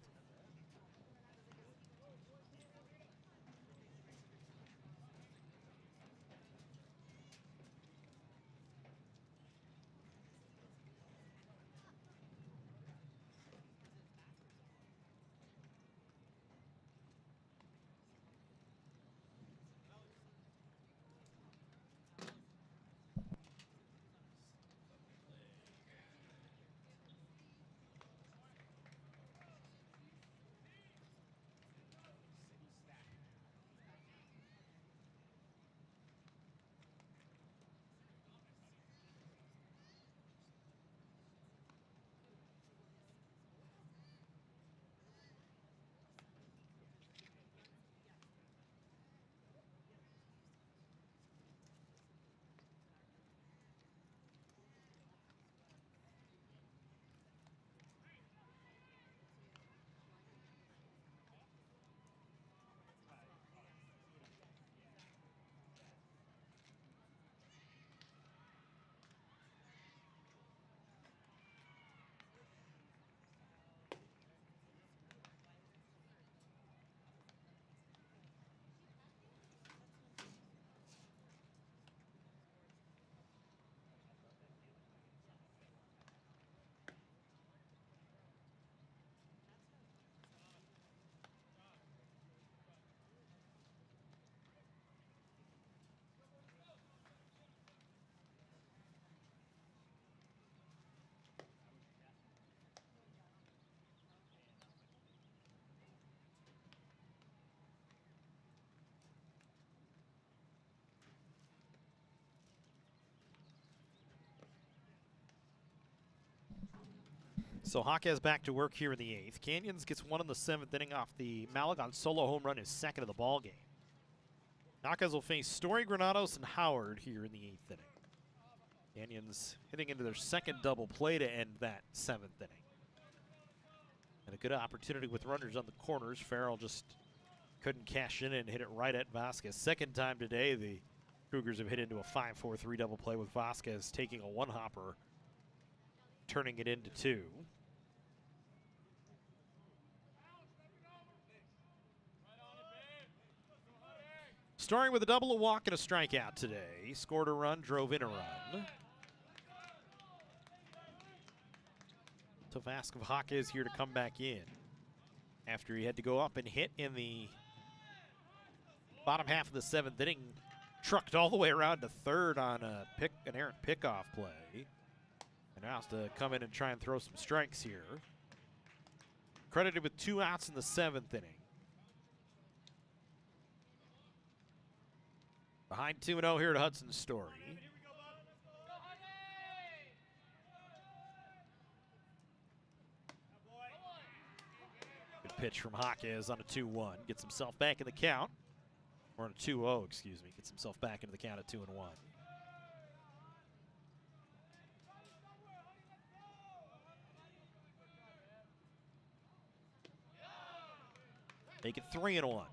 So Jaquez back to work here in the 8th. Canyons gets one in the 7th inning off the Malagon solo home run, his 2nd of the ball game. Jaquez will face Story, Granados, and Howard here in the 8th inning. Canyons hitting into their 2nd double play to end that 7th inning. And a good opportunity with runners on the corners. Farrell just couldn't cash in and hit it right at Vasquez. 2nd time today the Cougars have hit into a 5-4-3 double play with Vasquez taking a one-hopper, turning it into 2. Story with a double, a walk, and a strikeout today. Scored a run, drove in a run. Tough ask of Jaquez here to come back in after he had to go up and hit in the bottom half of the 7th inning. Trucked all the way around to 3rd on an errant pickoff play. And now has to come in and try and throw some strikes here. Credited with 2 outs in the 7th inning. Behind 2-0 here at Hudson Story. Good pitch from Jaquez on a 2-1. Gets himself back in the count. Or on a 2-0, excuse me. Gets himself back into the count at 2-1. Make it 3-1.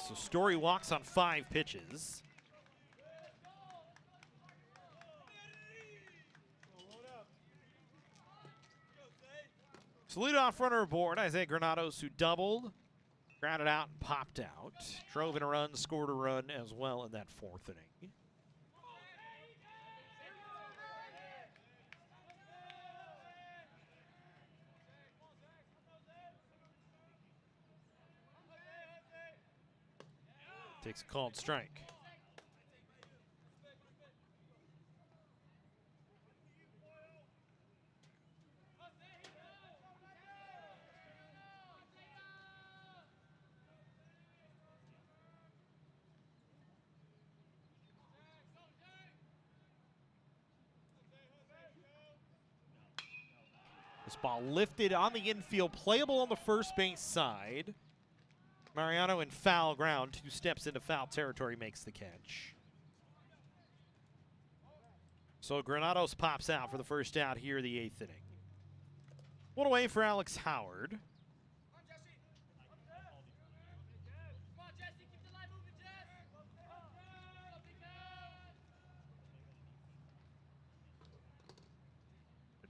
So Story walks on 5 pitches. So leadoff runner aboard, Isaiah Granados, who doubled, grounded out and popped out. Drove in a run, scored a run as well in that 4th inning. Takes a called strike. This ball lifted on the infield, playable on the first base side. Mariano in foul ground, 2 steps into foul territory, makes the catch. So Granados pops out for the first out here in the 8th inning. 1 away for Alex Howard.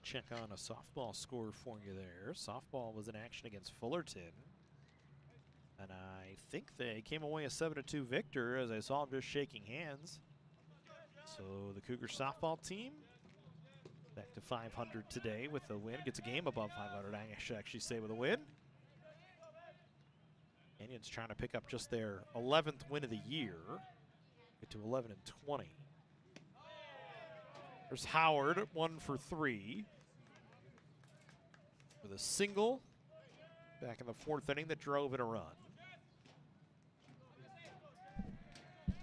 Check on a softball score for you there. Softball was in action against Fullerton. And I think they came away a 7-2 victor as I saw them just shaking hands. So the Cougars softball team back to 500 today with a win. Gets a game above 500, I should actually say, with a win. Canyons trying to pick up just their 11th win of the year. Get to 11-20. There's Howard, 1 for 3. With a single back in the 4th inning that drove in a run.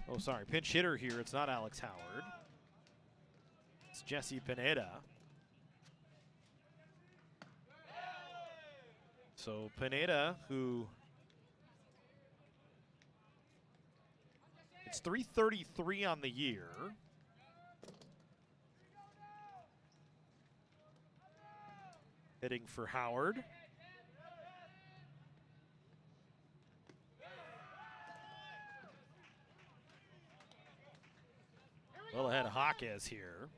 Oh, sorry, pinch hitter here. It's not Alex Howard. It's Jesse Pineda. So Pineda, who it's .333 on the year. Hitting for Howard. Well ahead of Jaquez here.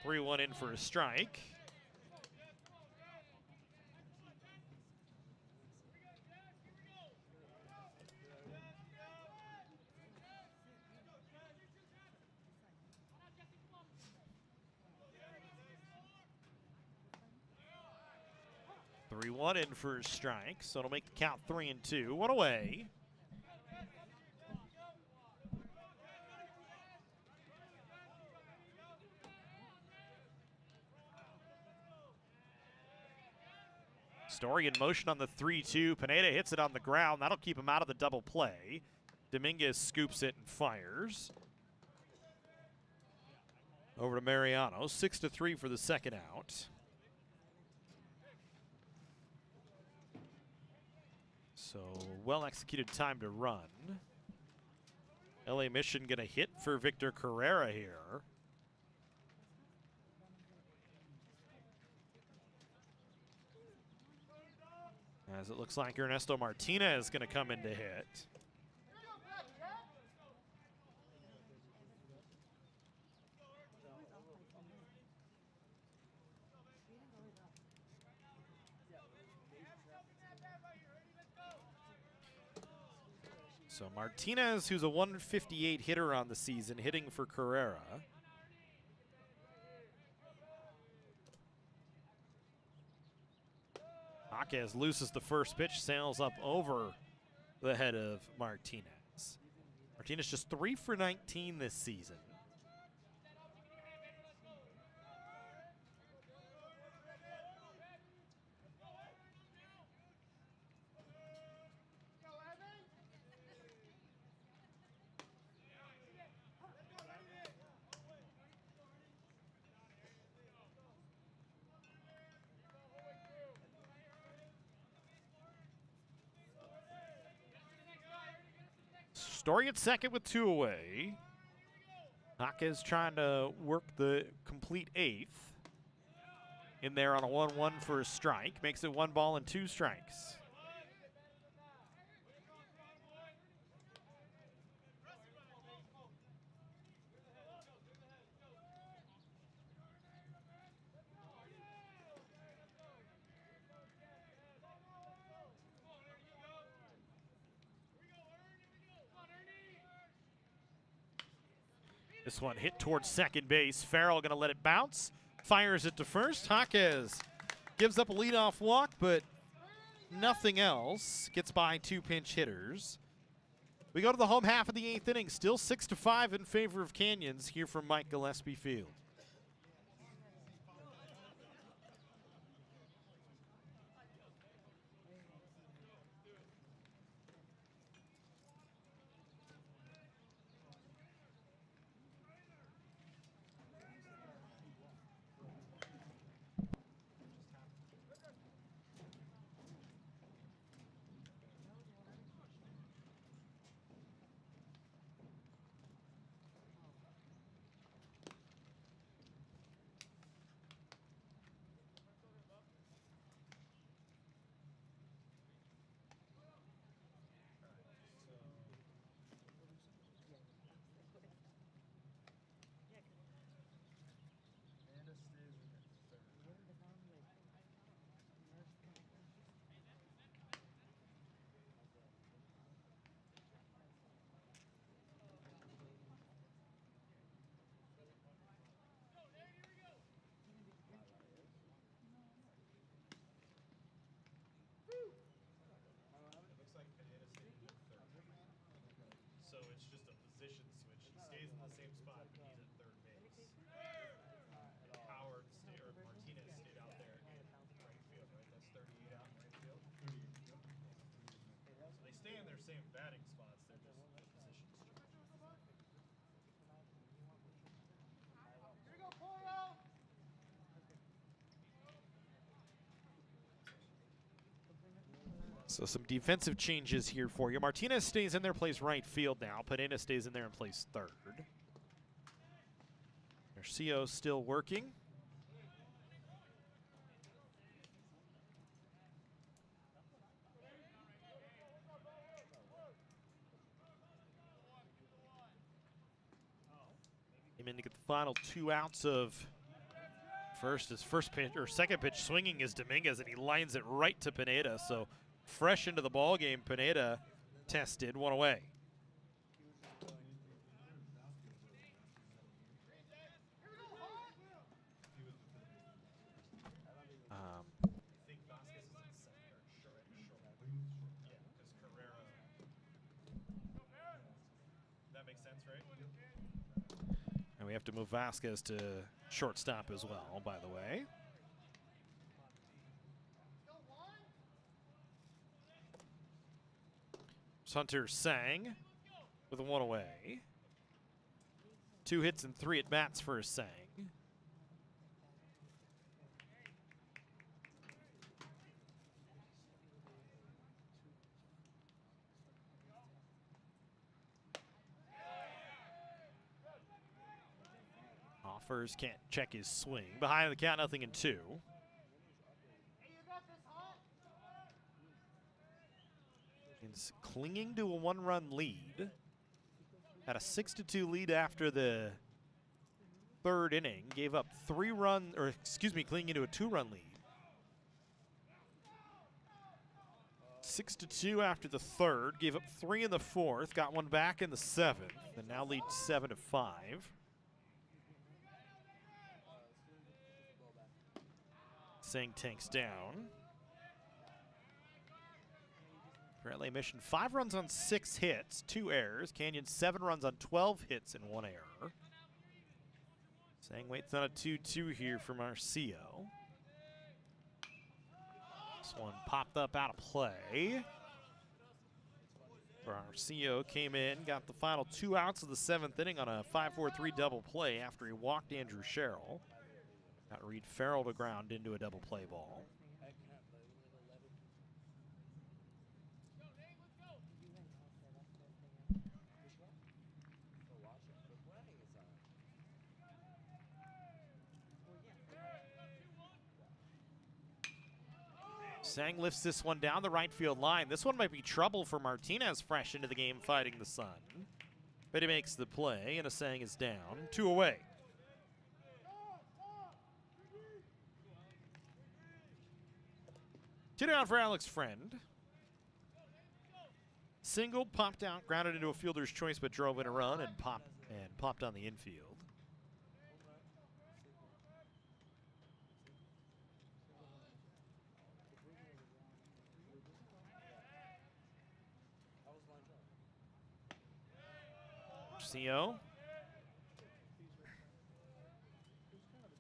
Three one in for a strike. Three one in for a strike, so it'll make the count 3-2. 1 away. Story in motion on the 3-2. Pineda hits it on the ground. That'll keep him out of the double play. Dominguez scoops it and fires. Over to Mariano. 6-3 for the second out. So well-executed time to run. LA Mission going to hit for Victor Carrera here. As it looks like Ernesto Martinez is going to come in to hit. So Martinez, who's a 158 hitter on the season, hitting for Carrera. Jaquez loses the first pitch, sails up over the head of Martinez. Martinez just 3 for 19 this season. Story at second with 2 away. Jaquez trying to work the complete 8th. In there on a 1-1 for a strike. Makes it 1 ball and 2 strikes. This one hit towards second base. Farrell going to let it bounce. Fires it to first. Jaquez gives up a leadoff walk, but nothing else. Gets by 2 pinch hitters. We go to the home half of the 8th inning. Still 6-5 in favor of Canyons here from Mike Gillespie Field. the same spot, but he's at third base. Howard or Martinez stayed out there in right field, right? That's 38 out in right field. 38, yep. So they stay in their same batting spots. They're just the positions. So some defensive changes here for you. Martinez stays in there, plays right field now. Pineda stays in there and plays third. Garcia still working. Came in to get the final 2 outs of his first pitch or second pitch swinging is Dominguez, and he lines it right to Pineda. So fresh into the ball game, Pineda tested, 1 away. I think Vasquez is in second or short. Yeah, because Carrera. That makes sense, right? And we have to move Vasquez to shortstop as well, by the way. Hunter Sang with a 1 away. 2 hits and 3 at-bats for Sang. Offers can't check his swing. Behind the count, 0-2. Is clinging to a 1-run lead. Had a 6-2 lead after the 3rd inning. Gave up 3 runs, or excuse me, clinging to a 2-run lead. 6-2 after the 3rd. Gave up 3 in the 4th. Got 1 back in the 7th. And now leads 7-5. Sang tanks down. For LA Mission, 5 runs on 6 hits, 2 errors. Canyon 7 runs on 12 hits and 1 error. Sang waits on a 2-2 here for Marcio. This one popped up out of play. Marcio came in, got the final 2 outs of the 7th inning on a 5-4-3 double play after he walked Andrew Sherrill. Got Reed Farrell to ground into a double play ball. Sang lifts this one down the right field line. This one might be trouble for Martinez fresh into the game fighting the sun. But he makes the play, and a Sang is down. 2 away. Two down for Alex Friend. Single, popped out, grounded into a fielder's choice, but drove in a run and popped on the infield. Garcia.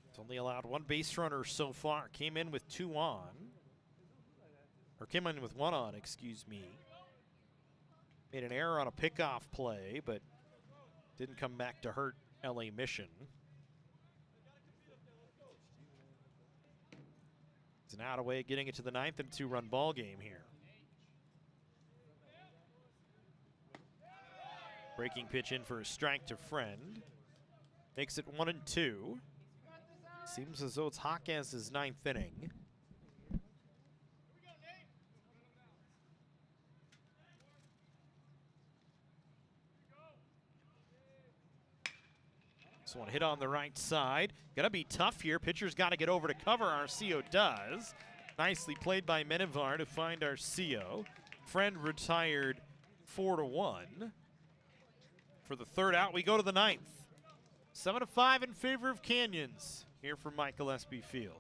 It's only allowed 1 base runner so far. Came in with 2 on. Or came in with 1 on, excuse me. Made an error on a pickoff play, but didn't come back to hurt LA Mission. It's an out away, getting it to the 9th and 2-run ball game here. Breaking pitch in for a strike to Friend. Makes it 1-2. Seems as though it's Jaquez's 9th inning. This one hit on the right side. Gonna be tough here. Pitcher's got to get over to cover. Arcio does. Nicely played by Menivar to find Arcio. Friend retired 4-1. For the 3rd out, we go to the 9th. 7-5 in favor of Canyons here from Mike Gillespie Field.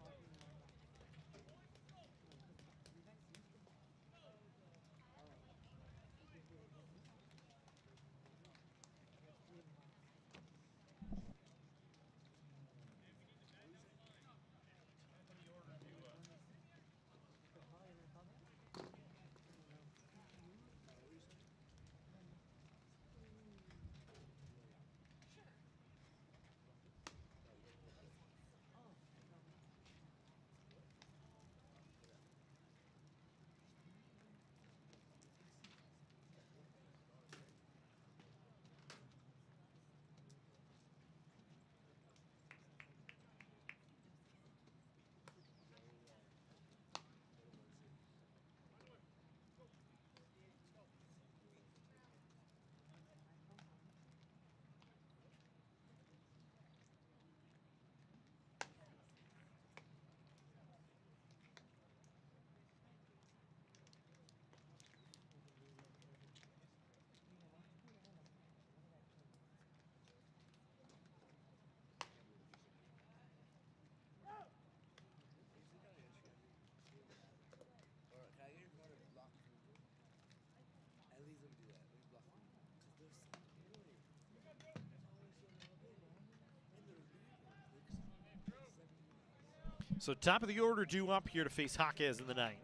So top of the order due up here to face Jaquez in the ninth.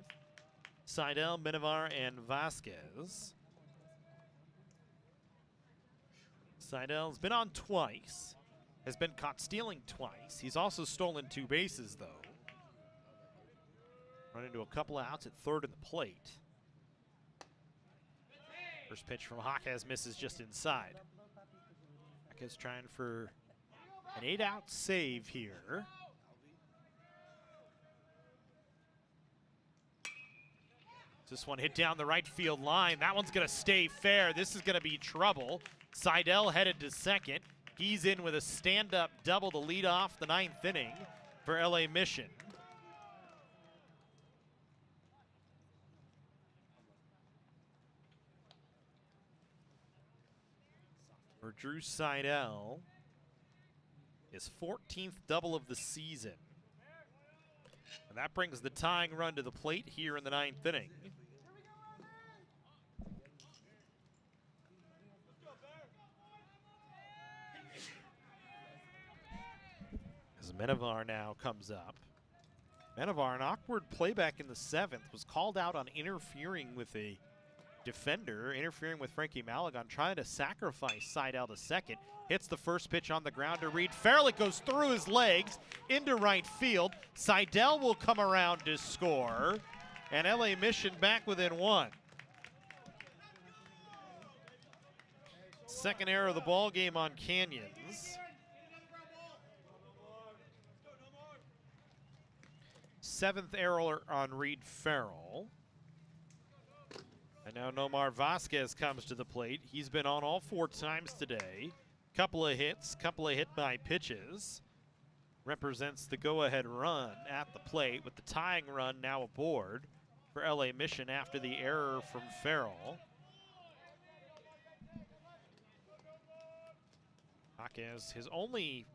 Seidel, Minivar, and Vasquez. Seidel's been on twice. Has been caught stealing twice. He's also stolen 2 bases, though. Run into a couple of outs at third in the plate. First pitch from Jaquez misses just inside. Jaquez trying for an 8-out save here. This one hit down the right field line. That one's going to stay fair. This is going to be trouble. Seidel headed to second. He's in with a stand-up double to lead off the 9th inning for LA Mission. For Drew Seidel, his 14th double of the season. And that brings the tying run to the plate here in the 9th inning. As Minivar now comes up. Minivar, an awkward playback in the 7th, was called out on interfering with a defender, interfering with Frankie Malagon, trying to sacrifice Seidel to second. Hits the first pitch on the ground to Reed Farrell. It goes through his legs into right field. Seidel will come around to score, and LA Mission back within 1. Second error of the ball game on Canyons. 7th error on Reed Farrell. And now Nomar Vasquez comes to the plate. He's been on all 4 times today. Couple of hits, couple of hit by pitches. Represents the go-ahead run at the plate with the tying run now aboard for LA Mission after the error from Farrell. Jaquez, his only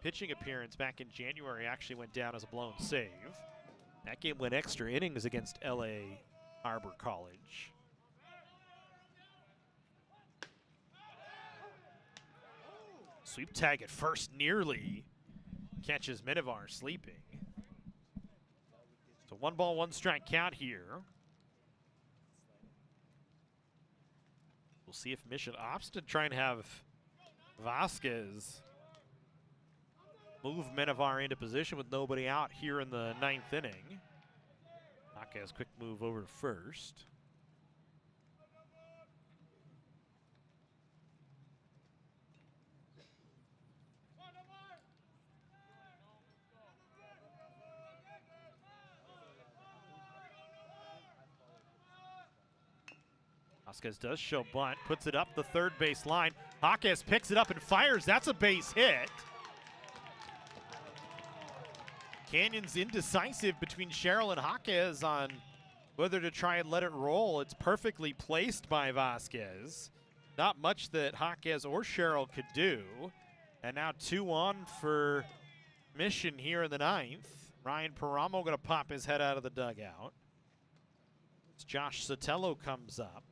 pitching appearance back in January, actually went down as a blown save. That game went extra innings against LA Arbor College. Sweep tag at first nearly catches Minivar sleeping. So 1 ball, 1 strike count here. We'll see if Mission opts to try and have Vasquez move Minivar into position with nobody out here in the 9th inning. Jaquez, quick move over to first. Vasquez does show bunt, puts it up the third base line. Jaquez picks it up and fires. That's a base hit. Canyons indecisive between Sherrill and Jaquez on whether to try and let it roll. It's perfectly placed by Vasquez. Not much that Jaquez or Sherrill could do. And now 2-on for Mission here in the 9th. Ryan Paramo going to pop his head out of the dugout. As Josh Sotelo comes up.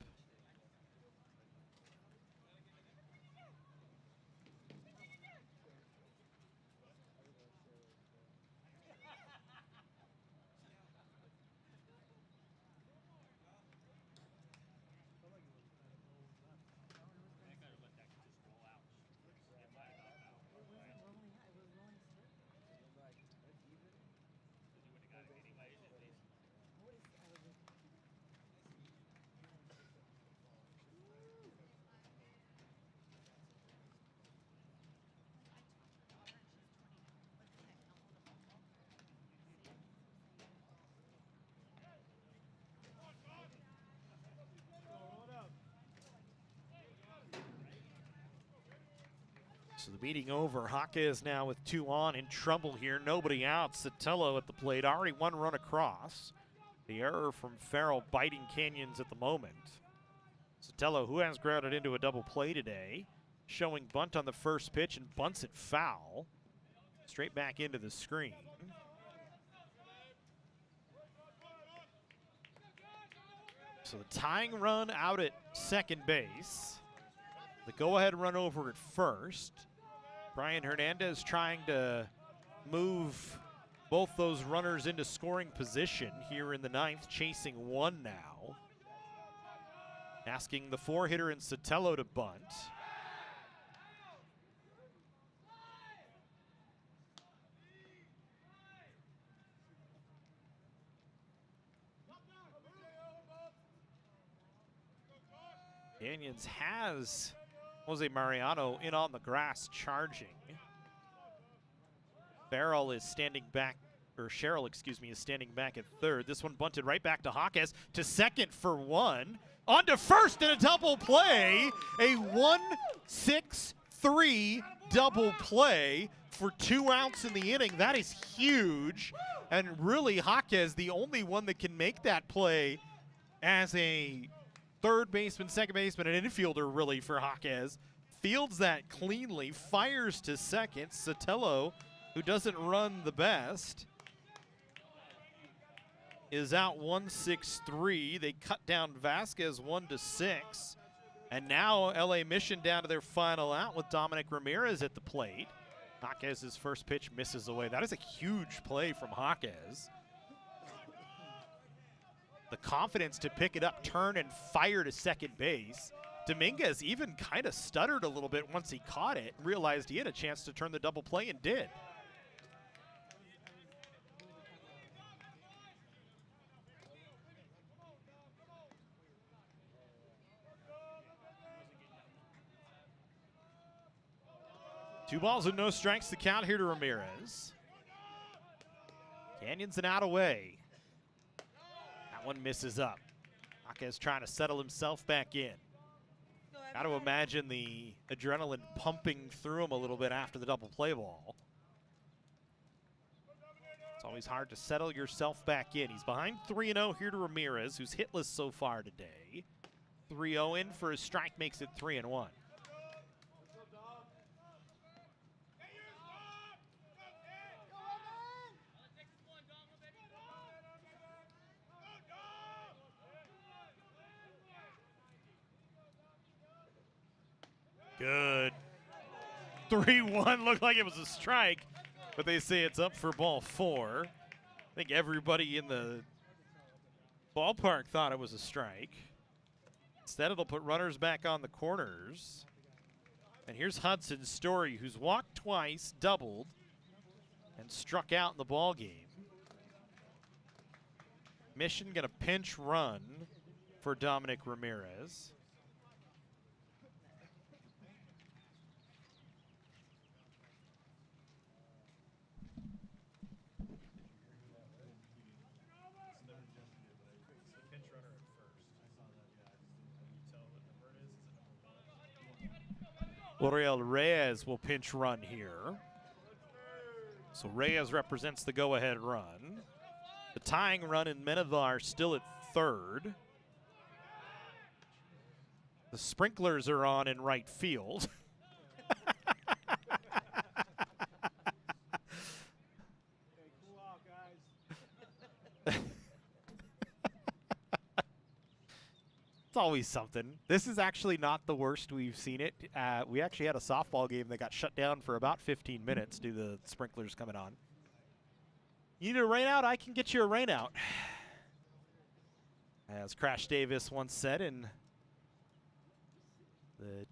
So the meeting over. Jaquez now with 2 on, in trouble here. Nobody out. Sotelo at the plate. Already 1 run across. The error from Farrell biting Canyons at the moment. Sotelo, who has grounded into a double play today, showing bunt on the first pitch and bunts it foul. Straight back into the screen. So the tying run out at second base. The go-ahead run over at first. Brian Hernandez trying to move both those runners into scoring position here in the 9th, chasing one now. Asking the 4-hitter in Sotelo to bunt. Canyons has Jose Mariano in on the grass charging. Farrell is standing back, or Sherrill, excuse me, is standing back at third. This one bunted right back to Jaquez to second for one. On to first in a double play. A 1-6-3 double play for 2 outs in the inning. That is huge. And really, Jaquez, the only one that can make that play as a third baseman, second baseman, and infielder really for Jaquez. Fields that cleanly, fires to second. Sotelo, who doesn't run the best, is out 1-6-3. They cut down Vasquez 1-6. And now LA Mission down to their final out with Dominic Ramirez at the plate. Jaquez's first pitch misses away. That is a huge play from Jaquez. The confidence to pick it up, turn, and fire to second base. Dominguez even kind of stuttered a little bit once he caught it, realized he had a chance to turn the double play and did. Two balls and no strikes to count here to Ramirez. Canyons an out away. That one misses up. Jaquez trying to settle himself back in. Got to imagine the adrenaline pumping through him a little bit after the double play ball. It's always hard to settle yourself back in. He's behind 3-0 here to Ramirez, who's hitless so far today. 3-0 in for his strike makes it 3-1. Good. 3-1 looked like it was a strike, but they say it's up for ball 4. I think everybody in the ballpark thought it was a strike. Instead, it'll put runners back on the corners. And here's Hudson Story, who's walked twice, doubled, and struck out in the ball game. Mission gonna pinch run for Dominic Ramirez. L'Oreal Reyes will pinch run here. So Reyes represents the go-ahead run. The tying run in Menevar still at third. The sprinklers are on in right field. It's always something. This is actually not the worst we've seen it. We actually had a softball game that got shut down for about 15 minutes due to the sprinklers coming on. You need a rain out? I can get you a rain out. As Crash Davis once said in the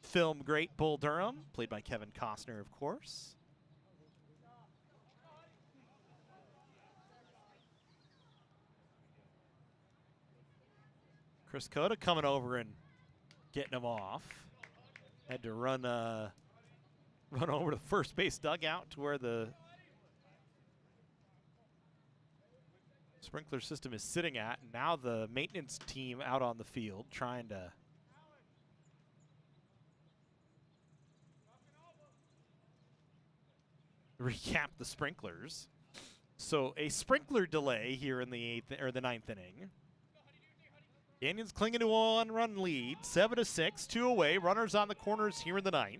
film great Bull Durham, played by Kevin Costner, of course. Chris Cota coming over and getting him off. Had to run over to the first base dugout to where the sprinkler system is sitting at. And now the maintenance team out on the field trying to recap the sprinklers. So a sprinkler delay here in the 9th inning. Canyons clinging to a 1-run lead, 7-6, 2 away. Runners on the corners here in the 9th.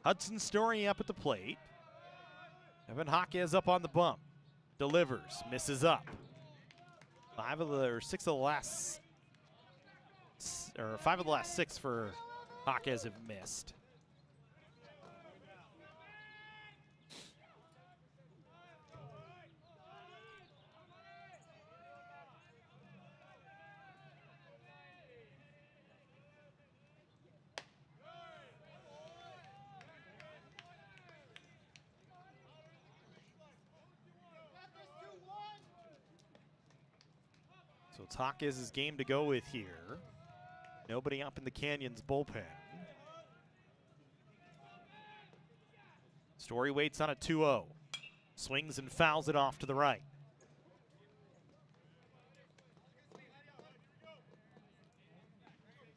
Hudson Story up at the plate. Evan Jaquez up on the bump. Delivers, misses up. 5 of the last 6 for Jaquez have missed. it's Hawkes' game to go with here. Nobody up in the Canyons bullpen. Story waits on a 2-0. Swings and fouls it off to the right.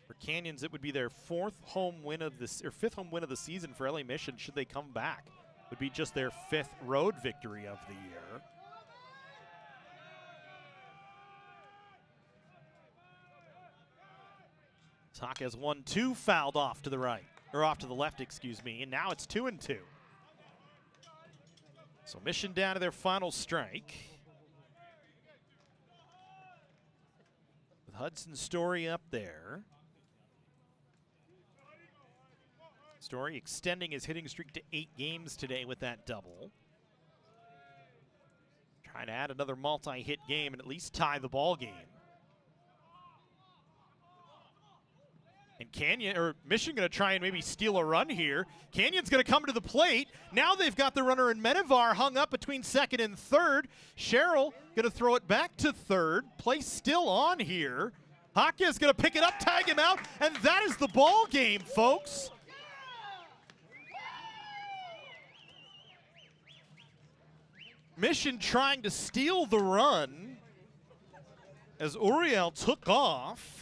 For Canyons, it would be their fifth home win of the season for LA Mission should they come back. It would be just their 5th road victory of the year. Hawkes 1-2 fouled off to the right, or off to the left, excuse me, and now it's 2-2. So Mission down to their final strike. With Hudson Story up there. Story extending his hitting streak to 8 games today with that double. Trying to add another multi-hit game and at least tie the ball game. And Mission going to try and maybe steal a run here. Canyon's going to come to the plate. Now they've got the runner in Menivar hung up between second and third. Sherrill going to throw it back to third. Play still on here. Hawkes going to pick it up, tag him out, and that is the ball game, folks. Mission trying to steal the run as Uriel took off.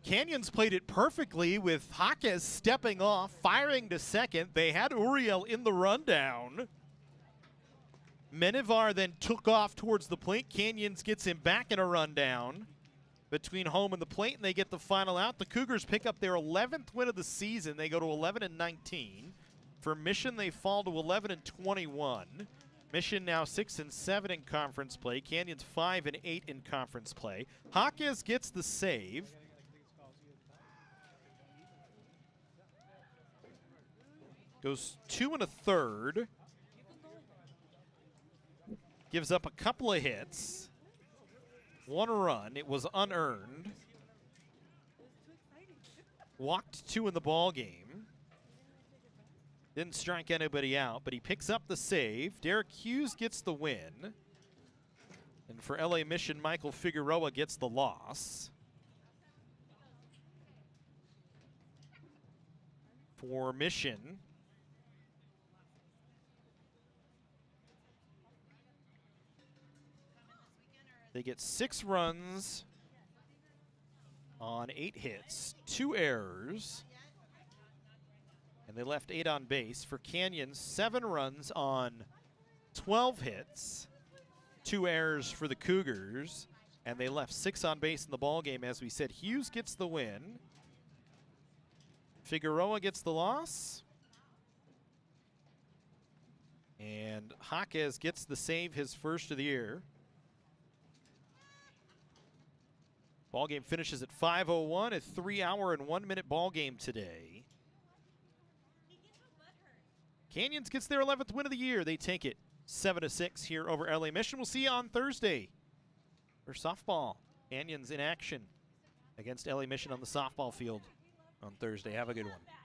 Canyons played it perfectly with Hawkes stepping off, firing to second. They had Uriel in the rundown. Menivar then took off towards the plate. Canyons gets him back in a rundown between home and the plate, and they get the final out. The Cougars pick up their 11th win of the season. They go to 11-19. For Mission, they fall to 11-21. Mission now 6-7 in conference play. Canyons 5-8 in conference play. Hawkes gets the save. Goes 2 1/3. Gives up a couple of hits. 1 run. It was unearned. Walked 2 in the ball game. Didn't strike anybody out, but he picks up the save. Derek Hughes gets the win. And for LA Mission, Michael Figueroa gets the loss. For Mission, they get 6 runs on 8 hits, 2 errors, and they left 8 on base. For Canyons, 7 runs on 12 hits, 2 errors for the Cougars, and they left 6 on base in the ballgame. As we said, Hughes gets the win. Figueroa gets the loss. And Hawkes gets the save, his first of the year. Ball game finishes at 5:01, a 3-hour and 1-minute ball game today. Canyons gets their 11th win of the year. They take it 7-6 here over LA Mission. We'll see you on Thursday for softball. Canyons in action against LA Mission on the softball field on Thursday. Have a good one.